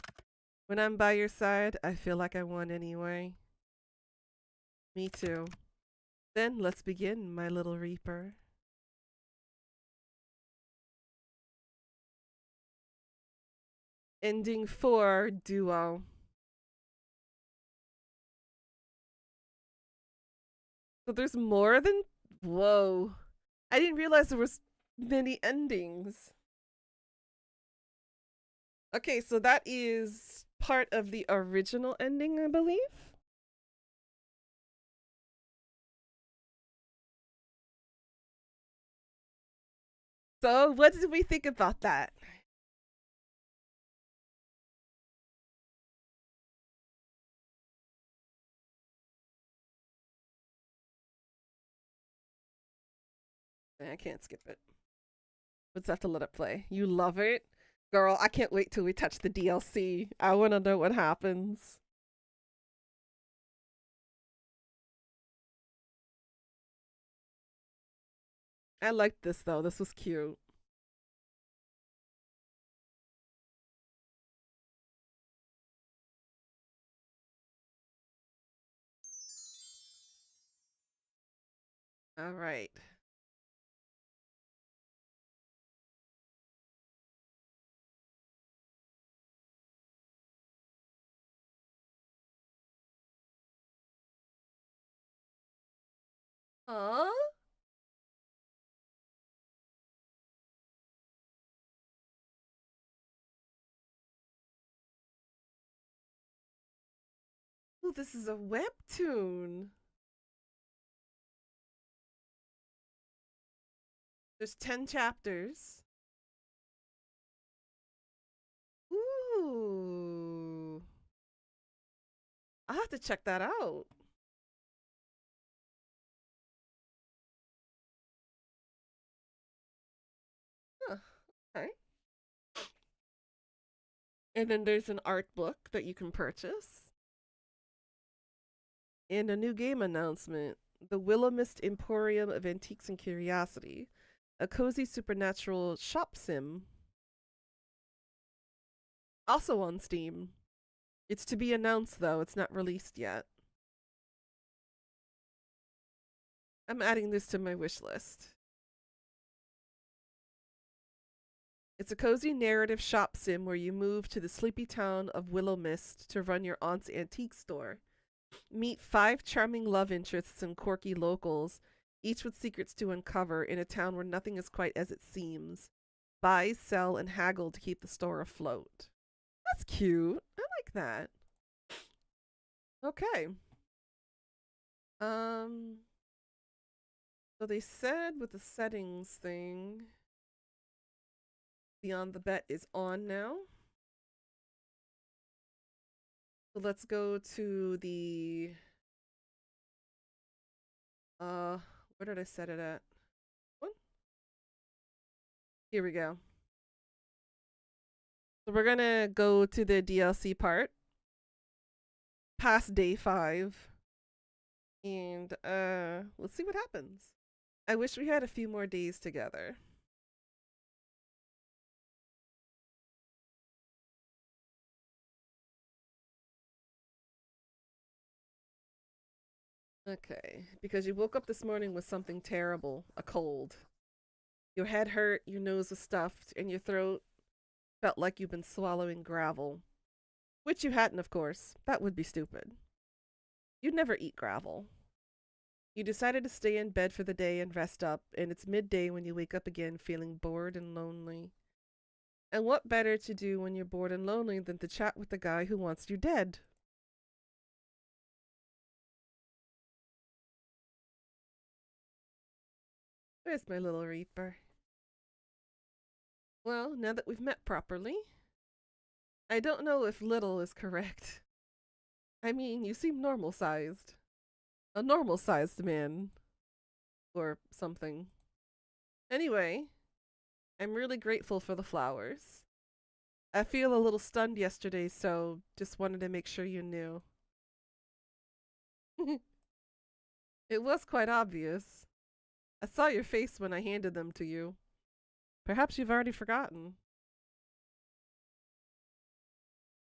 When I'm by your side, I feel like I won anyway. Me too. Then let's begin, my little reaper. Ending 4 duo. So there's more than... Whoa. I didn't realize there was many endings. Okay, so that is part of the original ending, I believe. So what did we think about that? I can't skip it. Let's have to let it play. You love it? Girl, I can't wait till we touch the DLC. I want to know what happens. I liked this though. This was cute. All right. Huh? Oh, this is a webtoon. There's 10 chapters. Ooh. I'll have to check that out. Huh. Okay. And then there's an art book that you can purchase. And a new game announcement, The Willow Mist Emporium of Antiques and Curiosity, a cozy supernatural shop sim, also on Steam. It's to be announced though, it's not released yet. I'm adding this to my wish list. It's a cozy narrative shop sim where you move to the sleepy town of Willow Mist to run your aunt's antique store. Meet 5 charming love interests and quirky locals, each with secrets to uncover in a town where nothing is quite as it seems. Buy, sell, and haggle to keep the store afloat. That's cute. I like that. Okay. So they said with the settings thing, Beyond the Bet is on now. So let's go to the where did I set it at? What? Here we go. So we're gonna go to the DLC part. Past day 5. And let's see what happens. I wish we had a few more days together. Okay, because you woke up this morning with something terrible, a cold. Your head hurt, your nose was stuffed, and your throat felt like you've been swallowing gravel. Which you hadn't, of course. That would be stupid. You'd never eat gravel. You decided to stay in bed for the day and rest up, and it's midday when you wake up again feeling bored and lonely. And what better to do when you're bored and lonely than to chat with the guy who wants you dead? Where's my little Reaper? Well, now that we've met properly, I don't know if little is correct. I mean, you seem normal sized. A normal sized man. Or something. Anyway, I'm really grateful for the flowers. I feel a little stunned yesterday, so just wanted to make sure you knew. It was quite obvious. I saw your face when I handed them to you. Perhaps you've already forgotten.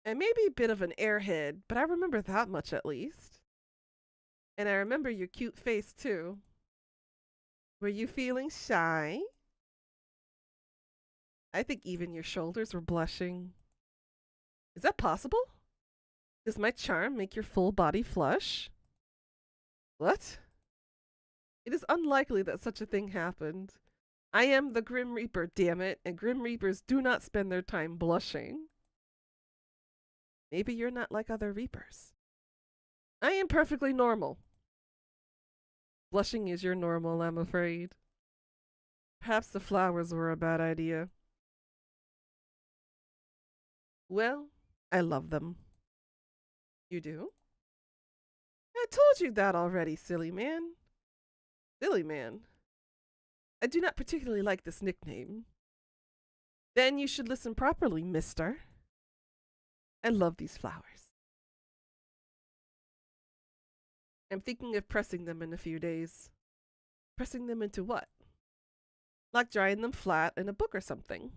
I may be a bit of an airhead, but I remember that much at least. And I remember your cute face too. Were you feeling shy? I think even your shoulders were blushing. Is that possible? Does my charm make your full body flush? What? It is unlikely that such a thing happened. I am the Grim Reaper, damn it, and Grim Reapers do not spend their time blushing. Maybe you're not like other Reapers. I am perfectly normal. Blushing is your normal, I'm afraid. Perhaps the flowers were a bad idea. Well, I love them. You do? I told you that already, silly man. Silly man. I do not particularly like this nickname. Then you should listen properly, mister. I love these flowers. I'm thinking of pressing them in a few days. Pressing them into what? Like drying them flat in a book or something.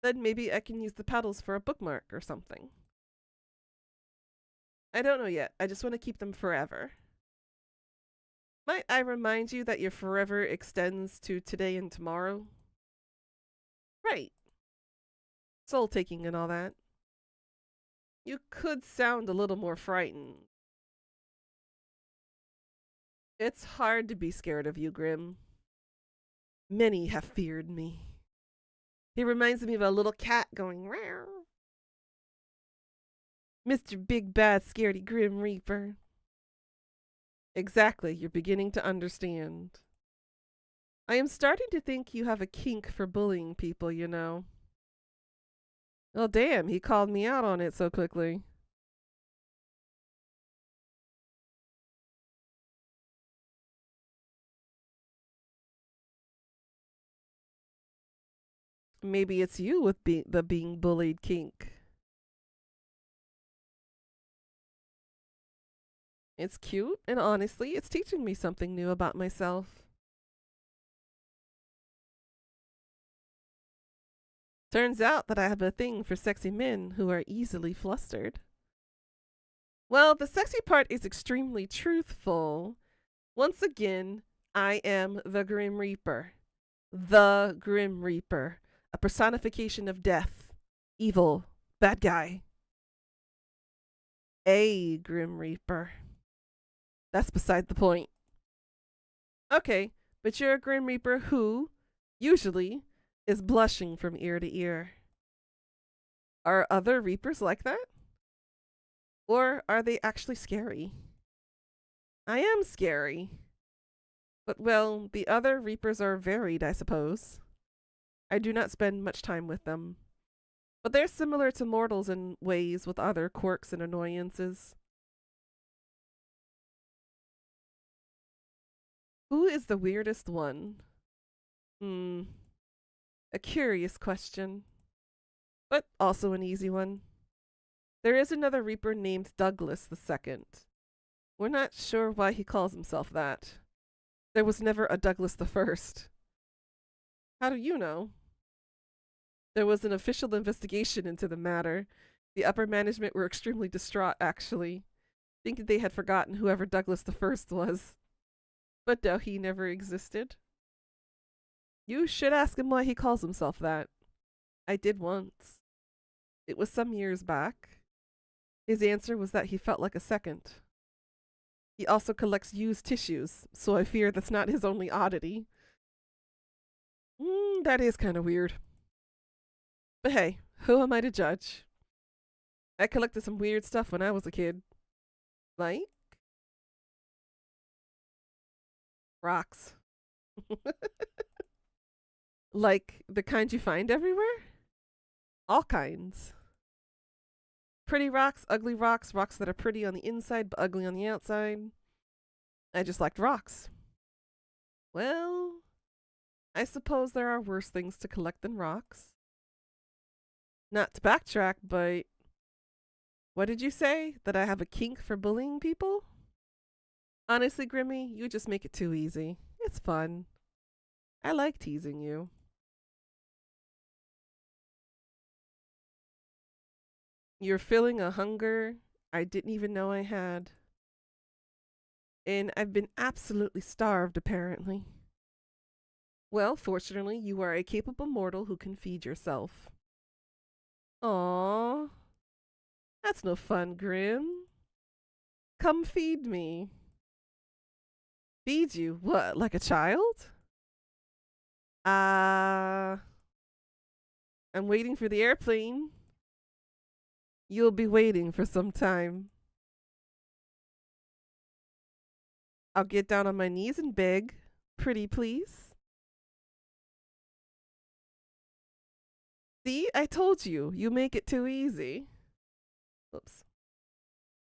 Then maybe I can use the petals for a bookmark or something. I don't know yet. I just want to keep them forever. Might I remind you that your forever extends to today and tomorrow? Right. Soul taking and all that. You could sound a little more frightened. It's hard to be scared of you, Grim. Many have feared me. He reminds me of a little cat going meow. Mr. Big Bad Scaredy Grim Reaper. Exactly, you're beginning to understand. I am starting to think you have a kink for bullying people, you know. Well, damn, he called me out on it so quickly. Maybe it's you with the being bullied kink. It's cute, and honestly, it's teaching me something new about myself. Turns out that I have a thing for sexy men who are easily flustered. Well, the sexy part is extremely truthful. Once again, I am the Grim Reaper. The Grim Reaper. A personification of death, evil, bad guy. A Grim Reaper. That's beside the point. Okay, but you're a Grim Reaper who, usually, is blushing from ear to ear. Are other Reapers like that? Or are they actually scary? I am scary. But, well, the other Reapers are varied, I suppose. I do not spend much time with them. But they're similar to mortals in ways with other quirks and annoyances. Who is the weirdest one? A curious question, but also an easy one. There is another Reaper named Douglas II. We're not sure why he calls himself that. There was never a Douglas I. How do you know? There was an official investigation into the matter. The upper management were extremely distraught, actually, thinking they had forgotten whoever Douglas I was. But no, he never existed. You should ask him why he calls himself that. I did once. It was some years back. His answer was that he felt like a second. He also collects used tissues, so I fear that's not his only oddity. That is kind of weird. But hey, who am I to judge? I collected some weird stuff when I was a kid. Like rocks. Like the kind you find everywhere? All kinds. Pretty rocks, ugly rocks, rocks that are pretty on the inside but ugly on the outside. I just liked rocks. Well, I suppose there are worse things to collect than rocks. Not to backtrack, but what did you say? That I have a kink for bullying people? Honestly, Grimmy, you just make it too easy. It's fun. I like teasing you. You're filling a hunger I didn't even know I had. And I've been absolutely starved, apparently. Well, fortunately, you are a capable mortal who can feed yourself. Aww. That's no fun, Grim. Come feed me. Feed you? What, like a child? I'm waiting for the airplane. You'll be waiting for some time. I'll get down on my knees and beg. Pretty please. See, I told you. You make it too easy. Oops.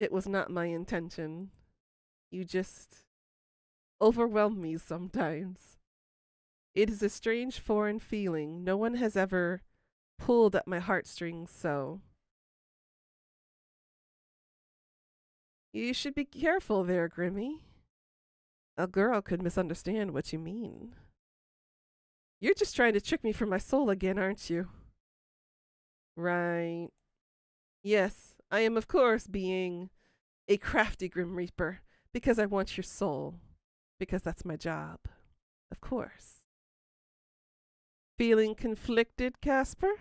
It was not my intention. You just overwhelm me sometimes. It is a strange foreign feeling. No one has ever pulled at my heartstrings so. You should be careful there, Grimmy. A girl could misunderstand what you mean. You're just trying to trick me for my soul again, aren't you? Right. Yes, I am, of course, being a crafty Grim Reaper because I want your soul. Because that's my job. Of course. Feeling conflicted, Casper?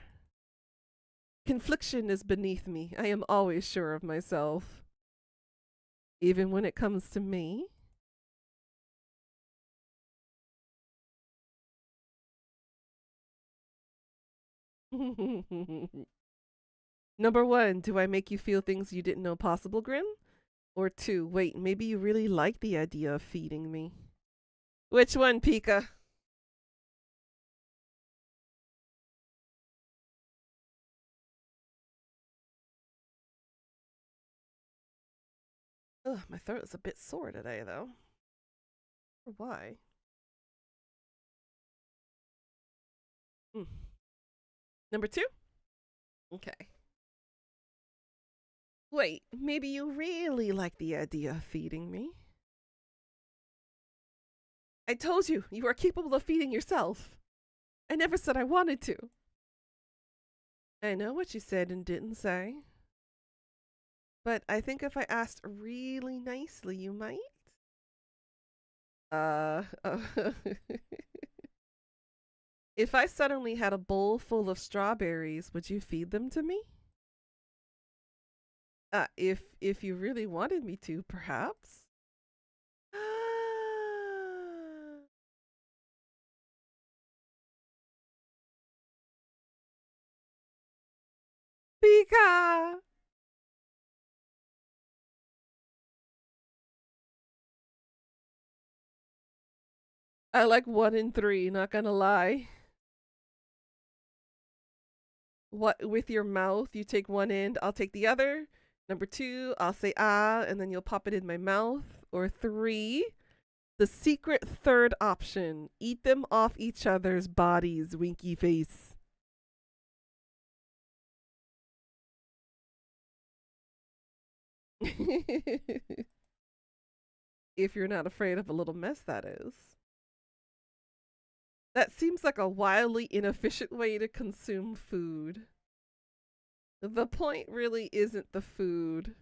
Confliction is beneath me. I am always sure of myself. Even when it comes to me. Number one, do I make you feel things you didn't know possible, Grim? Or two, wait, maybe you really like the idea of feeding me. Which one, Pika? Ugh, my throat is a bit sore today, though. Why? Mm. Number two? Okay. Wait, maybe you really like the idea of feeding me? I told you, you are capable of feeding yourself. I never said I wanted to. I know what you said and didn't say. But I think if I asked really nicely, you might. Uh, if I suddenly had a bowl full of strawberries, would you feed them to me? If you really wanted me to, perhaps. Pika! I like 1 in 3, not gonna lie. What, with your mouth, you take one end, I'll take the other. Number two, I'll say ah, and then you'll pop it in my mouth. Or three, the secret third option, eat them off each other's bodies, winky face. If you're not afraid of a little mess, that is. That seems like a wildly inefficient way to consume food. The point really isn't the food,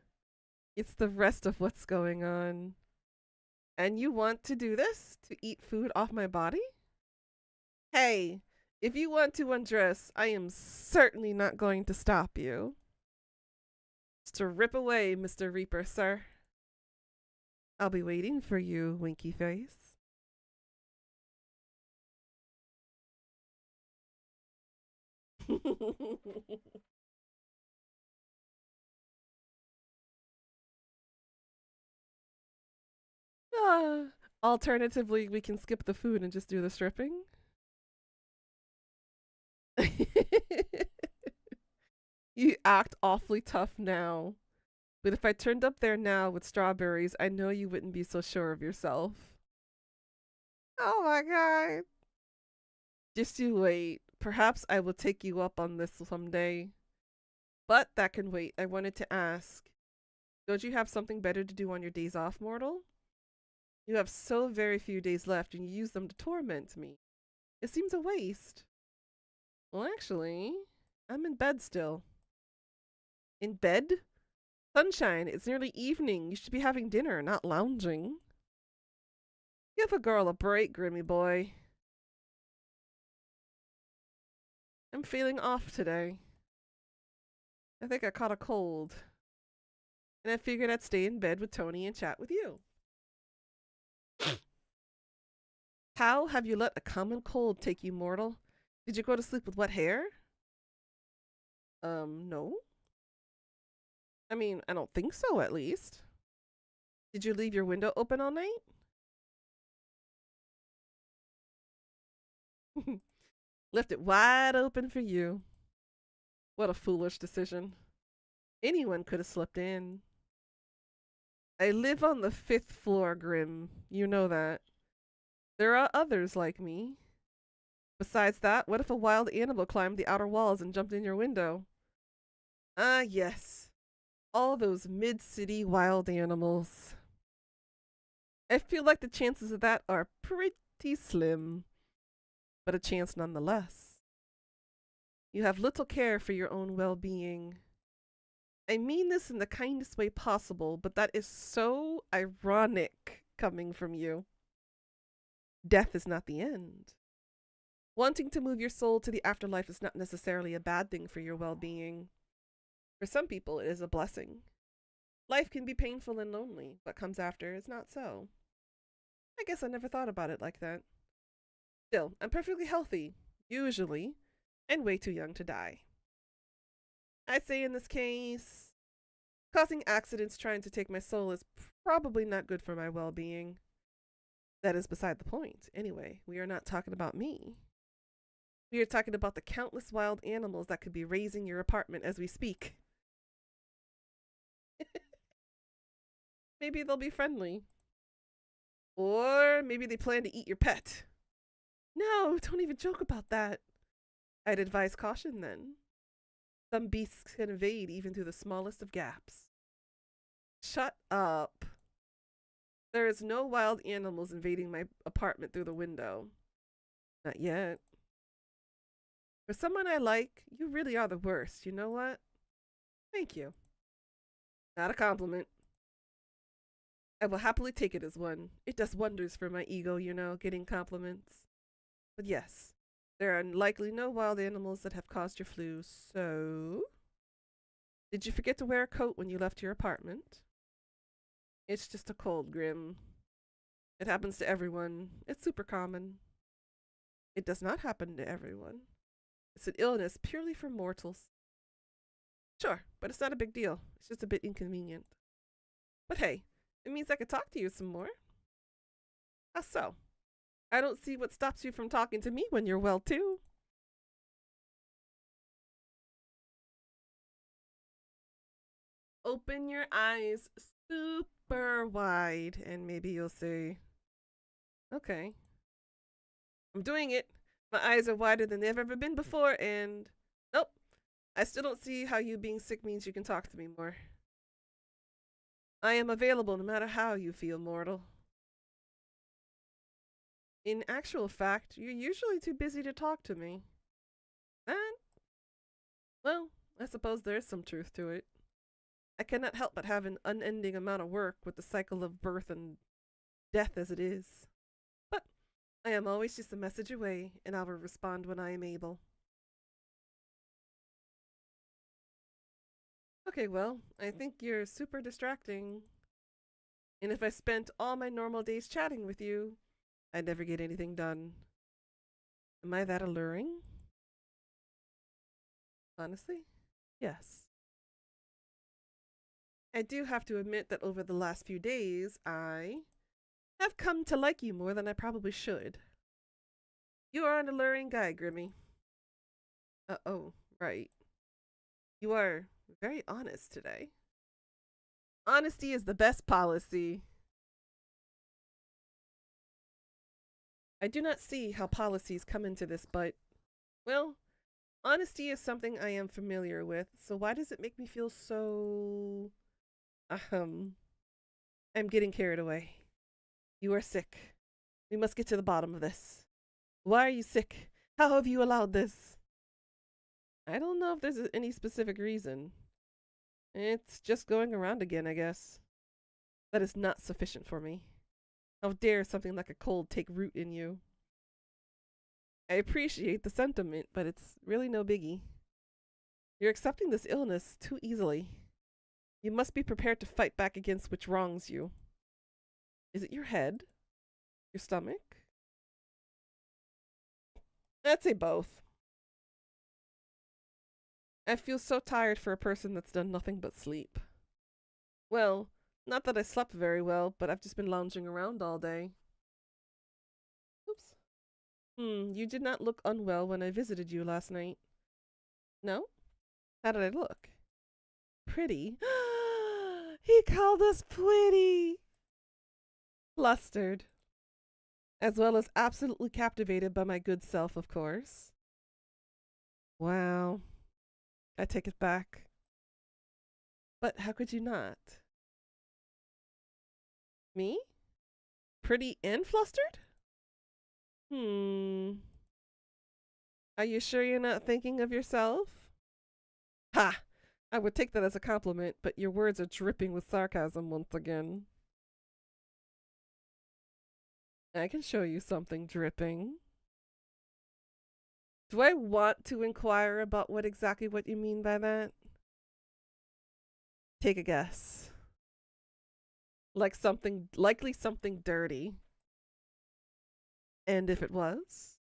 it's the rest of what's going on. And you want to do this? To eat food off my body? Hey, if you want to undress, I am certainly not going to stop you. It's to rip away, Mr. Reaper, sir. I'll be waiting for you, winky face. Ah, alternatively, we can skip the food and just do the stripping. You act awfully tough now. But if I turned up there now with strawberries, I know you wouldn't be so sure of yourself. Oh my god. Just you wait. Perhaps I will take you up on this someday. But that can wait. I wanted to ask. Don't you have something better to do on your days off, mortal? You have so very few days left and you use them to torment me. It seems a waste. Well, actually, I'm in bed still. In bed? Sunshine, it's nearly evening. You should be having dinner, not lounging. Give a girl a break, Grimmy boy. I'm feeling off today. I think I caught a cold. And I figured I'd stay in bed with Tony and chat with you. How have you let a common cold take you, mortal? Did you go to sleep with wet hair? No. I mean, I don't think so, at least. Did you leave your window open all night? Left it wide open for you. What a foolish decision. Anyone could have slipped in. I live on the 5th floor, Grim. You know that. There are others like me. Besides that, what if a wild animal climbed the outer walls and jumped in your window? Ah, yes. All those mid-city wild animals. I feel like the chances of that are pretty slim, but a chance nonetheless. You have little care for your own well-being. I mean this in the kindest way possible, but that is so ironic coming from you. Death is not the end. Wanting to move your soul to the afterlife is not necessarily a bad thing for your well-being. For some people, it is a blessing. Life can be painful and lonely. What comes after is not so. I guess I never thought about it like that. Still, I'm perfectly healthy, usually, and way too young to die. I say in this case, causing accidents trying to take my soul is probably not good for my well being. That is beside the point. Anyway, we are not talking about me. We are talking about the countless wild animals that could be raising your apartment as we speak. Maybe they'll be friendly. Or maybe they plan to eat your pet. No, don't even joke about that. I'd advise caution then. Some beasts can invade even through the smallest of gaps. Shut up. There is no wild animals invading my apartment through the window. Not yet. For someone I like, you really are the worst. You know what? Thank you. Not a compliment. I will happily take it as one. It does wonders for my ego, you know, getting compliments. But yes, there are likely no wild animals that have caused your flu, so... Did you forget to wear a coat when you left your apartment? It's just a cold, Grim. It happens to everyone. It's super common. It does not happen to everyone. It's an illness purely for mortals. Sure, but it's not a big deal. It's just a bit inconvenient. But hey, it means I could talk to you some more. How so? I don't see what stops you from talking to me when you're well too. Open your eyes super wide and maybe you'll say, okay, I'm doing it. My eyes are wider than they've ever been before and nope, I still don't see how you being sick means you can talk to me more. I am available no matter how you feel, mortal. In actual fact, you're usually too busy to talk to me. And, well, I suppose there is some truth to it. I cannot help but have an unending amount of work with the cycle of birth and death as it is. But I am always just a message away, and I will respond when I am able. Okay, well, I think you're super distracting. And if I spent all my normal days chatting with you, I'd never get anything done. Am I that alluring? Honestly, yes. I do have to admit that over the last few days, I have come to like you more than I probably should. You are an alluring guy, Grimmy. Oh, right. You are very honest today. Honesty is the best policy. I do not see how policies come into this, but, well, honesty is something I am familiar with, so why does it make me feel so... I'm getting carried away. You are sick. We must get to the bottom of this. Why are you sick? How have you allowed this? I don't know if there's any specific reason. It's just going around again, I guess. That is not sufficient for me. How dare something like a cold take root in you? I appreciate the sentiment, but it's really no biggie. You're accepting this illness too easily. You must be prepared to fight back against which wrongs you. Is it your head? Your stomach? I'd say both. I feel so tired for a person that's done nothing but sleep. Well, not that I slept very well, but I've just been lounging around all day. Oops. You did not look unwell when I visited you last night. No? How did I look? Pretty. He called us pretty. Flustered. As well as absolutely captivated by my good self, of course. Wow. I take it back. But how could you not? Me? Pretty and flustered? Are you sure you're not thinking of yourself? Ha! I would take that as a compliment, but your words are dripping with sarcasm once again. I can show you something dripping. Do I want to inquire about what you mean by that? Take a guess. Likely something dirty. And if it was?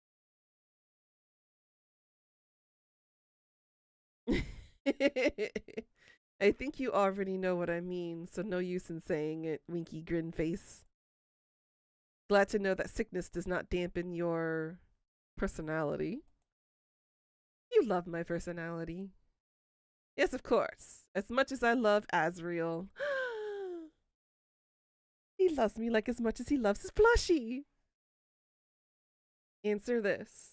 I think you already know what I mean, so no use in saying it, winky grin face. Glad to know that sickness does not dampen your personality. You love my personality. Yes, of course. As much as I love Azriel. He loves me like as much as he loves his plushie. Answer this.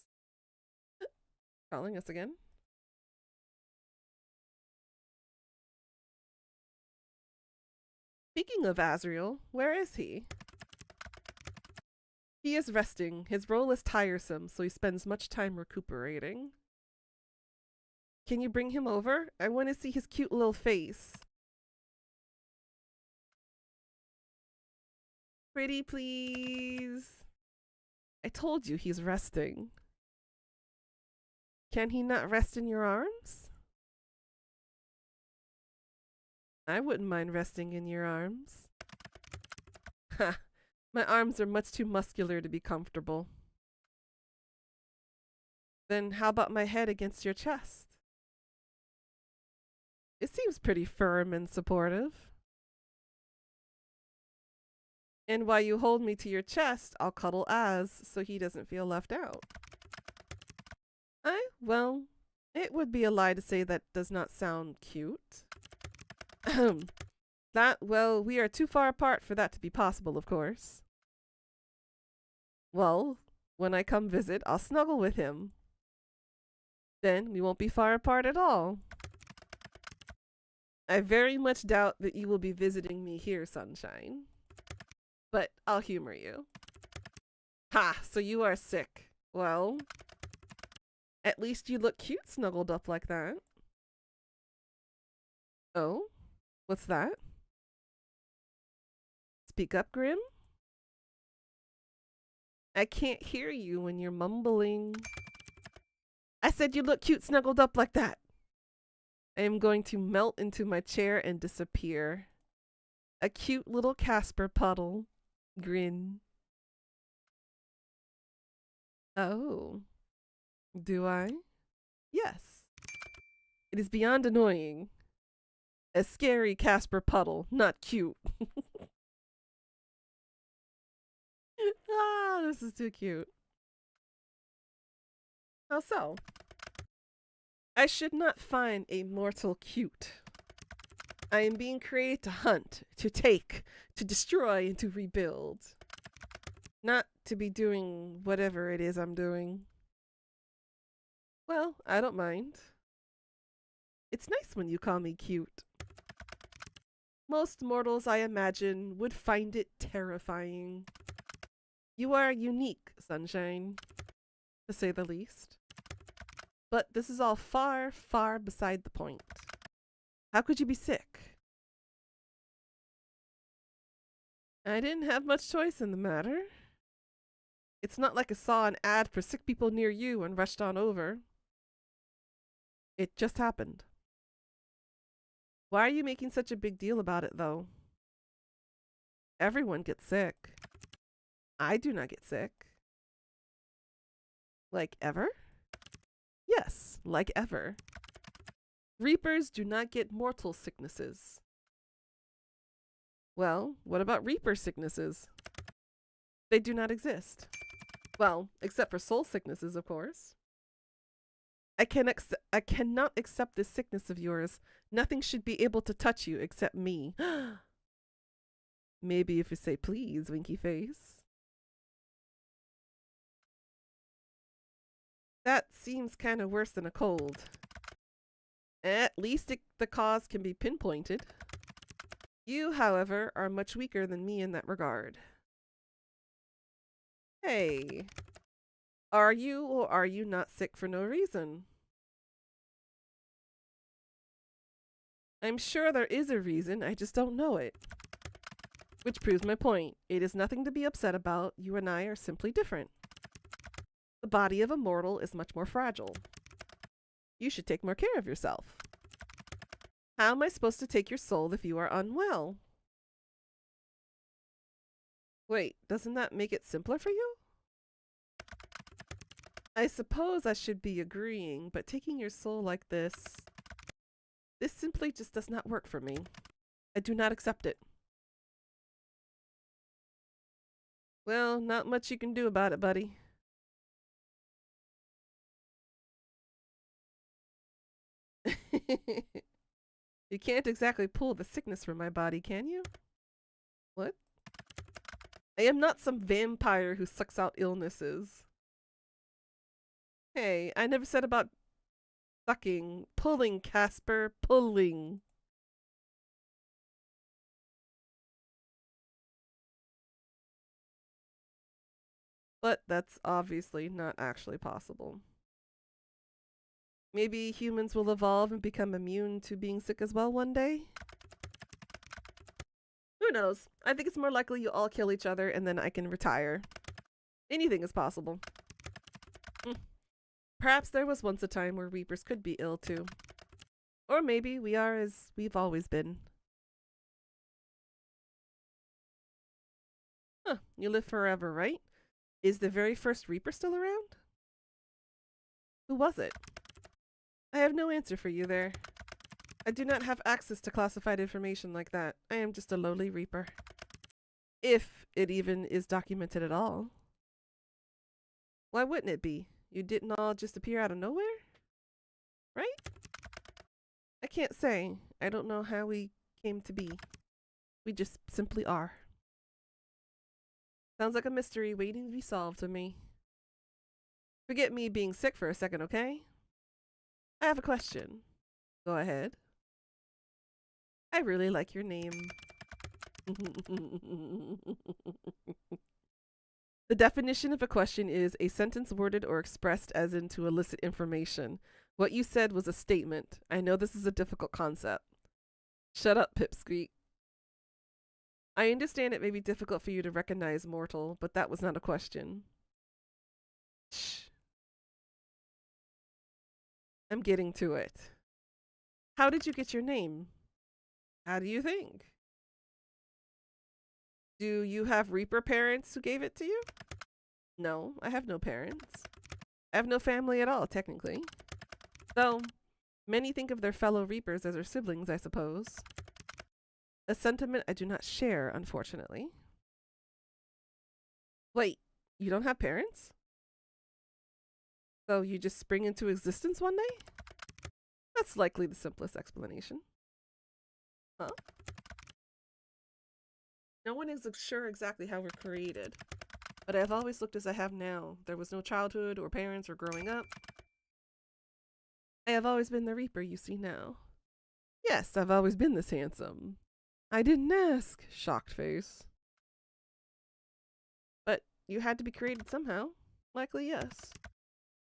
Calling us again. Speaking of Azriel, where is he? He is resting. His role is tiresome, so he spends much time recuperating. Can you bring him over? I want to see his cute little face. Pretty, please. I told you he's resting. Can he not rest in your arms? I wouldn't mind resting in your arms. Ha! My arms are much too muscular to be comfortable. Then how about my head against your chest? It seems pretty firm and supportive. And while you hold me to your chest, I'll cuddle Az so he doesn't feel left out. Well, it would be a lie to say that does not sound cute. Well, we are too far apart for that to be possible, of course. Well, when I come visit, I'll snuggle with him. Then we won't be far apart at all. I very much doubt that you will be visiting me here, Sunshine. But I'll humor you. Ha! So you are sick. Well, at least you look cute snuggled up like that. Oh? What's that? Speak up, Grim? I can't hear you when you're mumbling. I said you look cute snuggled up like that. I am going to melt into my chair and disappear. A cute little Casper puddle. Grin. Oh. Do I? Yes. It is beyond annoying. A scary Casper puddle, not cute. Ah, this is too cute. How so? I should not find a mortal cute. I am being created to hunt, to take, to destroy, and to rebuild. Not to be doing whatever it is I'm doing. Well, I don't mind. It's nice when you call me cute. Most mortals, I imagine, would find it terrifying. You are unique, Sunshine, to say the least. But this is all far, far beside the point. How could you be sick? I didn't have much choice in the matter. It's not like I saw an ad for sick people near you and rushed on over. It just happened. Why are you making such a big deal about it, though? Everyone gets sick. I do not get sick. Like ever? Yes, like ever. Reapers do not get mortal sicknesses. Well, what about Reaper sicknesses? They do not exist. Well, except for soul sicknesses, of course. I cannot accept this sickness of yours. Nothing should be able to touch you except me. Maybe if you say please, winky face. That seems kind of worse than a cold. At least the cause can be pinpointed. You, however, are much weaker than me in that regard. Hey, are you or are you not sick for no reason? I'm sure there is a reason, I just don't know it. Which proves my point. It is nothing to be upset about. You and I are simply different. The body of a mortal is much more fragile. You should take more care of yourself. How am I supposed to take your soul if you are unwell? Wait, doesn't that make it simpler for you? I suppose I should be agreeing, but taking your soul like this... This simply just does not work for me. I do not accept it. Well, not much you can do about it, buddy. You can't exactly pull the sickness from my body, can you? What? I am not some vampire who sucks out illnesses. Hey, I never said about sucking. Pulling, Casper. Pulling. But that's obviously not actually possible. Maybe humans will evolve and become immune to being sick as well one day? Who knows? I think it's more likely you all kill each other and then I can retire. Anything is possible. Perhaps there was once a time where Reapers could be ill too. Or maybe we are as we've always been. Huh, you live forever, right? Is the very first Reaper still around? Who was it? I have no answer for you there. I do not have access to classified information like that. I am just a lowly Reaper. If it even is documented at all. Why wouldn't it be? You didn't all just appear out of nowhere? Right? I can't say. I don't know how we came to be. We just simply are. Sounds like a mystery waiting to be solved to me. Forget me being sick for a second, okay? I have a question. Go ahead. I really like your name. The definition of a question is a sentence worded or expressed as in to elicit information. What you said was a statement. I know this is a difficult concept. Shut up, Pipsqueak. I understand it may be difficult for you to recognize mortal, but that was not a question. Shh. I'm getting to it. How did you get your name? How do you think? Do you have Reaper parents who gave it to you? No, I have no parents. I have no family at all, technically. Though, many think of their fellow Reapers as their siblings, I suppose. A sentiment I do not share, unfortunately. Wait, you don't have parents? So you just spring into existence one day? That's likely the simplest explanation. Huh? No one is sure exactly how we're created, but I've always looked as I have now. There was no childhood or parents or growing up. I have always been the Reaper you see now. Yes, I've always been this handsome. I didn't ask, shocked face. But you had to be created somehow. Likely yes,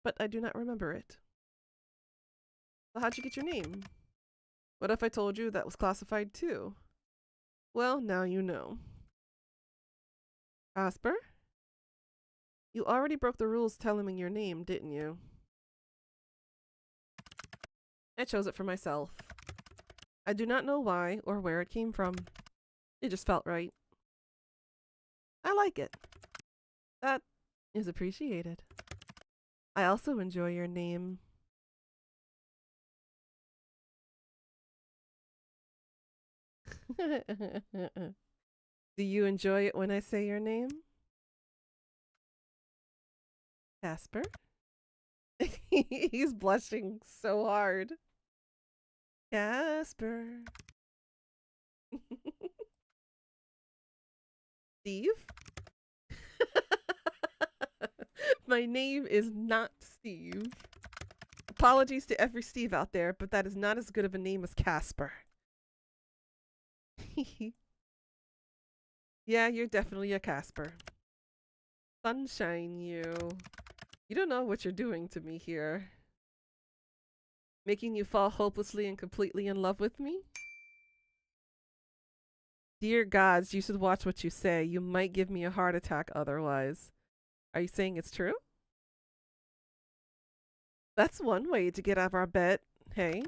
but I do not remember it. So how'd you get your name? What if I told you that was classified too? Well, now you know. Casper? You already broke the rules telling me your name, didn't you? I chose it for myself. I do not know why or where it came from. It just felt right. I like it. That is appreciated. I also enjoy your name. Do you enjoy it when I say your name? Casper? He's blushing so hard. Casper. Steve? My name is not Steve. Apologies to every Steve out there, but that is not as good of a name as Casper. Yeah, you're definitely a Casper. Sunshine, you. You don't know what you're doing to me here. Making you fall hopelessly and completely in love with me? Dear gods, you should watch what you say. You might give me a heart attack otherwise. Are you saying it's true? That's one way to get out of our bet. Hey,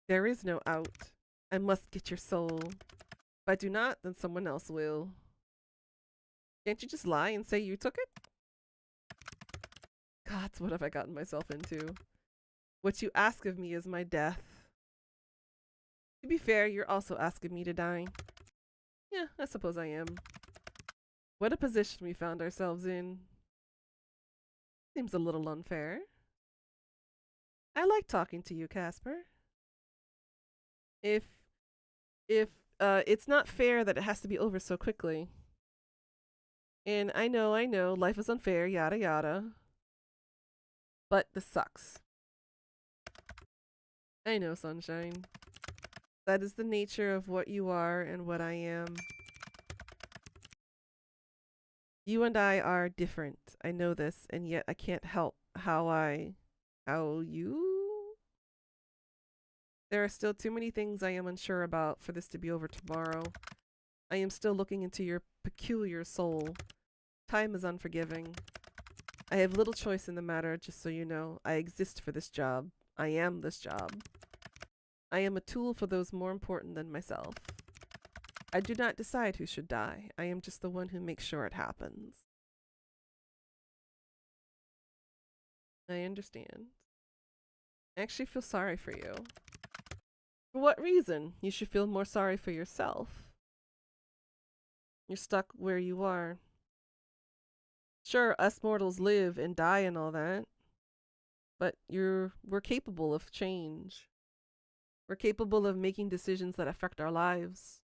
there is no out. I must get your soul. If I do not, then someone else will. Can't you just lie and say you took it? Gods, what have I gotten myself into? What you ask of me is my death. To be fair, you're also asking me to dine. Yeah, I suppose I am. What a position we found ourselves in. Seems a little unfair. I like talking to you, Casper. If if it's not fair that it has to be over so quickly. And I know, life is unfair, yada yada. But this sucks. I know, Sunshine. That is the nature of what you are and what I am. You and I are different. I know this, and yet I can't help how you? There are still too many things I am unsure about for this to be over tomorrow. I am still looking into your peculiar soul. Time is unforgiving. I have little choice in the matter, just so you know. I exist for this job. I am this job. I am a tool for those more important than myself. I do not decide who should die. I am just the one who makes sure it happens. I understand. I actually feel sorry for you. For what reason? You should feel more sorry for yourself. You're stuck where you are. Sure, us mortals live and die and all that, but we're capable of change. We're capable of making decisions that affect our lives.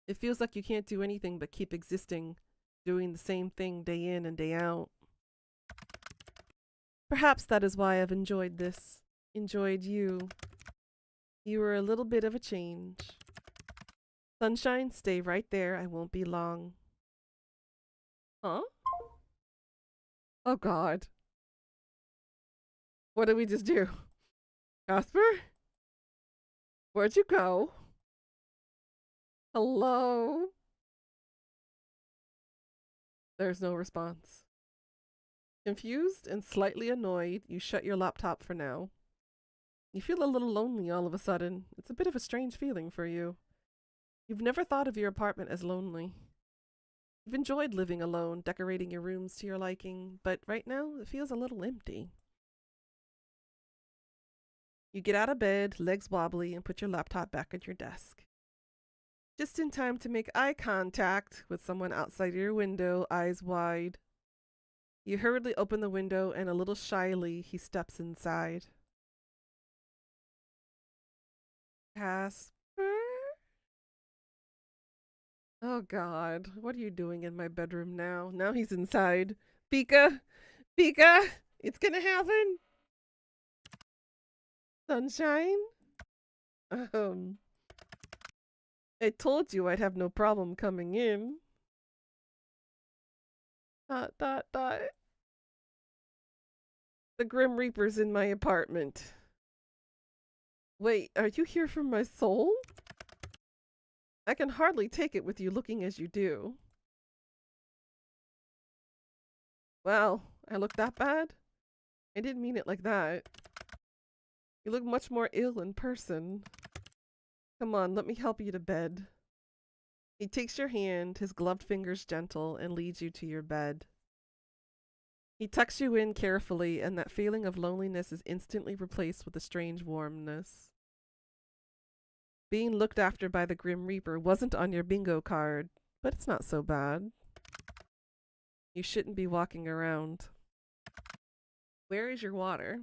It feels like you can't do anything but keep existing, doing the same thing day in and day out. Perhaps that is why I've enjoyed this. Enjoyed you. You were a little bit of a change. Sunshine, stay right there. I won't be long. Huh? Oh God. What did we just do? Casper? Where'd you go? Hello? There's no response. Confused and slightly annoyed, you shut your laptop for now. You feel a little lonely all of a sudden. It's a bit of a strange feeling for you. You've never thought of your apartment as lonely. You've enjoyed living alone, decorating your rooms to your liking, but right now it feels a little empty. You get out of bed, legs wobbly, and put your laptop back at your desk. Just in time to make eye contact with someone outside your window, eyes wide. You hurriedly open the window, and a little shyly, he steps inside. Casper? Oh God, what are you doing in my bedroom now? Now he's inside. Pika! Pika! It's gonna happen! Sunshine? I told you I'd have no problem coming in. Dot, dot, dot. The Grim Reaper's in my apartment. Wait, are you here for my soul? I can hardly take it with you looking as you do. Wow, I look that bad? I didn't mean it like that. You look much more ill in person. Come on, let me help you to bed. He takes your hand, his gloved fingers gentle, and leads you to your bed. He tucks you in carefully, and that feeling of loneliness is instantly replaced with a strange warmness. Being looked after by the Grim Reaper wasn't on your bingo card, but it's not so bad. You shouldn't be walking around. Where is your water?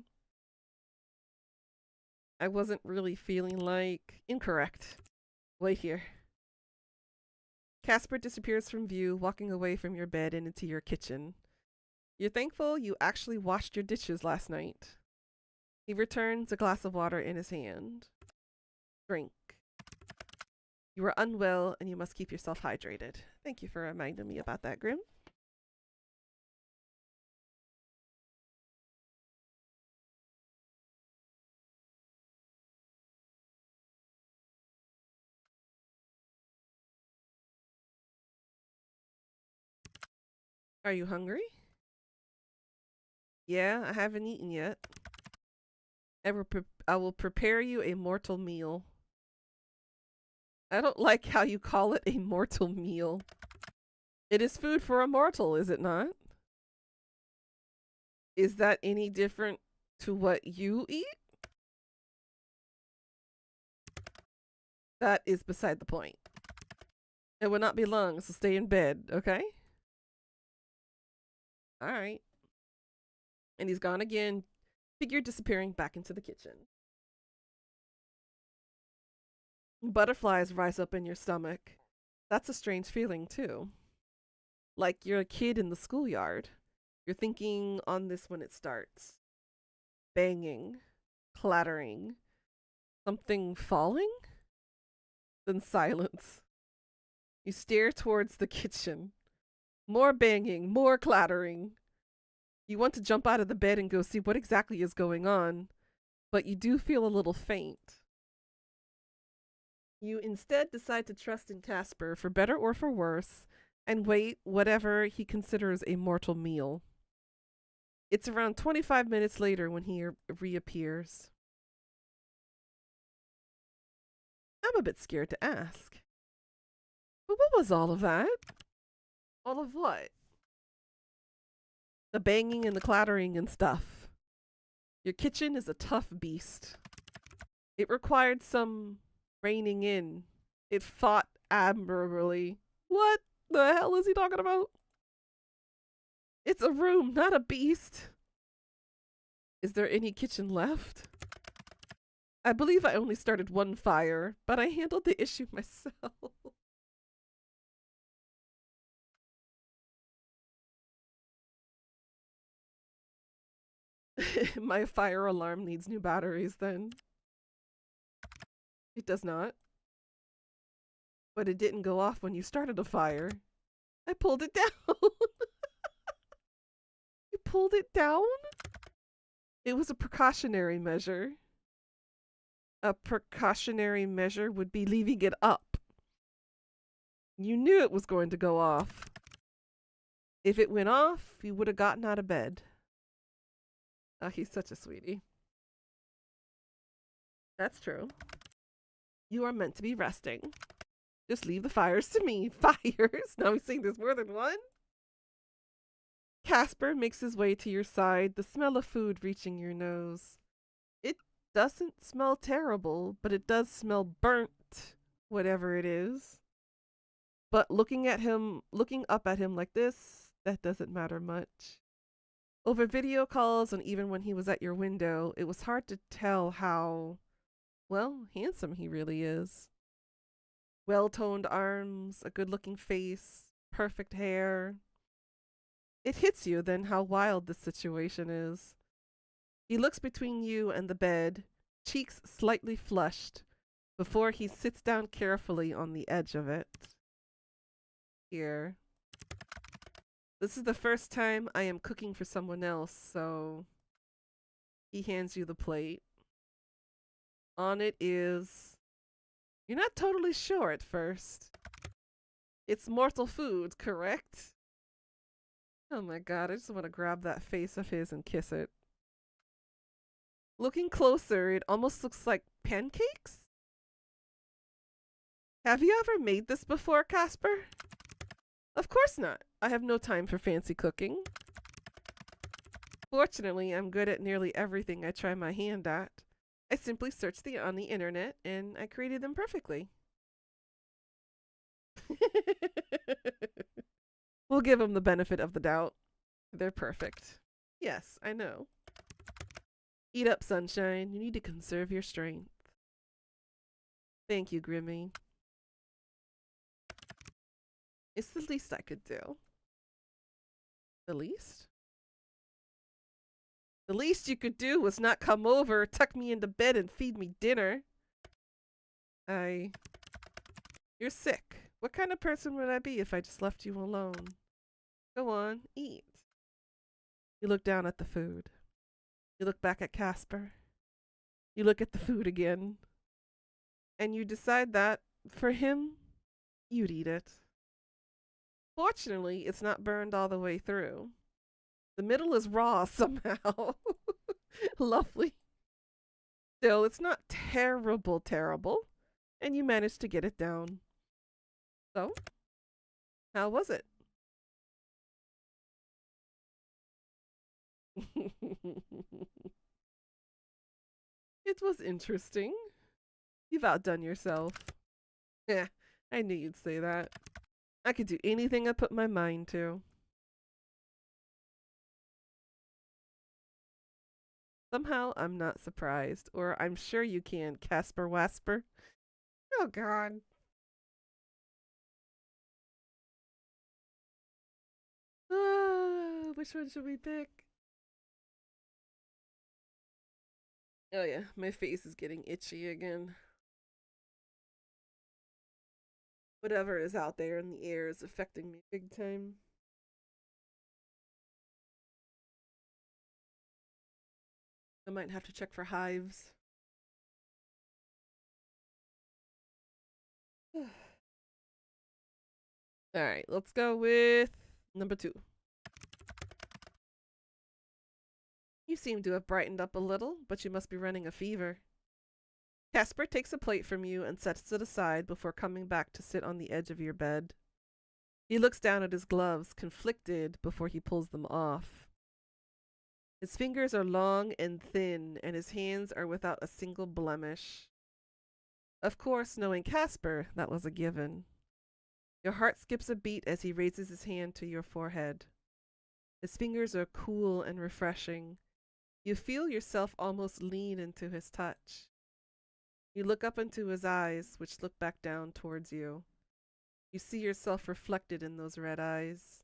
I wasn't really feeling like... Incorrect. Wait here. Casper disappears from view, walking away from your bed and into your kitchen. You're thankful you actually washed your dishes last night. He returns a glass of water in his hand. Drink. You are unwell and you must keep yourself hydrated. Thank you for reminding me about that, Grim. Are you hungry? Yeah, I haven't eaten yet. I will prepare you a mortal meal. I don't like how you call it a mortal meal. It is food for a mortal, is it not? Is that any different to what you eat? That is beside the point. It will not be long, so stay in bed, okay? Alright. And he's gone again, figure disappearing back into the kitchen. Butterflies rise up in your stomach. That's a strange feeling, too. Like you're a kid in the schoolyard. You're thinking on this when it starts. Banging, clattering, something falling? Then silence. You stare towards the kitchen. More banging, more clattering. You want to jump out of the bed and go see what exactly is going on, but you do feel a little faint. You instead decide to trust in Casper, for better or for worse, and wait whatever he considers a mortal meal. It's around 25 minutes later when he reappears. I'm a bit scared to ask. But what was all of that? All of what? The banging and the clattering and stuff. Your kitchen is a tough beast. It required some reining in. It fought admirably. What the hell is he talking about? It's a room, not a beast. Is there any kitchen left? I believe I only started one fire, but I handled the issue myself. My fire alarm needs new batteries then. It does not. But it didn't go off when you started a fire. I pulled it down. You pulled it down? It was a precautionary measure. A precautionary measure would be leaving it up. You knew it was going to go off. If it went off, you would have gotten out of bed. Oh, he's such a sweetie. That's true. You are meant to be resting. Just leave the fires to me. Fires? Now he's saying there's more than one? Casper makes his way to your side, the smell of food reaching your nose. It doesn't smell terrible, but it does smell burnt, whatever it is. But looking up at him like this, that doesn't matter much. Over video calls and even when he was at your window, it was hard to tell how, well, handsome he really is. Well-toned arms, a good-looking face, perfect hair. It hits you then how wild this situation is. He looks between you and the bed, cheeks slightly flushed, before he sits down carefully on the edge of it. Here. This is the first time I am cooking for someone else, so he hands you the plate. On it is... You're not totally sure at first. It's mortal food, correct? Oh my god, I just want to grab that face of his and kiss it. Looking closer, it almost looks like pancakes? Have you ever made this before, Casper? Of course not. I have no time for fancy cooking. Fortunately, I'm good at nearly everything I try my hand at. I simply searched on the internet and I created them perfectly. We'll give them the benefit of the doubt. They're perfect. Yes, I know. Eat up, sunshine. You need to conserve your strength. Thank you, Grimmy. It's the least I could do. The least? The least you could do was not come over, tuck me into bed, and feed me dinner. You're sick. What kind of person would I be if I just left you alone? Go on, eat. You look down at the food. You look back at Casper. You look at the food again. And you decide that, for him, you'd eat it. Fortunately, it's not burned all the way through. The middle is raw somehow. Lovely. Still, it's not terrible. And you managed to get it down. So, how was it? It was interesting. You've outdone yourself. Yeah, I knew you'd say that. I could do anything I put my mind to. Somehow I'm not surprised, or I'm sure you can, Casper Wasper. Oh god. Which one should we pick? Oh yeah, my face is getting itchy again. Whatever is out there in the air is affecting me big time. I might have to check for hives. Alright, let's go with number 2. You seem to have brightened up a little, but you must be running a fever. Casper takes a plate from you and sets it aside before coming back to sit on the edge of your bed. He looks down at his gloves, conflicted, before he pulls them off. His fingers are long and thin, and his hands are without a single blemish. Of course, knowing Casper, that was a given. Your heart skips a beat as he raises his hand to your forehead. His fingers are cool and refreshing. You feel yourself almost lean into his touch. You look up into his eyes, which look back down towards you. You see yourself reflected in those red eyes.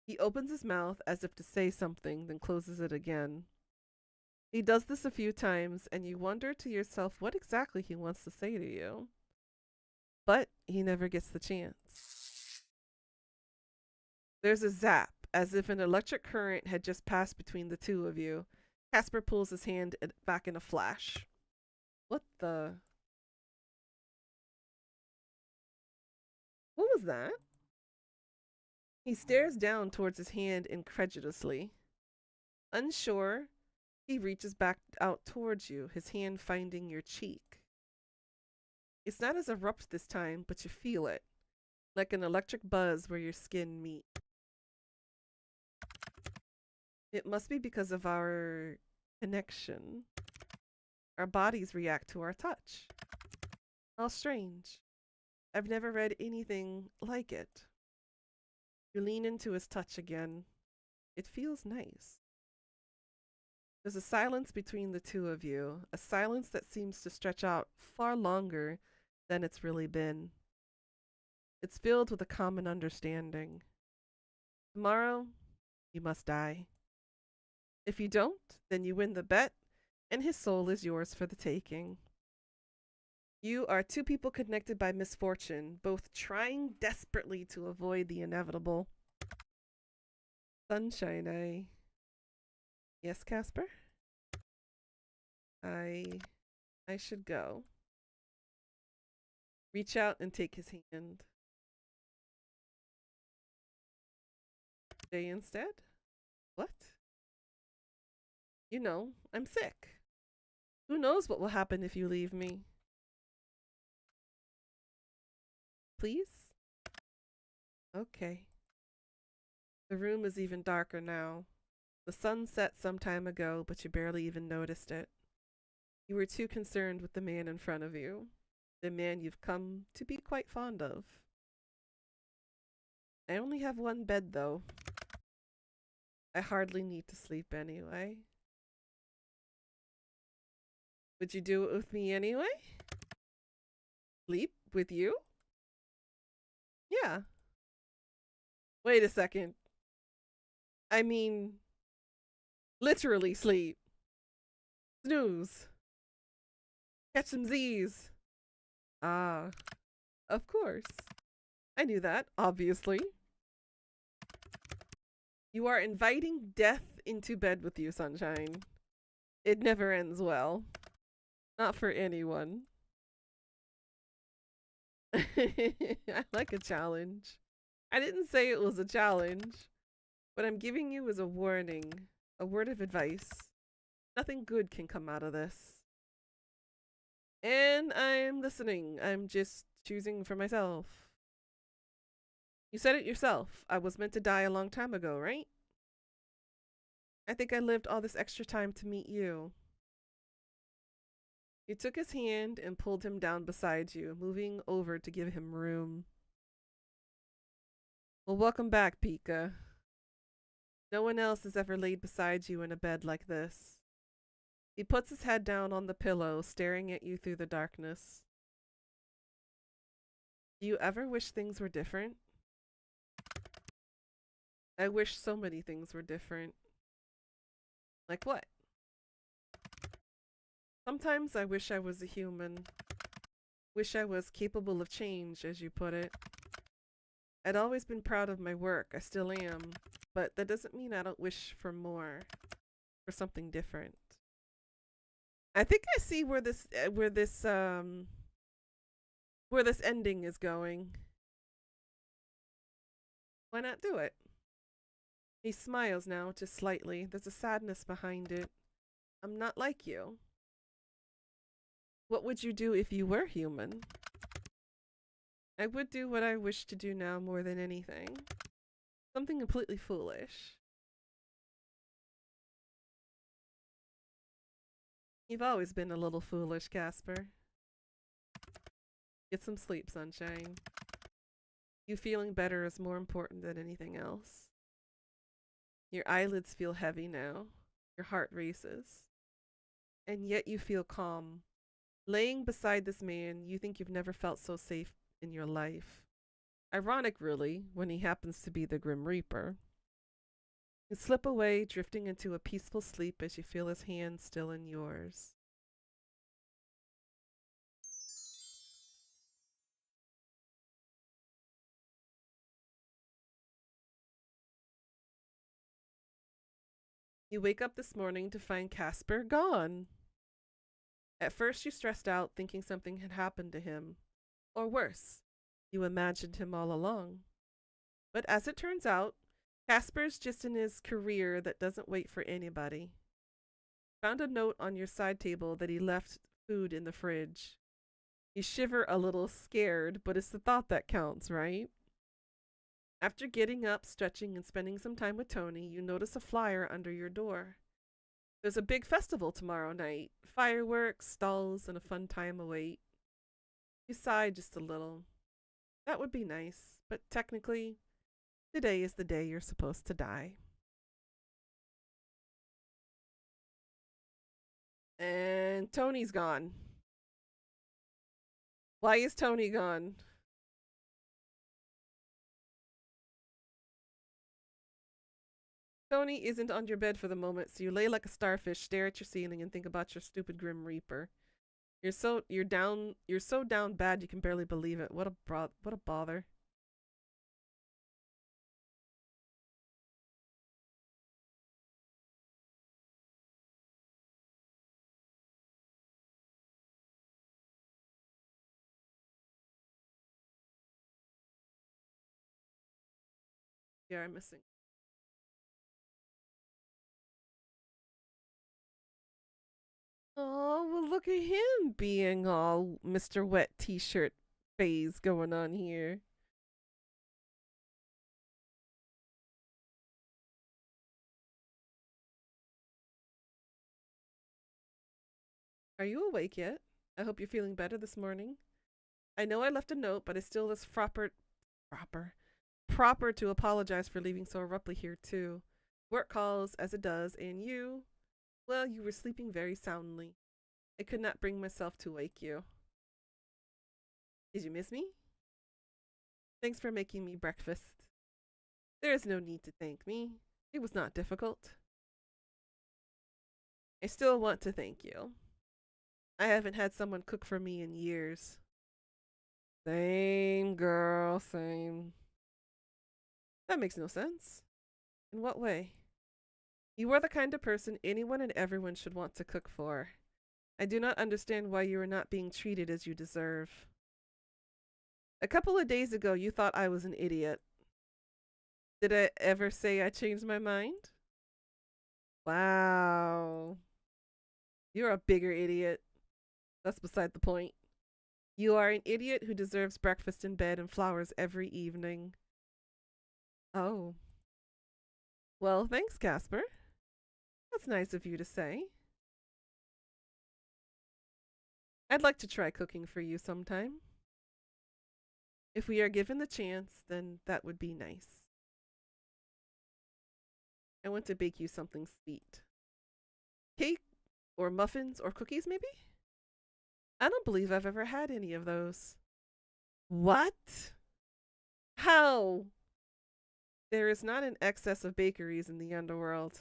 He opens his mouth as if to say something, then closes it again. He does this a few times, and you wonder to yourself what exactly he wants to say to you. But he never gets the chance. There's a zap, as if an electric current had just passed between the two of you. Casper pulls his hand back in a flash. What the? What was that? He stares down towards his hand incredulously. Unsure, he reaches back out towards you, his hand finding your cheek. It's not as abrupt this time, but you feel it, like an electric buzz where your skin meet. It must be because of our connection. Our bodies react to our touch. How strange. I've never read anything like it. You lean into his touch again. It feels nice. There's a silence between the two of you, a silence that seems to stretch out far longer than it's really been. It's filled with a common understanding. Tomorrow, you must die. If you don't, then you win the bet, and his soul is yours for the taking. You are two people connected by misfortune, both trying desperately to avoid the inevitable. Sunshine, Yes, Casper? I should go. Reach out and take his hand. Stay instead? What? You know, I'm sick. Who knows what will happen if you leave me? Please? Okay. The room is even darker now. The sun set some time ago, but you barely even noticed it. You were too concerned with the man in front of you, the man you've come to be quite fond of. I only have one bed, though. I hardly need to sleep anyway. Would you do it with me anyway? Sleep with you? Yeah. Wait a second. I mean, literally sleep. Snooze. Catch some Z's. Ah, of course. I knew that, obviously. You are inviting death into bed with you, Sunshine. It never ends well. Not for anyone. I like a challenge. I didn't say it was a challenge. What I'm giving you is a warning, a word of advice. Nothing good can come out of this. And I'm listening. I'm just choosing for myself. You said it yourself. I was meant to die a long time ago, right? I think I lived all this extra time to meet you. You took his hand and pulled him down beside you, moving over to give him room. Well, welcome back, Pika. No one else has ever laid beside you in a bed like this. He puts his head down on the pillow, staring at you through the darkness. Do you ever wish things were different? I wish so many things were different. Like what? Sometimes I wish I was a human. Wish I was capable of change, as you put it. I'd always been proud of my work, I still am, but that doesn't mean I don't wish for more, for something different. I think I see where this ending is going. Why not do it? He smiles now, just slightly. There's a sadness behind it. I'm not like you. What would you do if you were human? I would do what I wish to do now more than anything. Something completely foolish. You've always been a little foolish, Casper. Get some sleep, sunshine. You feeling better is more important than anything else. Your eyelids feel heavy now. Your heart races. And yet you feel calm. Laying beside this man, you think you've never felt so safe in your life. Ironic, really, when he happens to be the Grim Reaper. You slip away, drifting into a peaceful sleep as you feel his hand still in yours. You wake up this morning to find Casper gone. At first you stressed out, thinking something had happened to him. Or worse, you imagined him all along. But as it turns out, Casper's just in his career that doesn't wait for anybody. Found a note on your side table that he left food in the fridge. You shiver a little, scared, but it's the thought that counts, right? After getting up, stretching, and spending some time with Tony, you notice a flyer under your door. There's a big festival tomorrow night. Fireworks, stalls, and a fun time await. You sigh just a little. That would be nice, but technically, today is the day you're supposed to die. And Tony's gone. Why is Tony gone? Tony isn't on your bed for the moment, so you lay like a starfish, stare at your ceiling, and think about your stupid Grim Reaper. You're so down bad you can barely believe it. What a bother. Yeah, I'm missing. Oh, well, look at him being all Mr. Wet t-shirt phase going on here. Are you awake yet? I hope you're feeling better this morning. I know I left a note, but it still is proper to apologize for leaving so abruptly here too. Work calls as it does, and well, you were sleeping very soundly. I could not bring myself to wake you. Did you miss me? Thanks for making me breakfast. There is no need to thank me. It was not difficult. I still want to thank you. I haven't had someone cook for me in years. Same, girl, same. That makes no sense. In what way? You are the kind of person anyone and everyone should want to cook for. I do not understand why you are not being treated as you deserve. A couple of days ago, you thought I was an idiot. Did I ever say I changed my mind? Wow. You're a bigger idiot. That's beside the point. You are an idiot who deserves breakfast in bed and flowers every evening. Oh. Well, thanks, Casper. That's nice of you to say. I'd like to try cooking for you sometime. If we are given the chance, then that would be nice. I want to bake you something sweet. Cake or muffins or cookies, maybe? I don't believe I've ever had any of those. What? How? There is not an excess of bakeries in the underworld.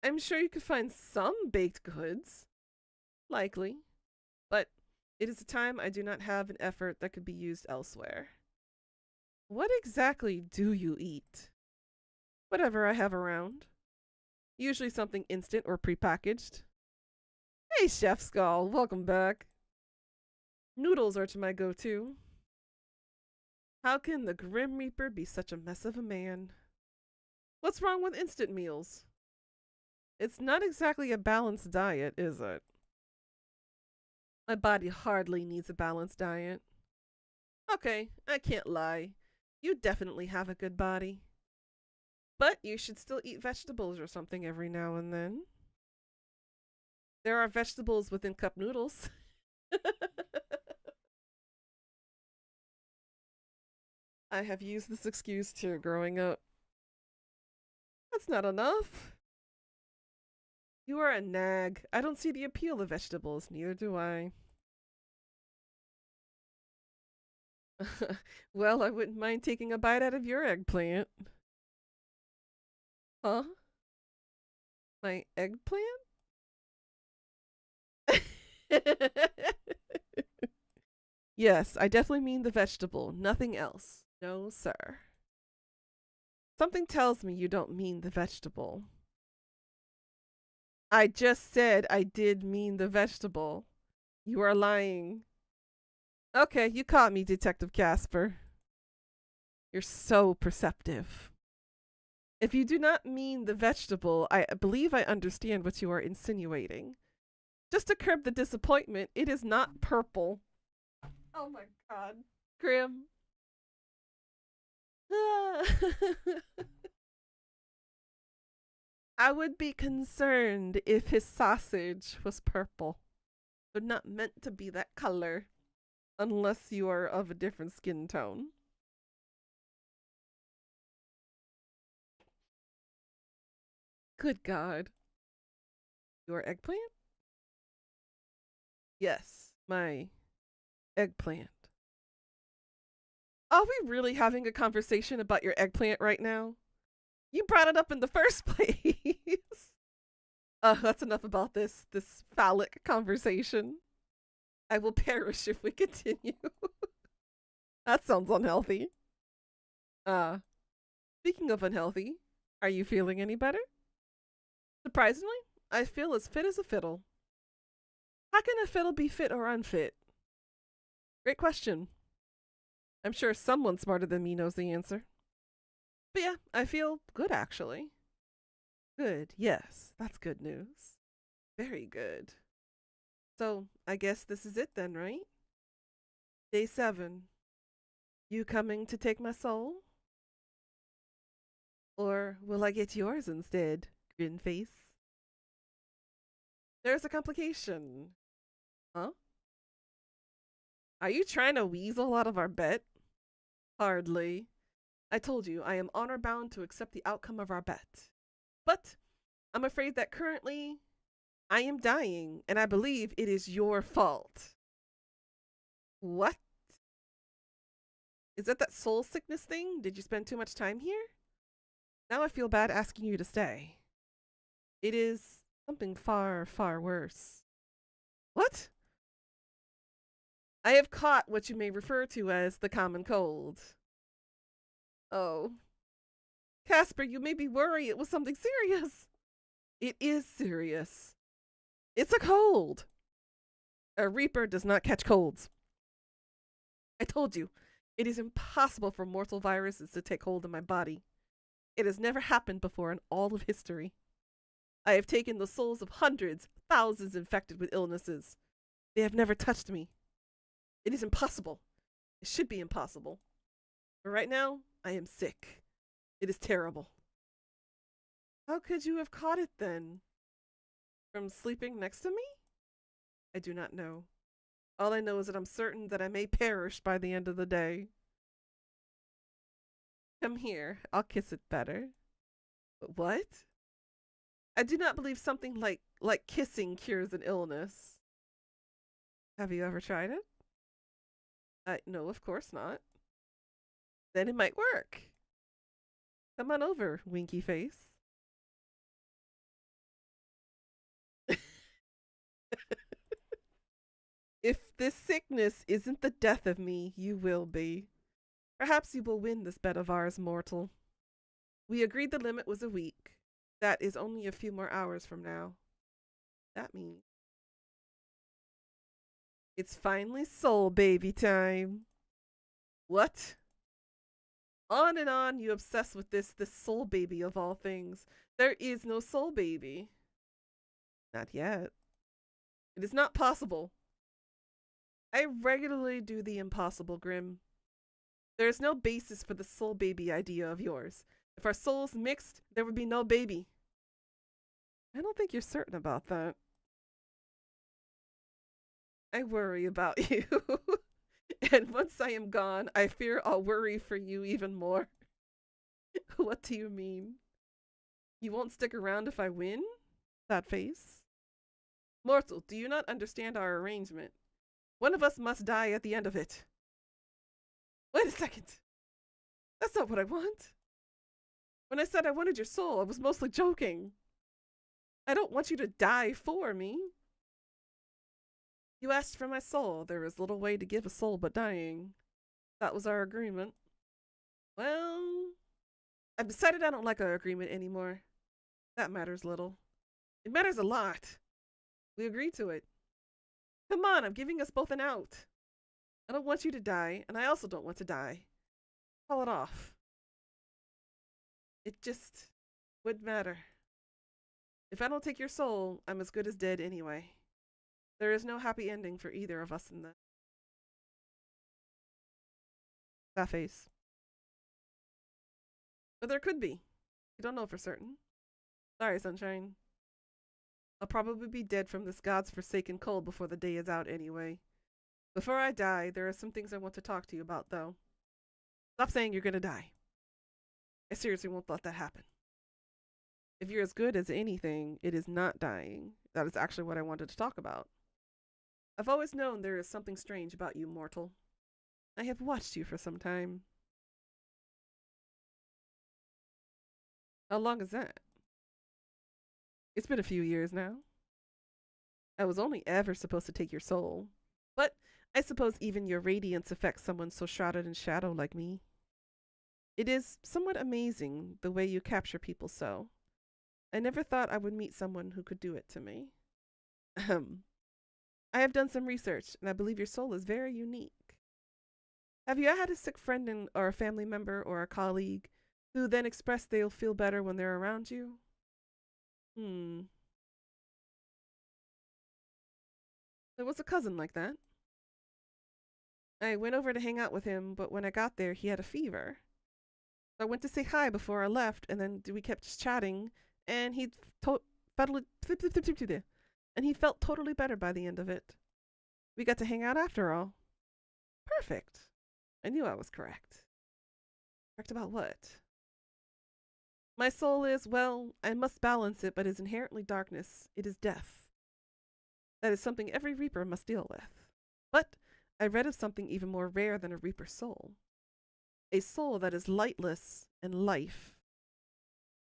I'm sure you could find some baked goods. Likely. But it is a time I do not have an effort that could be used elsewhere. What exactly do you eat? Whatever I have around. Usually something instant or prepackaged. Hey, Chef Skull, welcome back. Noodles are to my go-to. How can the Grim Reaper be such a mess of a man? What's wrong with instant meals? It's not exactly a balanced diet, is it? My body hardly needs a balanced diet. Okay, I can't lie. You definitely have a good body. But you should still eat vegetables or something every now and then. There are vegetables within cup noodles. I have used this excuse too growing up. That's not enough. You are a nag. I don't see the appeal of vegetables, neither do I. Well, I wouldn't mind taking a bite out of your eggplant. Huh? My eggplant? Yes, I definitely mean the vegetable, nothing else. No, sir. Something tells me you don't mean the vegetable. I just said I did mean the vegetable. You are lying. Okay, you caught me, Detective Casper. You're so perceptive. If you do not mean the vegetable, I believe I understand what you are insinuating. Just to curb the disappointment, it is not purple. Oh my god. Grim. I would be concerned if his sausage was purple. They're not meant to be that color unless you are of a different skin tone. Good God. Your eggplant? Yes, my eggplant. Are we really having a conversation about your eggplant right now? You brought it up in the first place. That's enough about this phallic conversation. I will perish if we continue. That sounds unhealthy. Speaking of unhealthy, are you feeling any better? Surprisingly, I feel as fit as a fiddle. How can a fiddle be fit or unfit? Great question. I'm sure someone smarter than me knows the answer. But yeah, I feel good actually. Good, yes, that's good news. Very good. So, I guess this is it then, right? Day 7. You coming to take my soul? Or will I get yours instead, grin face? There's a complication. Huh? Are you trying to weasel out of our bet? Hardly. I told you I am honor bound to accept the outcome of our bet. But I'm afraid that currently I am dying, and I believe it is your fault. What? Is that soul sickness thing? Did you spend too much time here? Now I feel bad asking you to stay. It is something far, far worse. What? I have caught what you may refer to as the common cold. Oh. Casper, you made me worry it was something serious. It is serious. It's a cold. A Reaper does not catch colds. I told you, it is impossible for mortal viruses to take hold of my body. It has never happened before in all of history. I have taken the souls of hundreds, thousands infected with illnesses. They have never touched me. It is impossible. It should be impossible. But right now, I am sick. It is terrible. How could you have caught it then? From sleeping next to me? I do not know. All I know is that I'm certain that I may perish by the end of the day. Come here, I'll kiss it better. But what? I do not believe something like kissing cures an illness. Have you ever tried it? No, of course not. Then it might work. Come on over, winky face. If this sickness isn't the death of me, you will be. Perhaps you will win this bet of ours, mortal. We agreed the limit was a week. That is only a few more hours from now. That means it's finally soul baby time. What? On and on you obsess with this soul baby of all things. There is no soul baby. Not yet. It is not possible. I regularly do the impossible, Grim. There is no basis for the soul baby idea of yours. If our souls mixed, there would be no baby. I don't think you're certain about that. I worry about you. And once I am gone, I fear I'll worry for you even more. What do you mean? You won't stick around if I win? That face. Mortal, do you not understand our arrangement? One of us must die at the end of it. Wait a second. That's not what I want. When I said I wanted your soul, I was mostly joking. I don't want you to die for me. You asked for my soul. There is little way to give a soul but dying. That was our agreement. Well, I've decided I don't like our agreement anymore. That matters little. It matters a lot. We agreed to it. Come on, I'm giving us both an out. I don't want you to die, and I also don't want to die. Call it off. It just wouldn't matter. If I don't take your soul, I'm as good as dead anyway. There is no happy ending for either of us in that face. But there could be. You don't know for certain. Sorry, sunshine. I'll probably be dead from this god's forsaken cold before the day is out anyway. Before I die, there are some things I want to talk to you about, though. Stop saying you're gonna die. I seriously won't let that happen. If you're as good as anything, it is not dying. That is actually what I wanted to talk about. I've always known there is something strange about you, mortal. I have watched you for some time. How long is that? It's been a few years now. I was only ever supposed to take your soul. But I suppose even your radiance affects someone so shrouded in shadow like me. It is somewhat amazing the way you capture people so. I never thought I would meet someone who could do it to me. I have done some research, and I believe your soul is very unique. Have you had a sick friend or a family member or a colleague who then expressed they'll feel better when they're around you? There was a cousin like that. I went over to hang out with him, but when I got there, he had a fever. So I went to say hi before I left, and then we kept just chatting, and he felt totally better by the end of it. We got to hang out after all. Perfect. I knew I was correct. Correct about what? My soul is, well, I must balance it, but is inherently darkness. It is death. That is something every reaper must deal with. But I read of something even more rare than a reaper's soul. A soul that is lightless and life.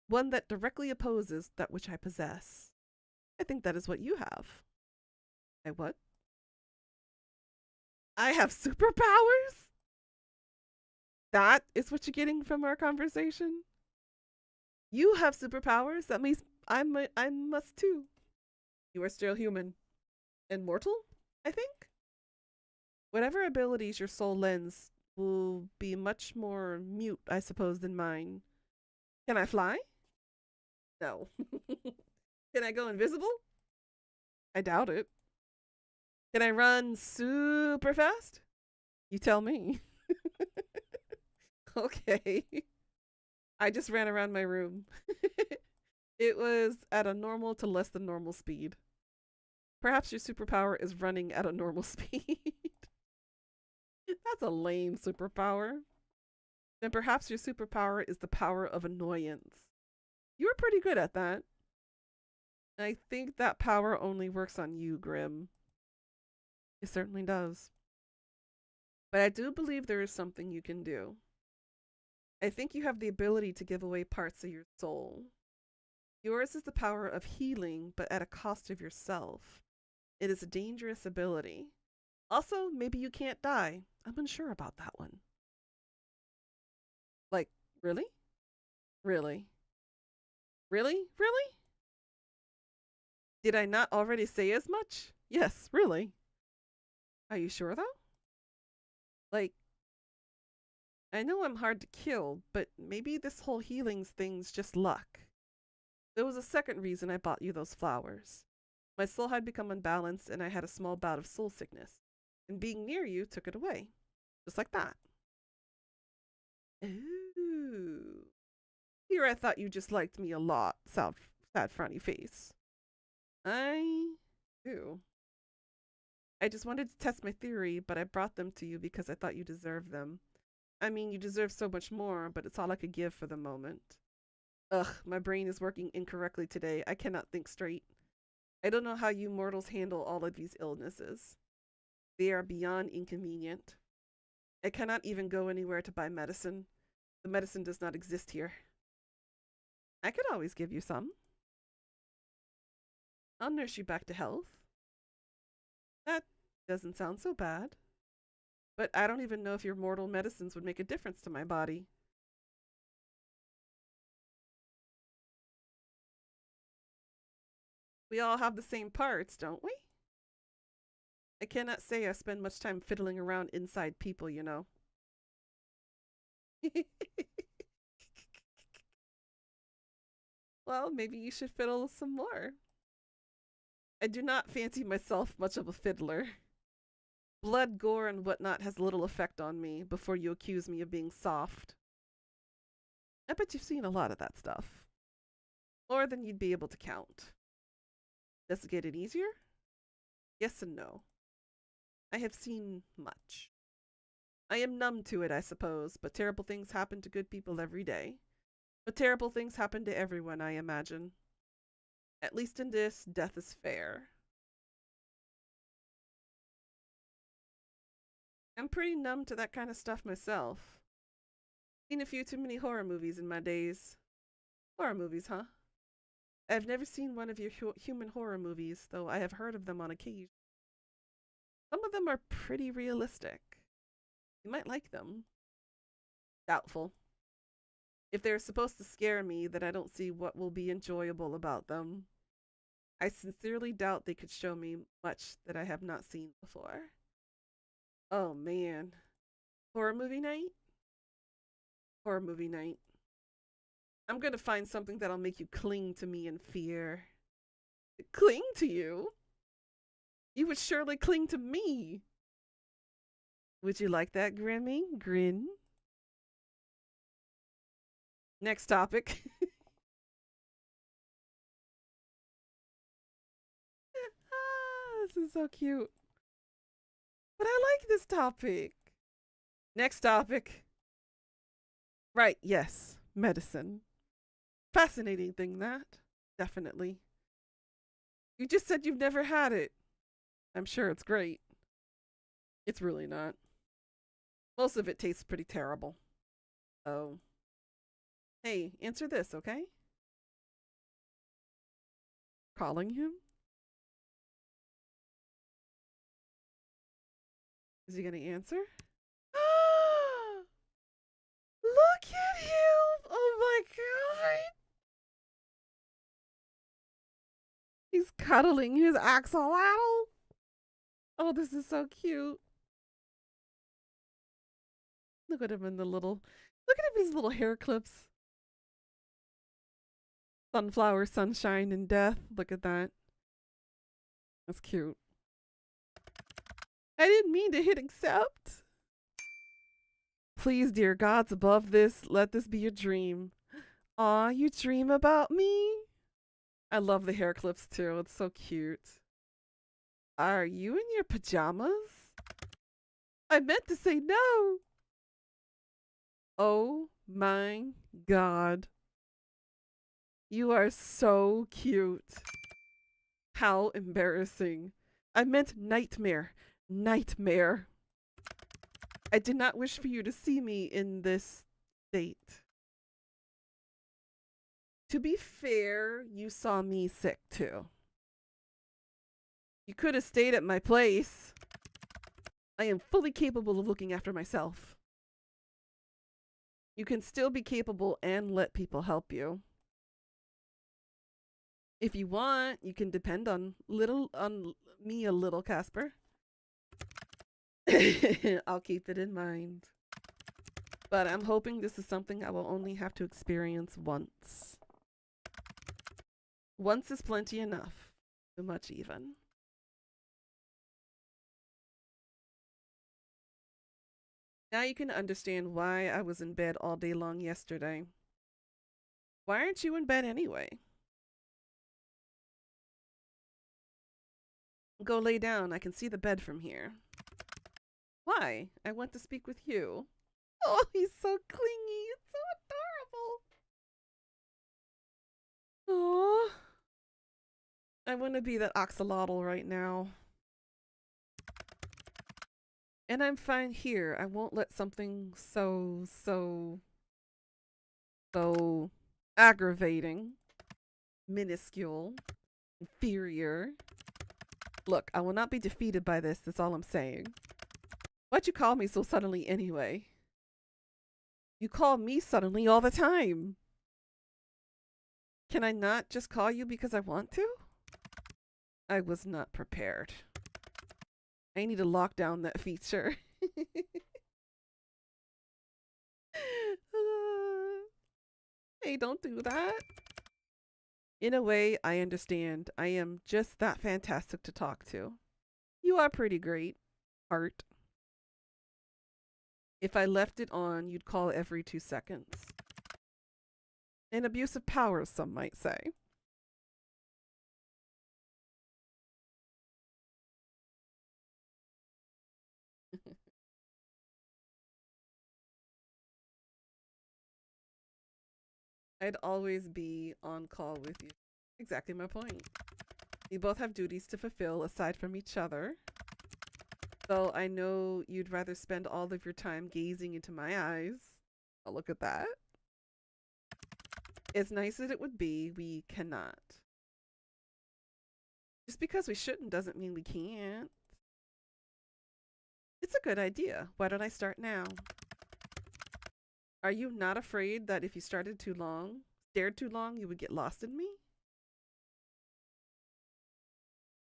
One that directly opposes that which I possess. I think that is what you have. I what? I have superpowers? That is what you're getting from our conversation? You have superpowers? That means I must too. You are still human. And mortal, I think? Whatever abilities your soul lends will be much more mute, I suppose, than mine. Can I fly? No. Can I go invisible? I doubt it. Can I run super fast? You tell me. Okay. I just ran around my room. It was at a normal to less than normal speed. Perhaps your superpower is running at a normal speed. That's a lame superpower. Then perhaps your superpower is the power of annoyance. You were pretty good at that. I think that power only works on you, Grim. It certainly does. But I do believe there is something you can do. I think you have the ability to give away parts of your soul. Yours is the power of healing, but at a cost of yourself. It is a dangerous ability. Also, maybe you can't die. I'm unsure about that one. Like, really? Really? Really? Really? Did I not already say as much? Yes, really. Are you sure though? Like, I know I'm hard to kill, but maybe this whole healings thing's just luck. There was a second reason I bought you those flowers. My soul had become unbalanced and I had a small bout of soul sickness. And being near you took it away. Just like that. Ooh. Here I thought you just liked me a lot, sad frowny face. I do. I just wanted to test my theory, but I brought them to you because I thought you deserved them. I mean, you deserve so much more, but it's all I could give for the moment. Ugh, my brain is working incorrectly today. I cannot think straight. I don't know how you mortals handle all of these illnesses. They are beyond inconvenient. I cannot even go anywhere to buy medicine. The medicine does not exist here. I could always give you some. I'll nurse you back to health. That doesn't sound so bad. But I don't even know if your mortal medicines would make a difference to my body. We all have the same parts, don't we? I cannot say I spend much time fiddling around inside people, you know. Well, maybe you should fiddle some more. I do not fancy myself much of a fiddler. Blood, gore, and whatnot has little effect on me before you accuse me of being soft. I bet you've seen a lot of that stuff. More than you'd be able to count. Does it get it easier? Yes and no. I have seen much. I am numb to it, I suppose, but terrible things happen to good people every day. But terrible things happen to everyone, I imagine. At least in this, death is fair. I'm pretty numb to that kind of stuff myself. Seen a few too many horror movies in my days. Horror movies, huh? I've never seen one of your human horror movies, though I have heard of them on occasion. Some of them are pretty realistic. You might like them. Doubtful. If they're supposed to scare me, then I don't see what will be enjoyable about them. I sincerely doubt they could show me much that I have not seen before. Oh man. Horror movie night? Horror movie night. I'm gonna find something that'll make you cling to me in fear. Cling to you? You would surely cling to me. Would you like that, Grimmy? Grin? Next topic. This is so cute. But I like this topic. Next topic. Right, yes. Medicine. Fascinating thing, that. Definitely. You just said you've never had it. I'm sure it's great. It's really not. Most of it tastes pretty terrible. Oh. Hey, answer this, okay? Calling him? Is he gonna answer? Look at him! Oh my god! He's cuddling his axolotl. Oh, this is so cute. Look at him in the little, look at him, his little hair clips. Sunflower, sunshine, and death. Look at that. That's cute. I didn't mean to hit accept. Please, dear gods above this, let this be a dream. Aw, you dream about me? I love the hair clips too. It's so cute. Are you in your pajamas? I meant to say no. Oh my god. You are so cute. How embarrassing. I meant nightmare. Nightmare. I did not wish for you to see me in this state. To be fair, you saw me sick too. You could have stayed at my place. I am fully capable of looking after myself. You can still be capable and let people help you. If you want, you can depend on me a little, Casper. I'll keep it in mind. But I'm hoping this is something I will only have to experience once. Once is plenty enough. Too much even. Now you can understand why I was in bed all day long yesterday. Why aren't you in bed anyway? Go lay down. I can see the bed from here. Why? I want to speak with you. Oh, he's so clingy. It's so adorable. Oh, I want to be that axolotl right now. And I'm fine here. I won't let something so aggravating, minuscule, inferior. Look, I will not be defeated by this. That's all I'm saying. Why'd you call me so suddenly anyway? You call me suddenly all the time. Can I not just call you because I want to? I was not prepared. I need to lock down that feature. Hey, don't do that. In a way, I understand. I am just that fantastic to talk to. You are pretty great, Art. If I left it on, you'd call every 2 seconds. An abuse of power, some might say. I'd always be on call with you. Exactly my point. You both have duties to fulfill aside from each other. So I know you'd rather spend all of your time gazing into my eyes. Oh, look at that. As nice as it would be, we cannot. Just because we shouldn't doesn't mean we can't. It's a good idea. Why don't I start now? Are you not afraid that if you stared too long, you would get lost in me?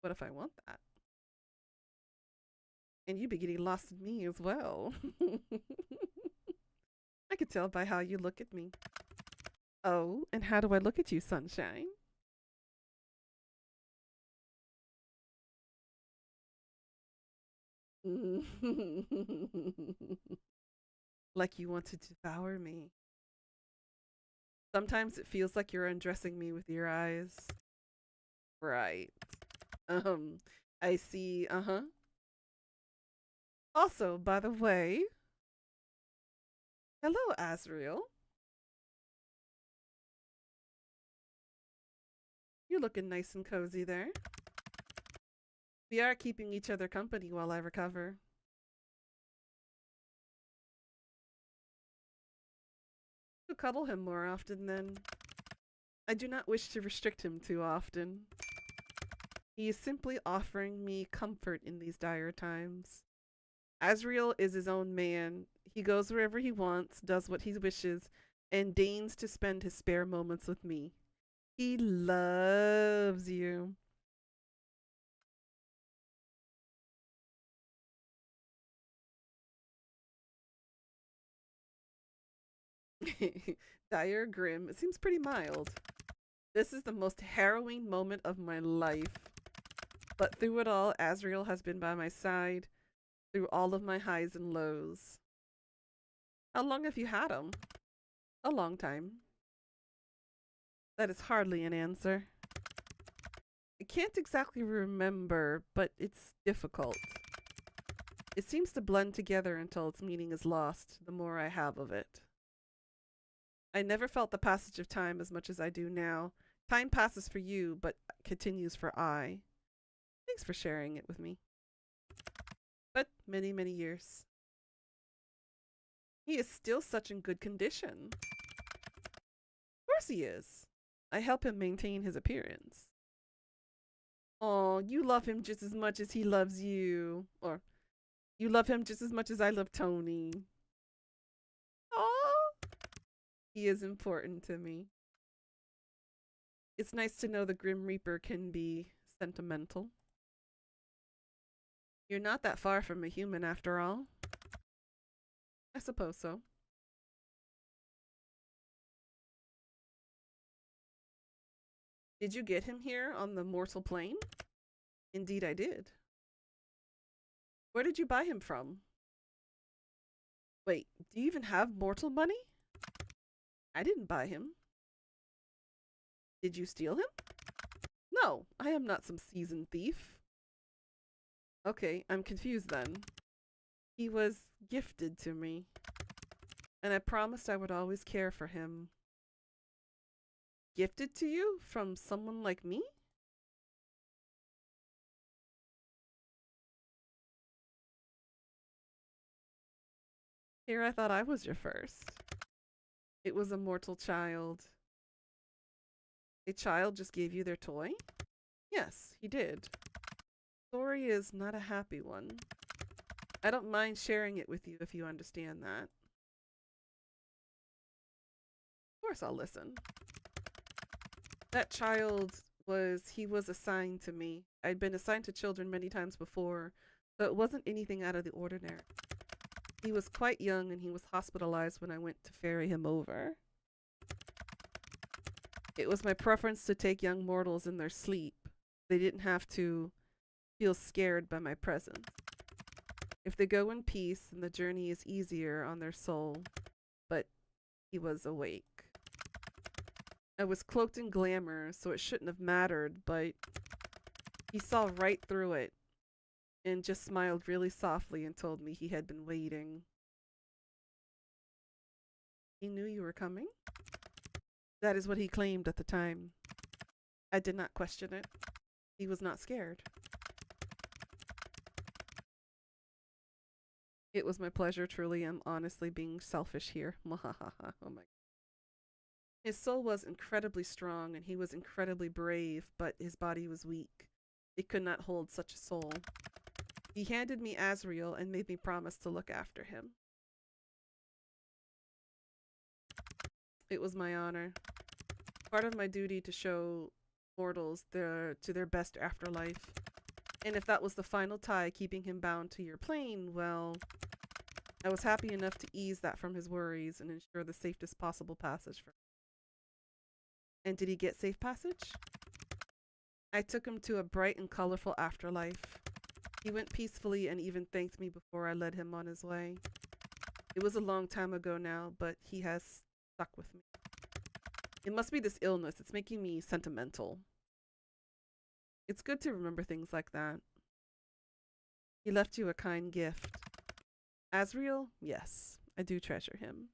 What if I want that? And you'd be getting lost in me as well. I could tell by how you look at me. Oh, and how do I look at you, sunshine? Like you want to devour me. Sometimes it feels like you're undressing me with your eyes. Right. I see. Also, by the way, hello, Azriel. You're looking nice and cozy there. We are keeping each other company while I recover. To cuddle him more often then. I do not wish to restrict him too often. He is simply offering me comfort in these dire times. Azriel is his own man. He goes wherever he wants, does what he wishes, and deigns to spend his spare moments with me. He loves you. Dire grim. It seems pretty mild. This is the most harrowing moment of my life. But through it all, Azriel has been by my side through all of my highs and lows. How long have you had him? A long time. That is hardly an answer. I can't exactly remember, but it's difficult. It seems to blend together until its meaning is lost, the more I have of it. I never felt the passage of time as much as I do now. Time passes for you, but continues for I. Thanks for sharing it with me. But many, many years. He is still such in good condition. Of course he is. I help him maintain his appearance. Oh, you love him just as much as he loves you. Or, you love him just as much as I love Tony. Oh, he is important to me. It's nice to know the Grim Reaper can be sentimental. You're not that far from a human after all. I suppose so. Did you get him here on the mortal plane? Indeed I did. Where did you buy him from? Wait, do you even have mortal money? I didn't buy him. Did you steal him? No, I am not some seasoned thief. Okay, I'm confused then. He was gifted to me, and I promised I would always care for him. Gifted to you from someone like me? Here I thought I was your first. It was a mortal child. A child just gave you their toy? Yes, he did. Story is not a happy one. I don't mind sharing it with you if you understand that. Of course I'll listen. That child he was assigned to me. I'd been assigned to children many times before, so it wasn't anything out of the ordinary. He was quite young and he was hospitalized when I went to ferry him over. It was my preference to take young mortals in their sleep. They didn't have to feel scared by my presence. If they go in peace, then the journey is easier on their soul. But he was awake. I was cloaked in glamour, so it shouldn't have mattered, but he saw right through it and just smiled really softly and told me he had been waiting. He knew you were coming? That is what he claimed at the time. I did not question it. He was not scared. It was my pleasure, truly. I'm honestly being selfish here. Oh my. His soul was incredibly strong and he was incredibly brave, but his body was weak. It could not hold such a soul. He handed me Azrael and made me promise to look after him. It was my honor. Part of my duty to show mortals to their best afterlife. And if that was the final tie keeping him bound to your plane, well, I was happy enough to ease that from his worries and ensure the safest possible passage for him. And did he get safe passage? I took him to a bright and colorful afterlife. He went peacefully and even thanked me before I led him on his way. It was a long time ago now, but he has stuck with me. It must be this illness. It's making me sentimental. It's good to remember things like that. He left you a kind gift. Azrael? Yes, I do treasure him.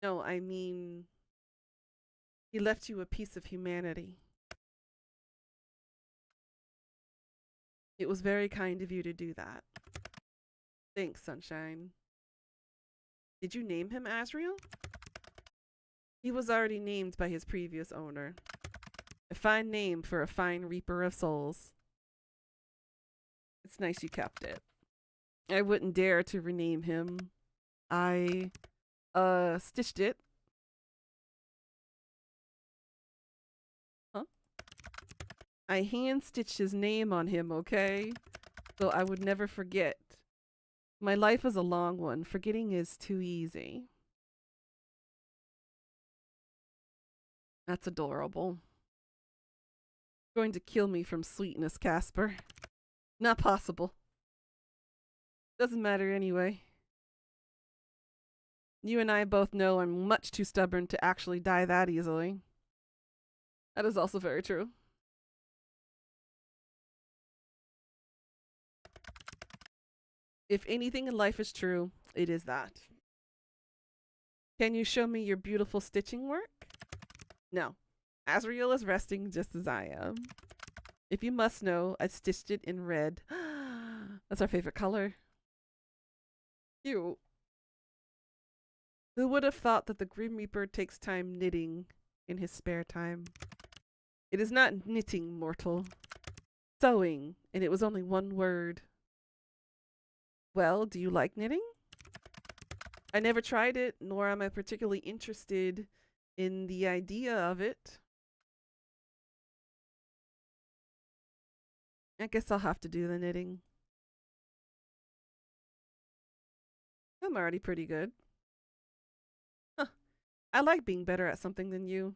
No, I mean, he left you a piece of humanity. It was very kind of you to do that. Thanks, Sunshine. Did you name him Azrael? He was already named by his previous owner. A fine name for a fine reaper of souls. It's nice you kept it. I wouldn't dare to rename him. I stitched it. Huh? I hand stitched his name on him, okay? So I would never forget. My life is a long one. Forgetting is too easy. That's adorable. Going to kill me from sweetness, Casper. Not possible. Doesn't matter anyway. You and I both know I'm much too stubborn to actually die that easily. That is also very true. If anything in life is true, it is that. Can you show me your beautiful stitching work? No. Azriel is resting just as I am. If you must know, I stitched it in red. That's our favorite color. Cute. Who would have thought that the Grim Reaper takes time knitting in his spare time? It is not knitting, mortal. Sewing, and it was only one word. Well, do you like knitting? I never tried it, nor am I particularly interested in the idea of it. I guess I'll have to do the knitting. I'm already pretty good. Huh. I like being better at something than you.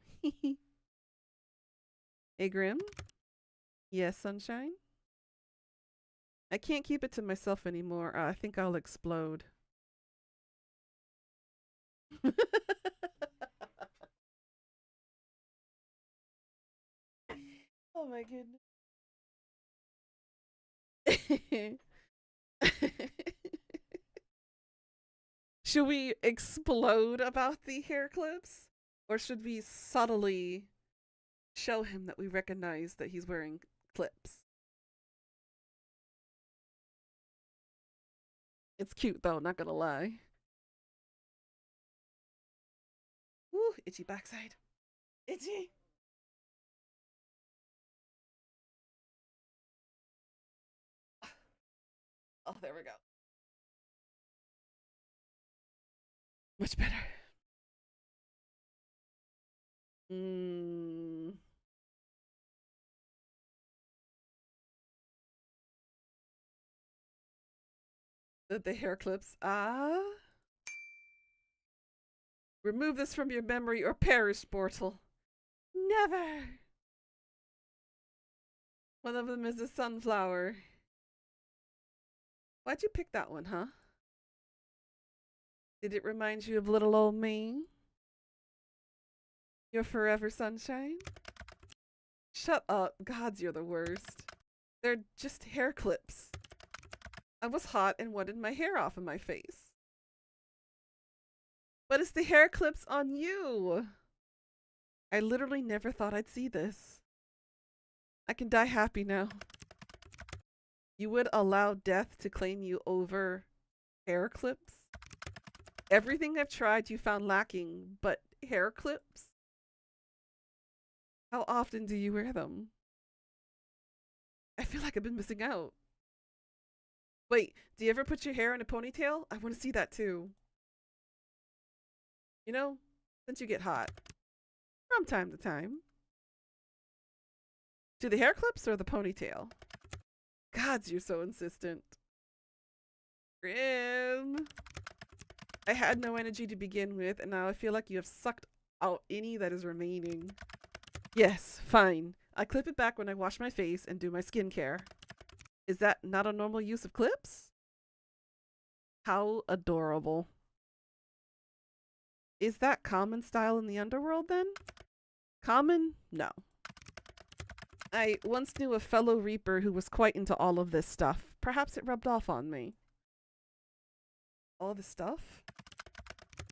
Hey, Grim? Yes, Sunshine? I can't keep it to myself anymore. I think I'll explode. Oh my goodness. Should we explode about the hair clips? Or should we subtly show him that we recognize that he's wearing clips? It's cute though, not gonna lie. Woo, itchy backside. Itchy. Oh, there we go. Much better. The hair clips. Remove this from your memory or perish, mortal. Never. One of them is a sunflower. Why'd you pick that one, huh? Did it remind you of little old me? Your forever sunshine? Shut up. Gods, you're the worst. They're just hair clips. I was hot and wanted my hair off of my face. But it's the hair clips on you. I literally never thought I'd see this. I can die happy now. You would allow death to claim you over hair clips? Everything I've tried you found lacking, but hair clips? How often do you wear them? I feel like I've been missing out. Wait, do you ever put your hair in a ponytail? I want to see that too. You know, since you get hot. From time to time. Do the hair clips or the ponytail? Gods, you're so insistent. Grim. I had no energy to begin with, and now I feel like you have sucked out any that is remaining. Yes, fine. I clip it back when I wash my face and do my skincare. Is that not a normal use of clips? How adorable. Is that common style in the underworld then? Common? No. I once knew a fellow Reaper who was quite into all of this stuff. Perhaps it rubbed off on me. All this stuff?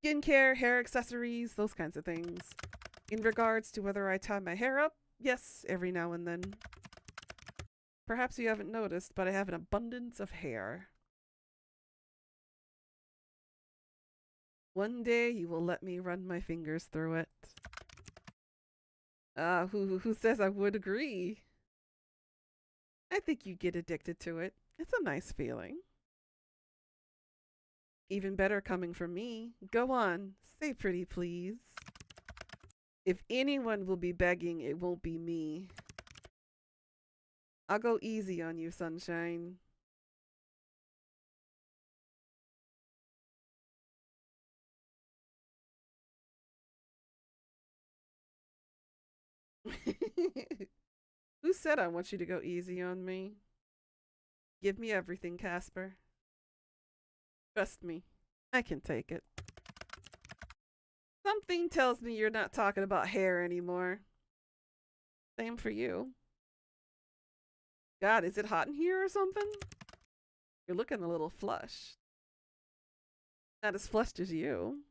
Skincare, hair accessories, those kinds of things. In regards to whether I tie my hair up, yes, every now and then. Perhaps you haven't noticed, but I have an abundance of hair. One day you will let me run my fingers through it. Who says I would agree? I think you get addicted to it. It's a nice feeling. Even better coming from me. Go on, say pretty please. If anyone will be begging, it won't be me. I'll go easy on you, sunshine. Who said I want you to go easy on me? Give me everything, Casper. Trust me, I can take it. Something tells me you're not talking about hair anymore. Same for you. God, is it hot in here or something? You're looking a little flushed. Not as flushed as you.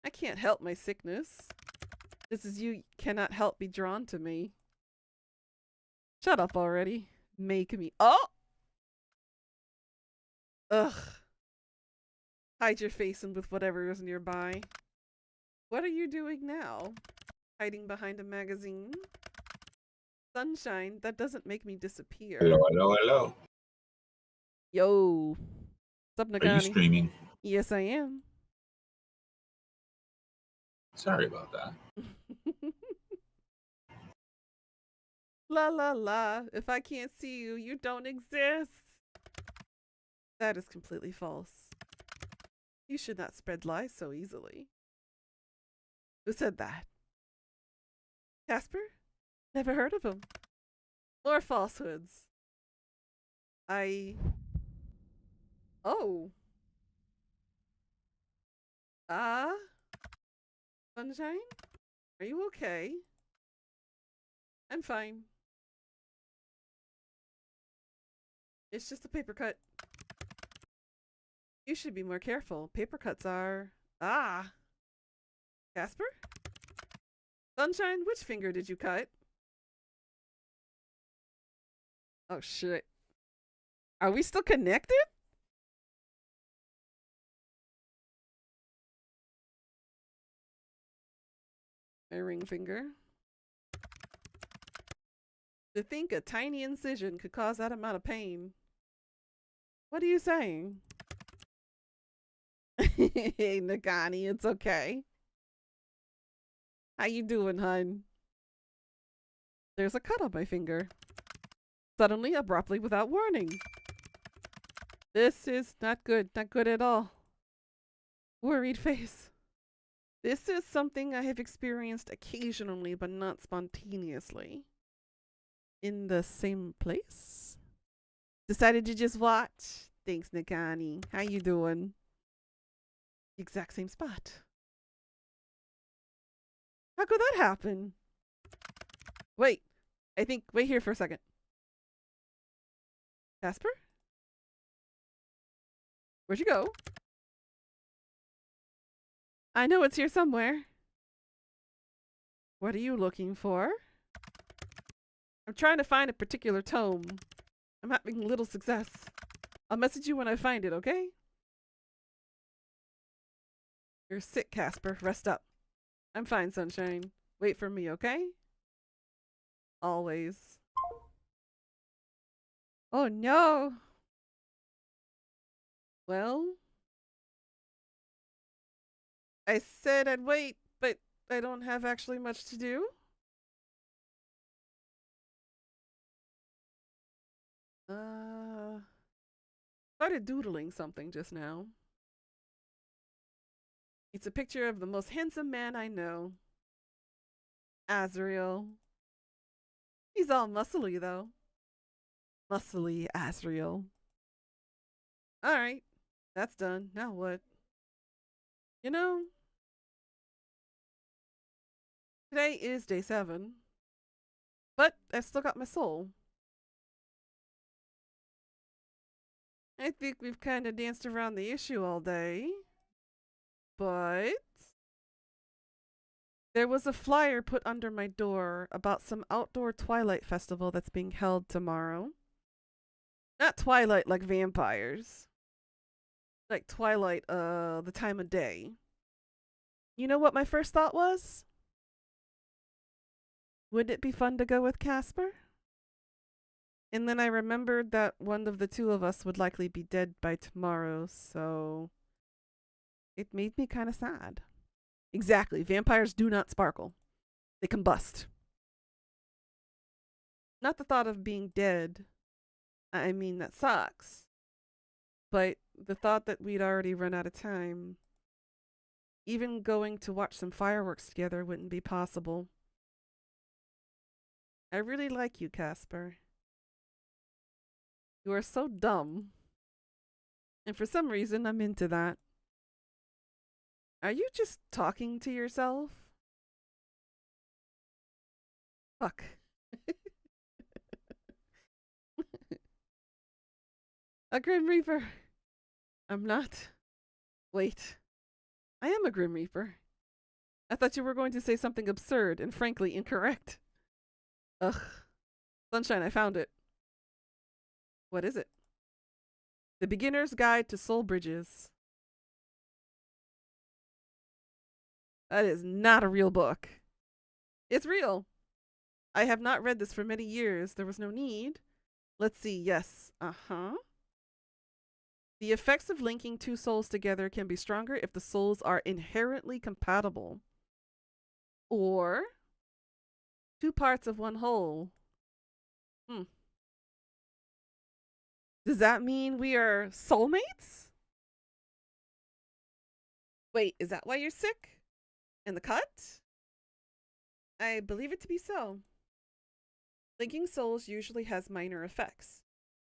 I can't help my sickness. This is you cannot help be drawn to me. Shut up already. Make me. Oh! Ugh. Hide your face in with whatever is nearby. What are you doing now? Hiding behind a magazine? Sunshine, that doesn't make me disappear. Hello, hello, hello. Yo. What's up, Are you Nagani? streaming? Yes, I am. Sorry about that. La la la. If I can't see you, you don't exist. That is completely false. You should not spread lies so easily. Who said that? Casper? Never heard of him. More falsehoods. Oh. Sunshine? Are you okay? I'm fine. It's just a paper cut. You should be more careful. Paper cuts are... Casper? Sunshine, which finger did you cut? Oh, shit. Are we still connected? My ring finger. To think a tiny incision could cause that amount of pain. What are you saying? Hey, Nagani, it's okay. How you doing, hun? There's a cut on my finger. Suddenly, abruptly, without warning. This is not good. Not good at all. Worried face. This is something I have experienced occasionally, but not spontaneously. In the same place? Decided to just watch? Thanks, Nagani. How you doing? Exact same spot. How could that happen? Wait. Wait here for a second. Casper? Where'd you go? I know it's here somewhere. What are you looking for? I'm trying to find a particular tome. I'm having little success. I'll message you when I find it, okay? You're sick, Casper. Rest up. I'm fine, Sunshine. Wait for me, okay? Always. Oh no! Well... I said I'd wait, but I don't have actually much to do. Started doodling something just now. It's a picture of the most handsome man I know. Azrael. He's all muscly, though. Muscly Azrael. Alright. That's done. Now what? You know, today is day 7. But I've still got my soul. I think we've kind of danced around the issue all day. But there was a flyer put under my door about some outdoor Twilight festival that's being held tomorrow. Not Twilight like vampires. Like Twilight, the time of day. You know what my first thought was? Wouldn't it be fun to go with Casper? And then I remembered that one of the two of us would likely be dead by tomorrow, so it made me kind of sad. Exactly. Vampires do not sparkle. They combust. Not the thought of being dead. I mean, that sucks. But the thought that we'd already run out of time. Even going to watch some fireworks together wouldn't be possible. I really like you, Casper. You are so dumb. And for some reason, I'm into that. Are you just talking to yourself? Fuck. A Grim Reaper. I'm not. Wait. I am a Grim Reaper. I thought you were going to say something absurd and frankly incorrect. Ugh. Sunshine, I found it. What is it? The Beginner's Guide to Soul Bridges. That is not a real book. It's real. I have not read this for many years. There was no need. Let's see. Yes. The effects of linking two souls together can be stronger if the souls are inherently compatible. Or two parts of one whole. Does that mean we are soulmates? Wait, is that why you're sick? In the cut? I believe it to be so. Linking souls usually has minor effects.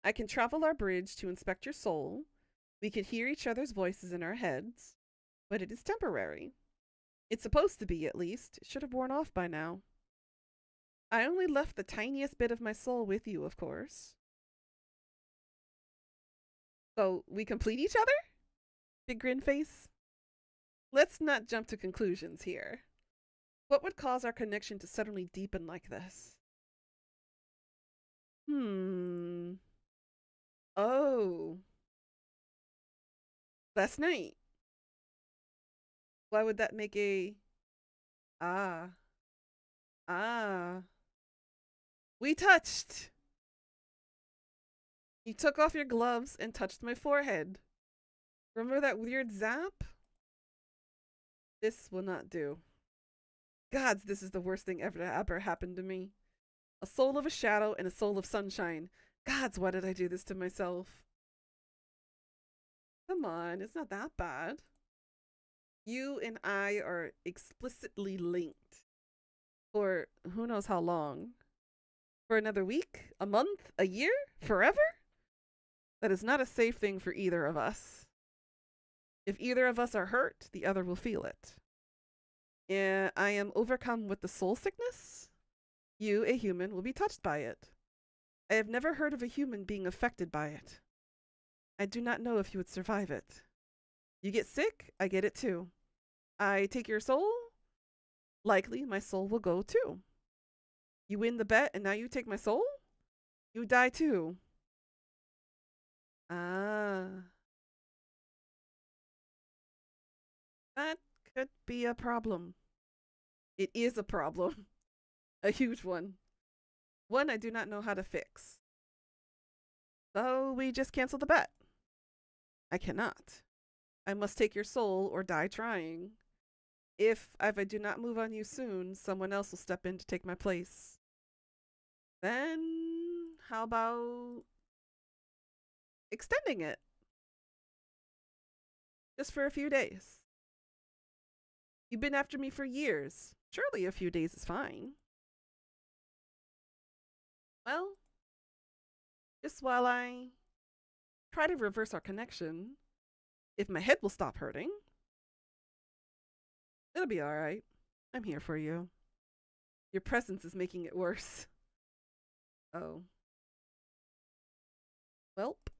I can travel our bridge to inspect your soul. We can hear each other's voices in our heads, but it is temporary. It's supposed to be, at least. It should have worn off by now. I only left the tiniest bit of my soul with you, of course. So, we complete each other? Big grin face? Let's not jump to conclusions here. What would cause our connection to suddenly deepen like this? Oh. Last night. Why would that make a... Ah. We touched. You took off your gloves and touched my forehead. Remember that weird zap? This will not do. Gods, this is the worst thing ever happened to me. A soul of a shadow and a soul of sunshine. Gods, why did I do this to myself? Come on, it's not that bad. You and I are explicitly linked. For who knows how long. For another week? A month? A year? Forever? That is not a safe thing for either of us. If either of us are hurt, the other will feel it. Yeah, I am overcome with the soul sickness. You, a human, will be touched by it. I have never heard of a human being affected by it. I do not know if you would survive it. You get sick, I get it too. I take your soul, likely my soul will go too. You win the bet and now you take my soul? You die too. That could be a problem. It is a problem. A huge one. One I do not know how to fix. So we just cancel the bet. I cannot. I must take your soul or die trying. If I do not move on you soon, someone else will step in to take my place. Then how about extending it? Just for a few days. You've been after me for years. Surely a few days is fine. Well, just while I try to reverse our connection, if my head will stop hurting, it'll be alright. I'm here for you. Your presence is making it worse. Oh. Welp.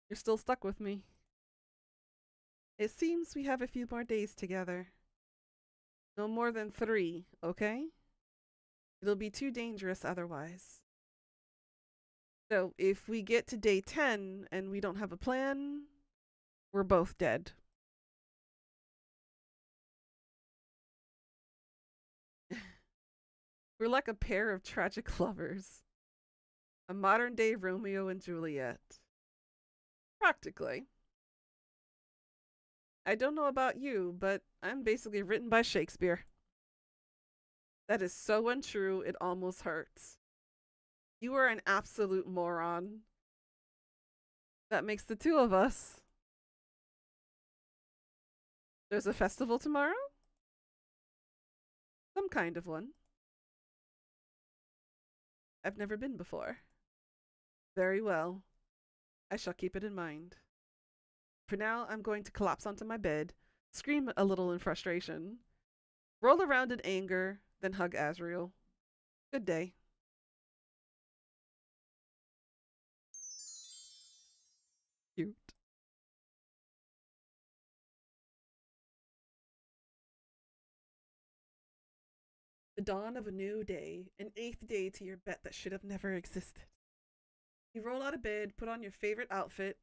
You're still stuck with me. It seems we have a few more days together. No more than 3, okay? It'll be too dangerous otherwise. So if we get to day 10 and we don't have a plan, we're both dead. We're like a pair of tragic lovers. A modern day Romeo and Juliet. Practically. I don't know about you, but I'm basically written by Shakespeare. That is so untrue, it almost hurts. You are an absolute moron. That makes the two of us. There's a festival tomorrow? Some kind of one. I've never been before. Very well. I shall keep it in mind. For now, I'm going to collapse onto my bed, scream a little in frustration, roll around in anger, then hug Azriel. Good day. Cute. The dawn of a new day, an eighth day to your bet that should have never existed. You roll out of bed, put on your favorite outfit,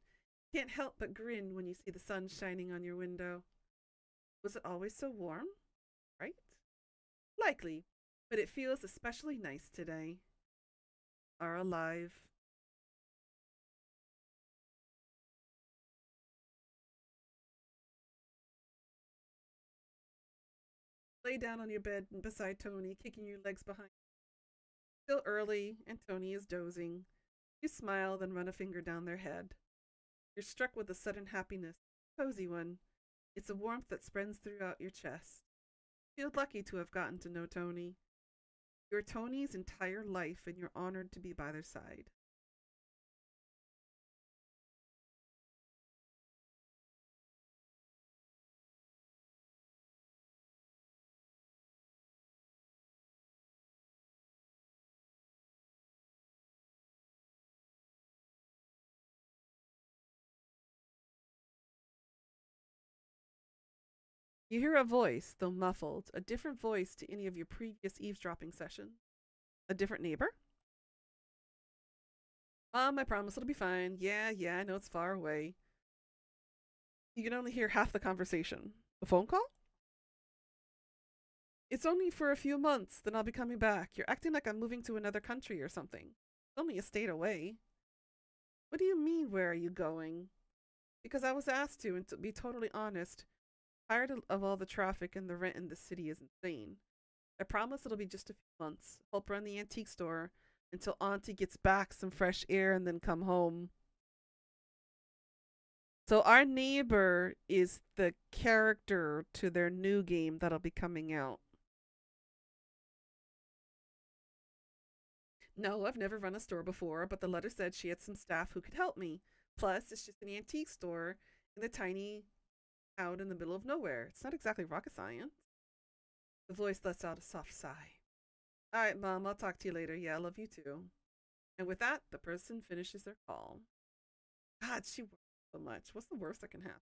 can't help but grin when you see the sun shining on your window. Was it always so warm? Right? Likely, but it feels especially nice today. Are alive. Lay down on your bed beside Tony, kicking your legs behind. Still early, and Tony is dozing. You smile, then run a finger down their head. You're struck with a sudden happiness, a cozy one. It's a warmth that spreads throughout your chest. You feel lucky to have gotten to know Tony. You're Tony's entire life, and you're honored to be by their side. You hear a voice, though muffled, a different voice to any of your previous eavesdropping sessions. A different neighbor? I promise it'll be fine. Yeah, I know it's far away. You can only hear half the conversation. A phone call? It's only for a few months, then I'll be coming back. You're acting like I'm moving to another country or something. It's only a state away. What do you mean, where are you going? Because I was asked to, and to be totally honest, tired of all the traffic and the rent in the city is insane. I promise it'll be just a few months. Help run the antique store until Auntie gets back some fresh air and then come home. So our neighbor is the character to their new game that'll be coming out. No, I've never run a store before, but the letter said she had some staff who could help me. Plus, it's just an antique store in the tiny out in the middle of nowhere. It's not exactly rocket science. The voice lets out a soft sigh. All right, Mom, I'll talk to you later. Yeah, I love you too. And with that, the person finishes their call. God, she works so much. What's the worst that can happen?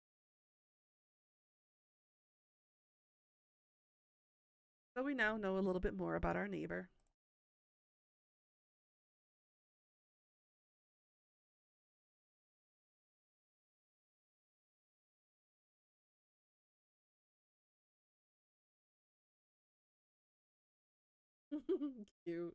So we now know a little bit more about our neighbor. Cute.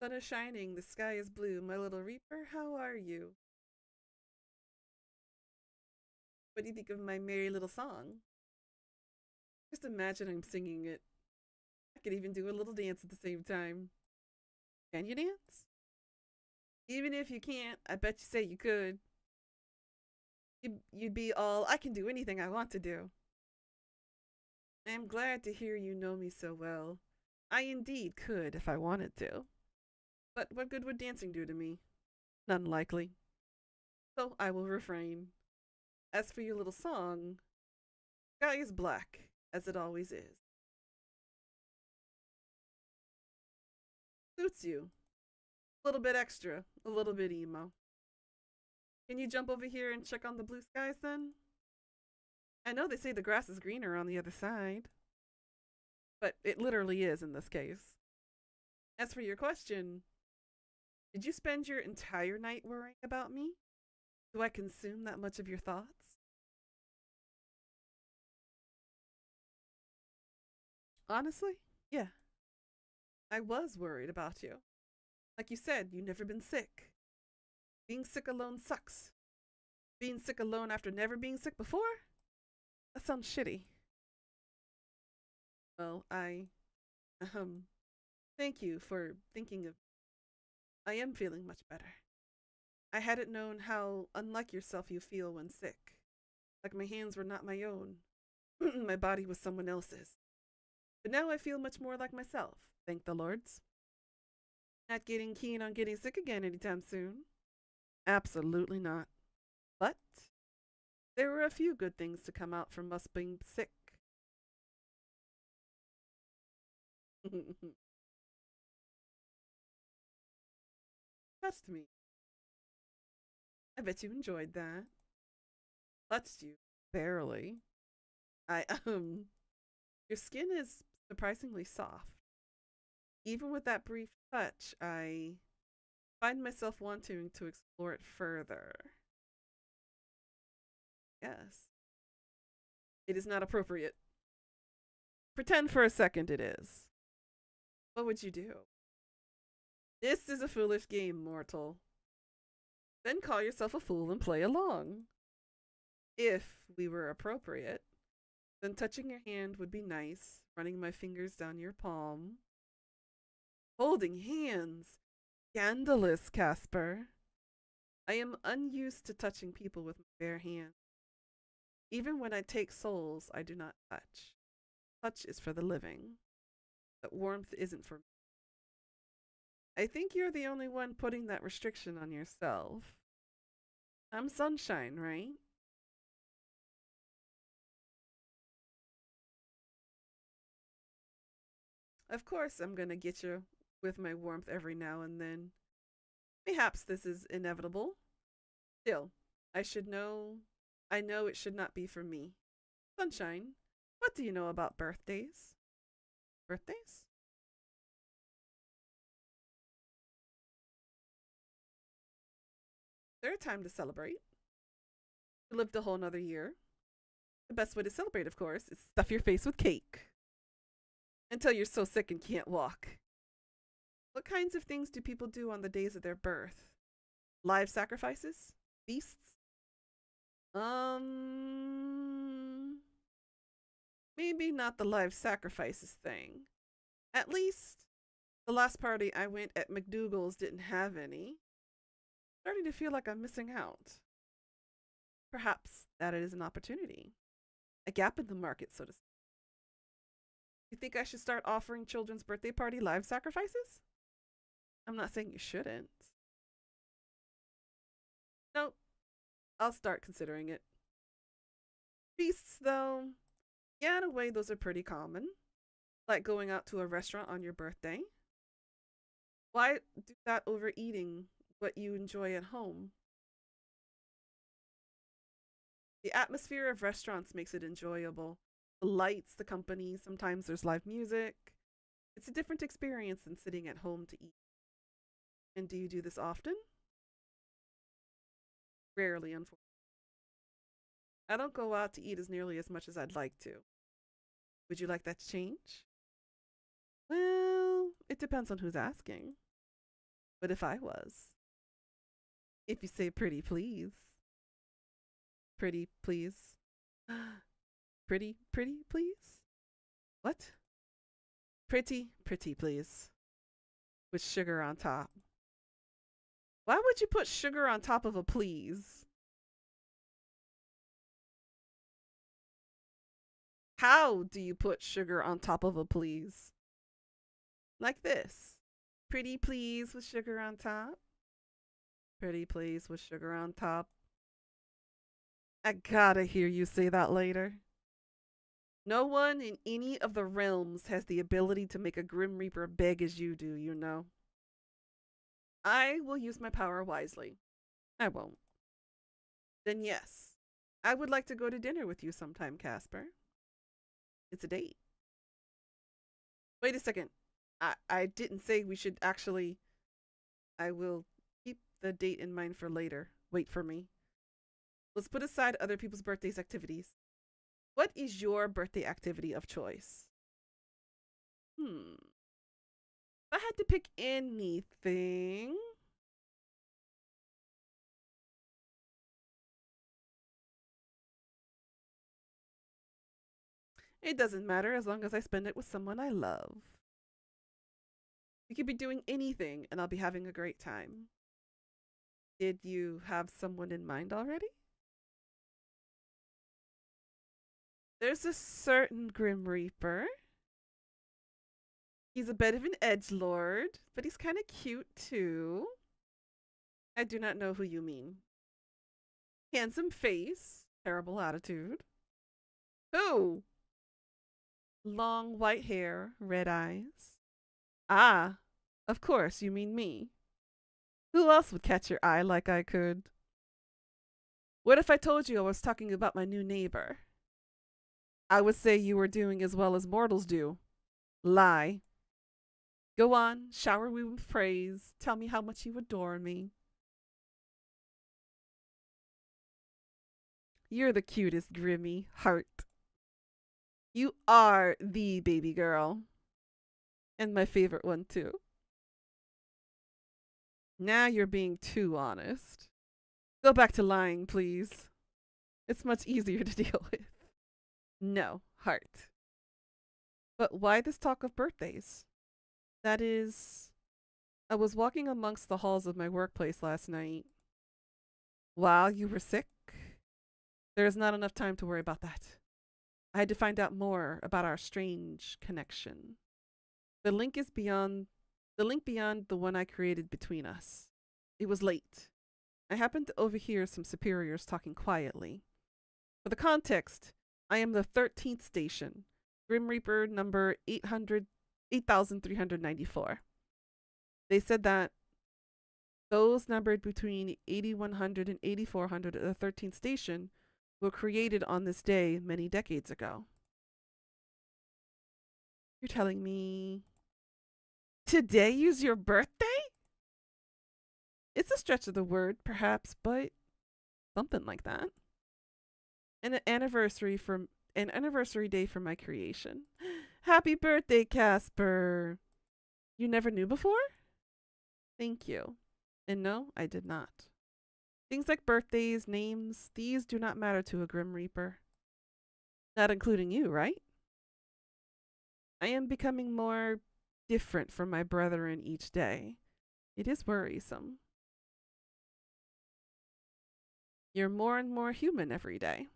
Sun is shining, the sky is blue. My little reaper, how are you? What do you think of my merry little song? Just imagine I'm singing it. I could even do a little dance at the same time. Can you dance? Even if you can't, I bet you say you could. You'd be all, I can do anything I want to do. I am glad to hear you know me so well. I indeed could if I wanted to. But what good would dancing do to me? None likely. So I will refrain. As for your little song, sky is black, as it always is. Suits you. A little bit extra, a little bit emo. Can you jump over here and check on the blue skies then? I know they say the grass is greener on the other side, but it literally is in this case. As for your question, did you spend your entire night worrying about me? Do I consume that much of your thoughts? Honestly, yeah. I was worried about you. Like you said, you've never been sick. Being sick alone sucks. Being sick alone after never being sick before? That sounds shitty. Well, thank you for thinking of. I am feeling much better. I hadn't known how unlike yourself you feel when sick. Like my hands were not my own. My body was someone else's. But now I feel much more like myself, thank the lords. Not getting keen on getting sick again anytime soon. Absolutely not. But there were a few good things to come out from us being sick. Trust me. I bet you enjoyed that. Let's you. Barely. I your skin is surprisingly soft. Even with that brief touch, I find myself wanting to explore it further. Yes. It is not appropriate. Pretend for a second it is. What would you do? This is a foolish game, mortal. Then call yourself a fool and play along. If we were appropriate, then touching your hand would be nice, running my fingers down your palm. Holding hands. Scandalous, Casper. I am unused to touching people with my bare hands. Even when I take souls, I do not touch. Touch is for the living. But warmth isn't for me. I think you're the only one putting that restriction on yourself. I'm sunshine, right? Of course, I'm gonna get you with my warmth every now and then. Perhaps this is inevitable. Still, I know it should not be for me. Sunshine, what do you know about birthdays? Birthdays? They're a time to celebrate. You lived a whole nother year. The best way to celebrate, of course, is stuff your face with cake. Until you're so sick and can't walk. What kinds of things do people do on the days of their birth? Live sacrifices? Feasts? Maybe not the live sacrifices thing. At least the last party I went at McDougal's didn't have any. Starting to feel like I'm missing out. Perhaps that is an opportunity. A gap in the market, so to speak. You think I should start offering children's birthday party live sacrifices? I'm not saying you shouldn't. Nope. I'll start considering it. Feasts, though, yeah, in a way, those are pretty common. Like going out to a restaurant on your birthday. Why do that over eating what you enjoy at home? The atmosphere of restaurants makes it enjoyable. The lights, the company, sometimes there's live music. It's a different experience than sitting at home to eat. And do you do this often? Rarely, unfortunately. I don't go out to eat as nearly as much as I'd like to. Would you like that to change? Well, it depends on who's asking. But if I was, if you say pretty please. Pretty please. Pretty please? What? Pretty please. With sugar on top. Why would you put sugar on top of a please? How do you put sugar on top of a please? Like this. Pretty please with sugar on top. Pretty please with sugar on top. I gotta hear you say that later. No one in any of the realms has the ability to make a Grim Reaper beg as you do, you know. I will use my power wisely. I won't. Then yes, I would like to go to dinner with you sometime, Casper. It's a date. Wait a second. I didn't say we should actually. I will keep the date in mind for later. Wait for me. Let's put aside other people's birthdays activities. What is your birthday activity of choice? If I had to pick anything. It doesn't matter as long as I spend it with someone I love. You could be doing anything and I'll be having a great time. Did you have someone in mind already? There's a certain Grim Reaper He's a bit of an edgelord, but he's kind of cute too. I do not know who you mean. Handsome face, terrible attitude. Who? Long white hair, red eyes. Ah, of course, you mean me. Who else would catch your eye like I could? What if I told you I was talking about my new neighbor? I would say you were doing as well as mortals do. Lie. Go on, shower me with praise. Tell me how much you adore me. You're the cutest, Grimmy. Heart. You are the baby girl. And my favorite one, too. Now you're being too honest. Go back to lying, please. It's much easier to deal with. No, heart. But why this talk of birthdays? That is, I was walking amongst the halls of my workplace last night. While you were sick? There is not enough time to worry about that. I had to find out more about our strange connection. The link beyond the one I created between us. It was late. I happened to overhear some superiors talking quietly. For the context, I am the 13th station, Grim Reaper number 8394. They said that those numbered between 8100 and 8400 at the 13th station were created on this day many decades ago. You're telling me today is your birthday? It's a stretch of the word, perhaps, but something like that. And an anniversary day for my creation. Happy birthday, Casper. You never knew before? Thank you. And no, I did not. Things like birthdays, names, these do not matter to a Grim Reaper. Not including you, right? I am becoming more different from my brethren each day. It is worrisome. You're more and more human every day.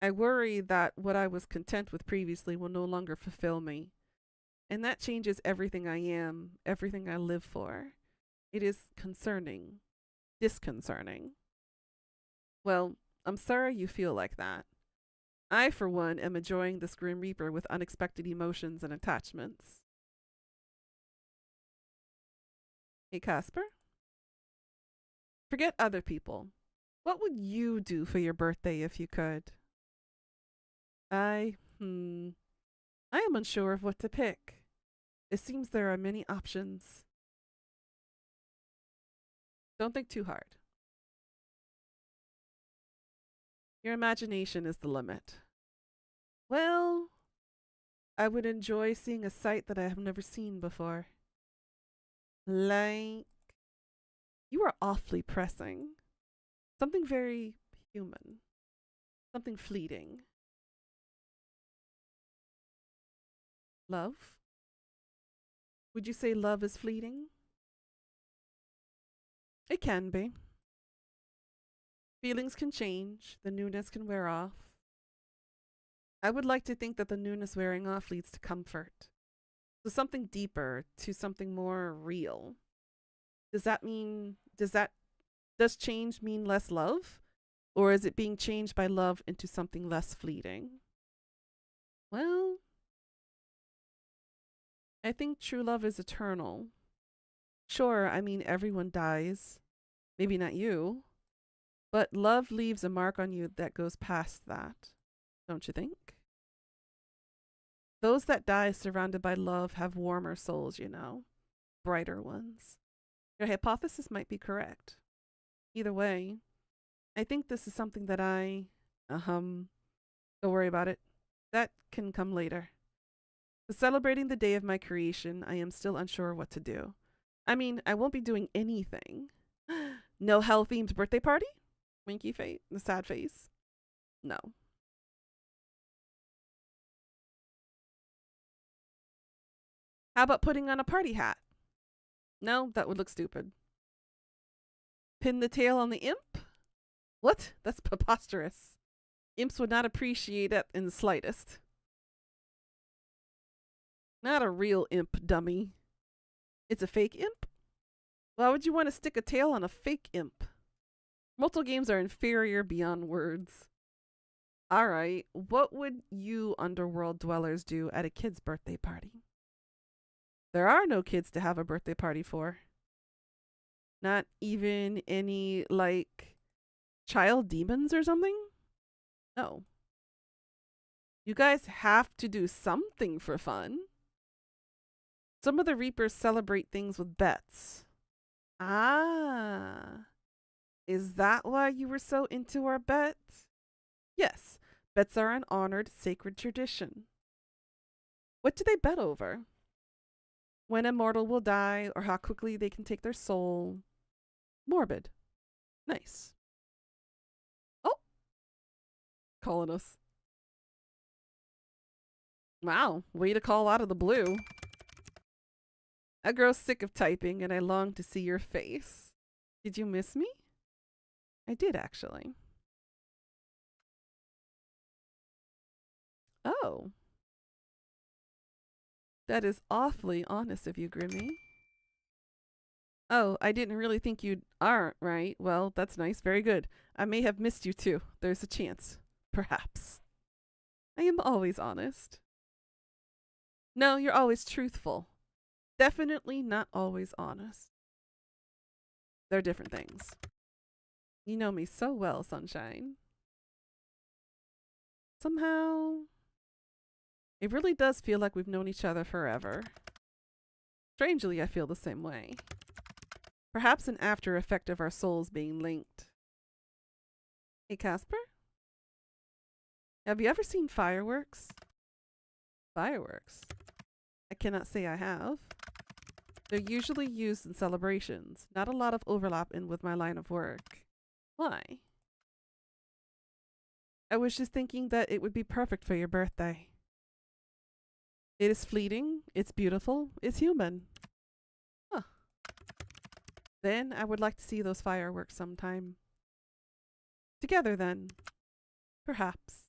I worry that what I was content with previously will no longer fulfill me. And that changes everything I am, everything I live for. It is concerning, disconcerting. Well, I'm sorry you feel like that. I, for one, am enjoying this Grim Reaper with unexpected emotions and attachments. Hey, Casper? Forget other people. What would you do for your birthday if you could? I am unsure of what to pick. It seems there are many options. Don't think too hard. Your imagination is the limit. Well, I would enjoy seeing a sight that I have never seen before. Like, you are awfully pressing. Something very human. Something fleeting. Love? Would you say love is fleeting? It can be. Feelings can change, the newness can wear off. I would like to think that the newness wearing off leads to comfort, to something deeper, to something more real. Does change mean less love? Or is it being changed by love into something less fleeting? Well, I think true love is eternal. Sure, I mean, everyone dies. Maybe not you. But love leaves a mark on you that goes past that. Don't you think? Those that die surrounded by love have warmer souls, you know. Brighter ones. Your hypothesis might be correct. Either way, I think this is something that don't worry about it. That can come later. For celebrating the day of my creation, I am still unsure what to do. I mean, I won't be doing anything. No hell-themed birthday party? Winky face, the sad face. No. How about putting on a party hat? No, that would look stupid. Pin the tail on the imp? What? That's preposterous. Imps would not appreciate it in the slightest. Not a real imp, dummy. It's a fake imp? Why would you want to stick a tail on a fake imp? Mortal games are inferior beyond words. Alright, what would you underworld dwellers do at a kid's birthday party? There are no kids to have a birthday party for. Not even any, like, child demons or something? No. You guys have to do something for fun. Some of the Reapers celebrate things with bets. Ah. Is that why you were so into our bet? Yes, bets are an honored, sacred tradition. What do they bet over? When a mortal will die or how quickly they can take their soul. Morbid. Nice. Oh! Calling us. Wow, way to call out of the blue. I grow sick of typing and I long to see your face. Did you miss me? I did, actually. Oh. That is awfully honest of you, Grimmy. Oh, I didn't really think you aren't, right? Well, that's nice. Very good. I may have missed you too. There's a chance. Perhaps. I am always honest. No, you're always truthful. Definitely not always honest. They're different things. You know me so well, Sunshine. Somehow, it really does feel like we've known each other forever. Strangely, I feel the same way. Perhaps an after effect of our souls being linked. Hey, Casper? Have you ever seen fireworks? Fireworks? I cannot say I have. They're usually used in celebrations. Not a lot of overlap in with my line of work. Why? I was just thinking that it would be perfect for your birthday. It is fleeting, it's beautiful, it's human. Huh. Then I would like to see those fireworks sometime. Together then. Perhaps.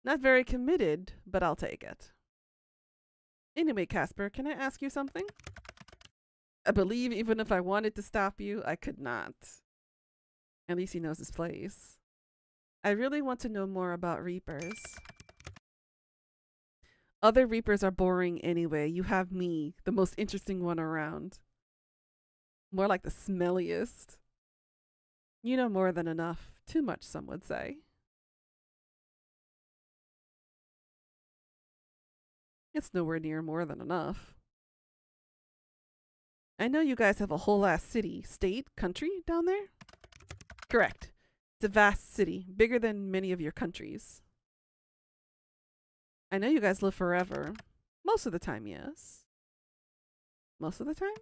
Not very committed, but I'll take it. Anyway, Casper, can I ask you something? I believe even if I wanted to stop you, I could not. At least he knows his place. I really want to know more about Reapers. Other Reapers are boring anyway. You have me, the most interesting one around. More like the smelliest. You know more than enough. Too much, some would say. It's nowhere near more than enough. I know you guys have a whole ass city, state, country down there? Correct. It's a vast city, bigger than many of your countries. I know you guys live forever. Most of the time, yes. Most of the time?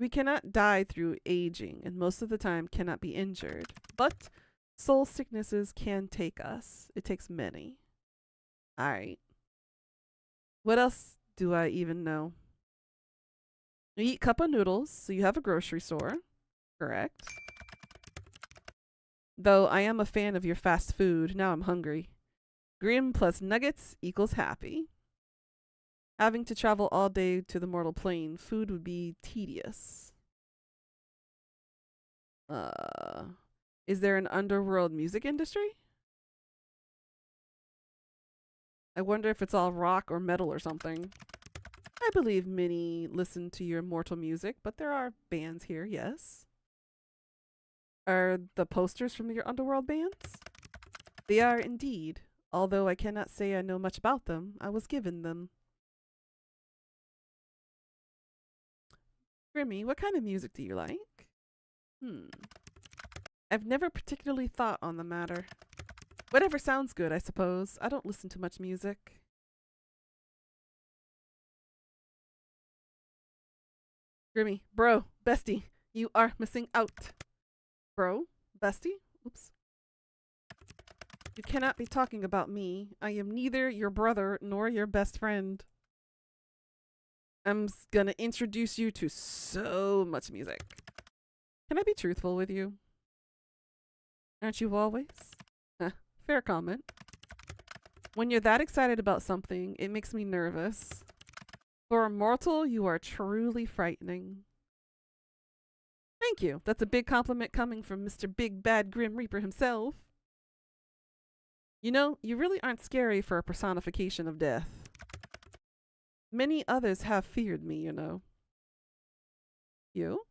We cannot die through aging, and most of the time cannot be injured. But soul sicknesses can take us. It takes many. Alright. What else do I even know? You eat cup of noodles, so you have a grocery store. Correct. Though I am a fan of your fast food, now I'm hungry. Grim plus nuggets equals happy. Having to travel all day to the mortal plane, food would be tedious. Is there an underworld music industry? I wonder if it's all rock or metal or something. I believe many listen to your mortal music, but there are bands here, yes. Are the posters from your underworld bands? They are indeed. Although I cannot say I know much about them, I was given them. Grimmy, what kind of music do you like? I've never particularly thought on the matter. Whatever sounds good, I suppose. I don't listen to much music. Grimmy, bro, bestie, you are missing out. Bro? Bestie? Oops. You cannot be talking about me. I am neither your brother nor your best friend. I'm gonna introduce you to so much music. Can I be truthful with you? Aren't you always? Fair comment. When you're that excited about something, it makes me nervous. For a mortal, you are truly frightening. Thank you. That's a big compliment coming from Mr. Big Bad Grim Reaper himself. You know, you really aren't scary for a personification of death. Many others have feared me, you know. You?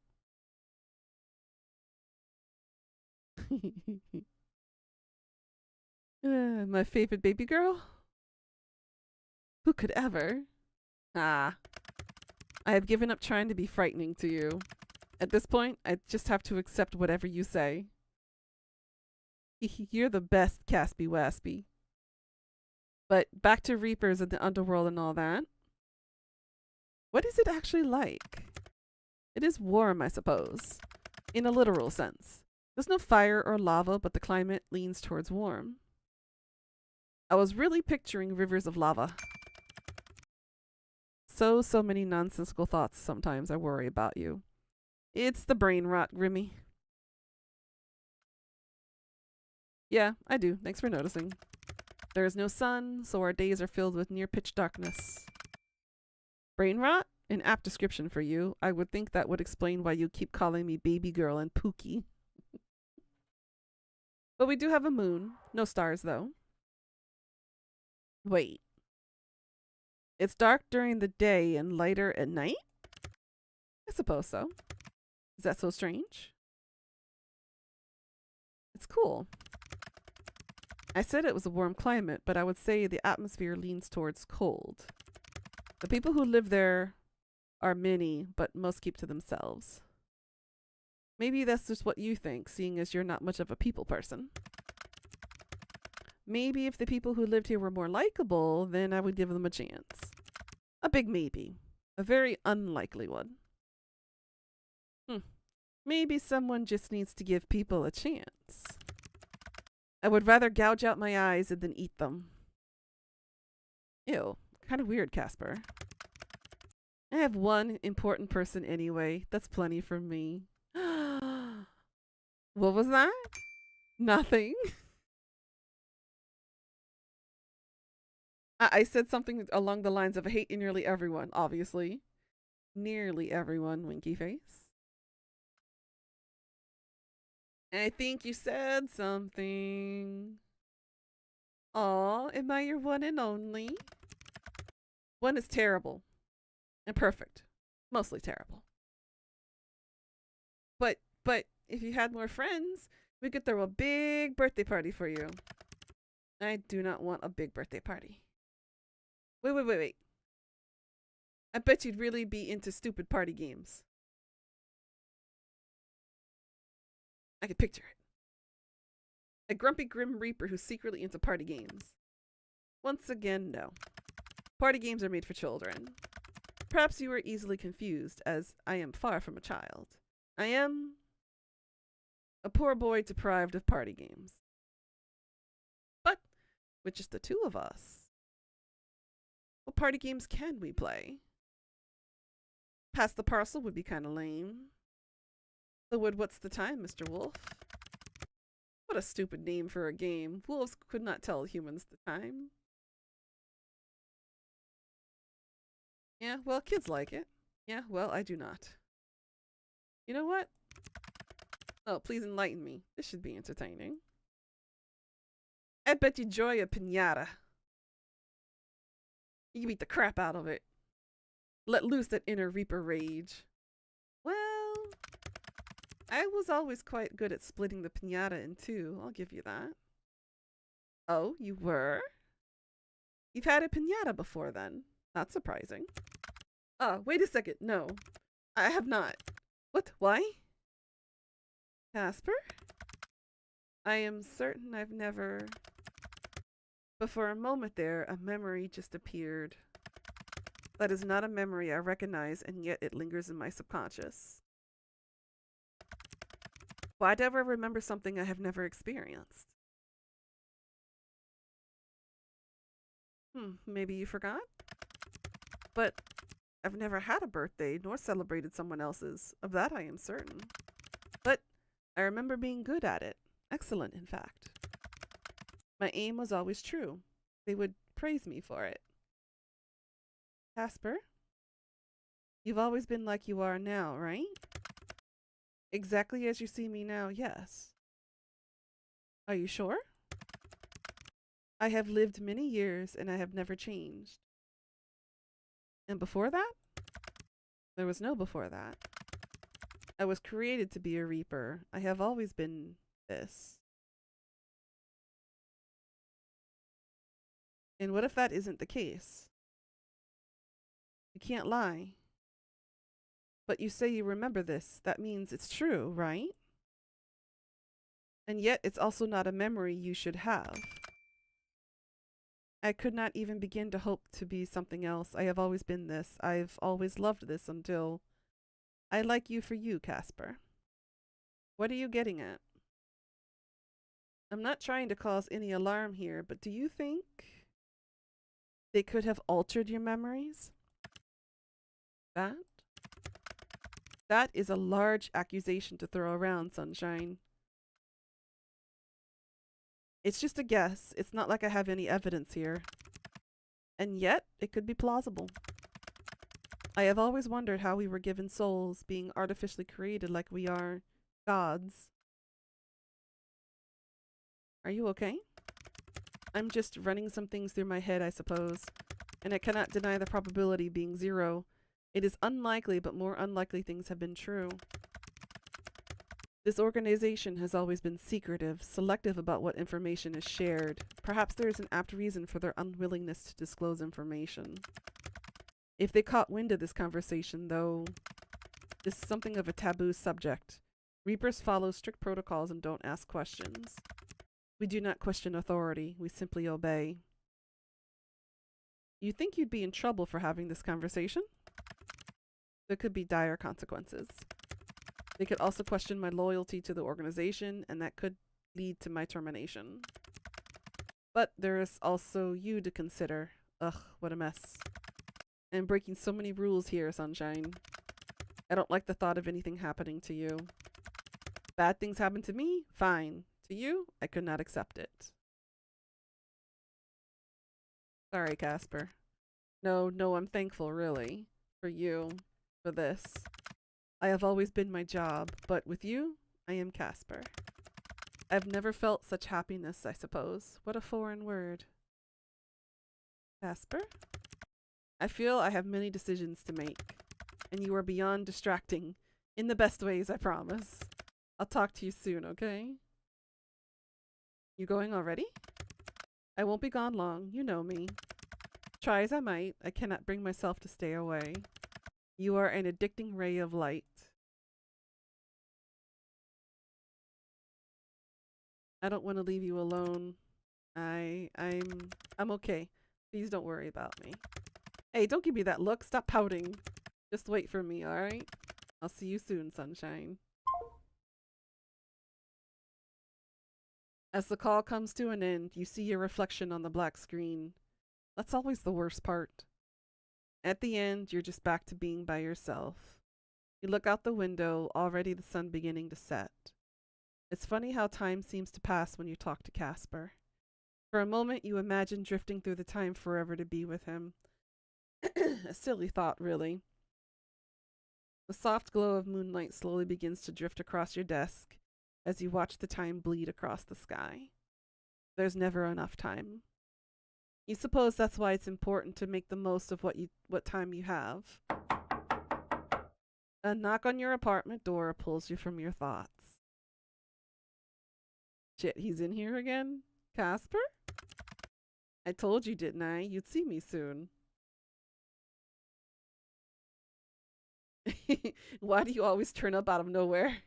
My favorite baby girl? Who could ever? Ah. I have given up trying to be frightening to you. At this point, I just have to accept whatever you say. You're the best, Caspy Waspy. But back to Reapers and the underworld and all that. What is it actually like? It is warm, I suppose. In a literal sense. There's no fire or lava, but the climate leans towards warm. I was really picturing rivers of lava. So many nonsensical thoughts sometimes I worry about you. It's the brain rot, Grimmy. Yeah, I do. Thanks for noticing. There is no sun, so our days are filled with near pitch darkness. Brain rot? An apt description for you. I would think that would explain why you keep calling me baby girl and Pookie. But we do have a moon. No stars, though. Wait. It's dark during the day and lighter at night? I suppose so. Is that so strange? It's cool. I said it was a warm climate, but I would say the atmosphere leans towards cold. The people who live there are many, but most keep to themselves. Maybe that's just what you think, seeing as you're not much of a people person. Maybe if the people who lived here were more likable, then I would give them a chance. A big maybe. A very unlikely one. Maybe someone just needs to give people a chance. I would rather gouge out my eyes than eat them. Ew. Kind of weird, Casper. I have one important person anyway. That's plenty for me. What was that? Nothing. I said something along the lines of I hate nearly everyone, obviously. Nearly everyone, winky face. I think you said something. Aw, am I your one and only? One is terrible. And perfect. Mostly terrible. But if you had more friends, we could throw a big birthday party for you. I do not want a big birthday party. Wait. I bet you'd really be into stupid party games. I could picture it. A grumpy Grim Reaper who's secretly into party games. Once again, no. Party games are made for children. Perhaps you were easily confused, as I am far from a child. I am a poor boy deprived of party games. But with just the two of us, what party games can we play? Pass the parcel would be kind of lame. What's the time, Mr. Wolf? What a stupid name for a game. Wolves could not tell humans the time. Yeah, well, kids like it. Yeah, well, I do not. You know what? Oh, please enlighten me. This should be entertaining. I bet you enjoy a piñata. You can beat the crap out of it. Let loose that inner Reaper rage. Well, I was always quite good at splitting the piñata in two. I'll give you that. Oh, you were? You've had a piñata before then. Not surprising. Oh, wait a second. No, I have not. What? Why? Casper? I am certain I've never... But for a moment there, a memory just appeared. That is not a memory I recognize, and yet it lingers in my subconscious. Why do I remember something I have never experienced? Maybe you forgot? But I've never had a birthday nor celebrated someone else's. Of that I am certain. But I remember being good at it. Excellent, in fact. My aim was always true. they would praise me for it. Casper, you've always been like you are now, right? Exactly as you see me now, yes. Are you sure? I have lived many years and I have never changed. And before that? There was no before that. I was created to be a reaper. I have always been this. And what if that isn't the case? You can't lie. But you say you remember this. That means it's true, right? And yet it's also not a memory you should have. I could not even begin to hope to be something else. I have always been this. I've always loved this until I like you for you, Casper. What are you getting at? I'm not trying to cause any alarm here, but do you think they could have altered your memories? That is a large accusation to throw around, Sunshine. It's just a guess. It's not like I have any evidence here. And yet, it could be plausible. I have always wondered how we were given souls, being artificially created like we are gods. Are you okay? I'm just running some things through my head, I suppose. And I cannot deny the probability being 0. It is unlikely, but more unlikely things have been true. This organization has always been secretive, selective about what information is shared. Perhaps there is an apt reason for their unwillingness to disclose information. If they caught wind of this conversation, though, this is something of a taboo subject. Reapers follow strict protocols and don't ask questions. We do not question authority, we simply obey. You think you'd be in trouble for having this conversation? There could be dire consequences. They could also question my loyalty to the organization, and that could lead to my termination. But there is also you to consider. Ugh, what a mess. I'm breaking so many rules here, Sunshine. I don't like the thought of anything happening to you. Bad things happen to me? Fine. To you, I could not accept it. Sorry, Casper. No, I'm thankful, really. For you. For this. I have always been my job, but with you, I am Casper. I've never felt such happiness, I suppose. What a foreign word. Casper? I feel I have many decisions to make, and you are beyond distracting. In the best ways, I promise. I'll talk to you soon, okay? You going already? I won't be gone long, you know me. Try as I might, I cannot bring myself to stay away. You are an addicting ray of light. I don't want to leave you alone. I'm okay. Please don't worry about me. Hey, don't give me that look. Stop pouting. Just wait for me, alright? I'll see you soon, Sunshine. As the call comes to an end, you see your reflection on the black screen. That's always the worst part. At the end, you're just back to being by yourself. You look out the window, already the sun beginning to set. It's funny how time seems to pass when you talk to Casper. For a moment, you imagine drifting through the time forever to be with him. A silly thought, really. The soft glow of moonlight slowly begins to drift across your desk as you watch the time bleed across the sky. There's never enough time. You suppose that's why it's important to make the most of what time you have. A knock on your apartment door pulls you from your thoughts. Shit, he's in here again? Casper? I told you, didn't I? You'd see me soon. Why do you always turn up out of nowhere?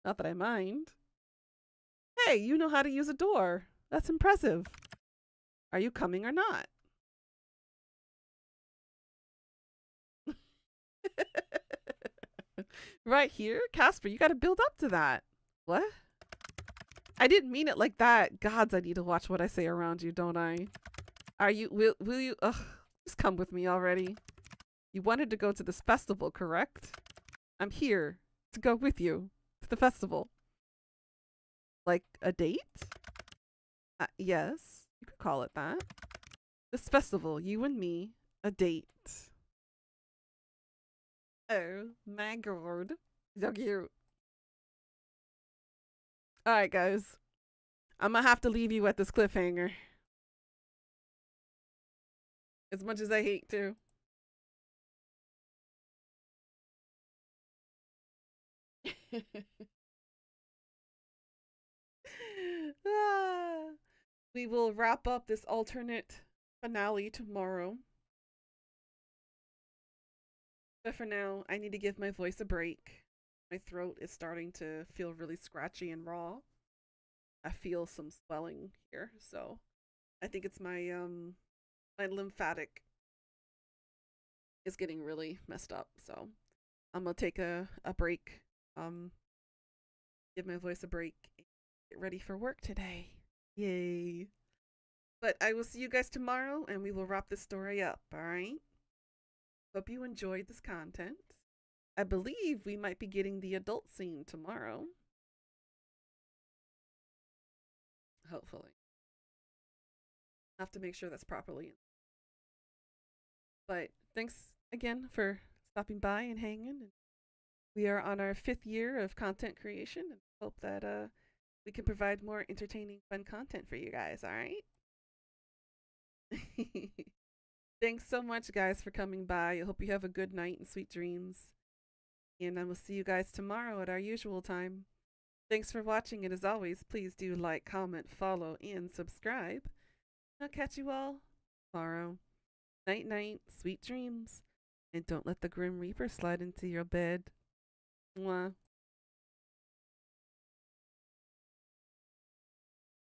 Not that I mind. Hey, you know how to use a door. That's impressive. Are you coming or not? Right here? Casper, you gotta build up to that. What? I didn't mean it like that. Gods, I need to watch what I say around you, don't I? Are you, will you, just come with me already. You wanted to go to this festival, correct? I'm here to go with you to the festival. Like a date? Yes, you could call it that. This festival, you and me, a date. Oh my god. So cute. Alright, guys. I'm gonna have to leave you at this cliffhanger. As much as I hate to. Ah, we will wrap up this alternate finale tomorrow. But for now, I need to give my voice a break. My throat is starting to feel really scratchy and raw. I feel some swelling here, so I think it's my my lymphatic is getting really messed up. So I'm gonna take a break. Give my voice a break. Get ready for work today. Yay. But I will see you guys tomorrow and we will wrap this story up, alright? Hope you enjoyed this content. I believe we might be getting the adult scene tomorrow. Hopefully. I have to make sure that's properly. But thanks again for stopping by and hanging. We are on our 5th year of content creation and hope that we can provide more entertaining, fun content for you guys, alright? Thanks so much, guys, for coming by. I hope you have a good night and sweet dreams. And I will see you guys tomorrow at our usual time. Thanks for watching, and as always, please do like, comment, follow, and subscribe. I'll catch you all tomorrow. Night, night, sweet dreams. And don't let the Grim Reaper slide into your bed. Mwah.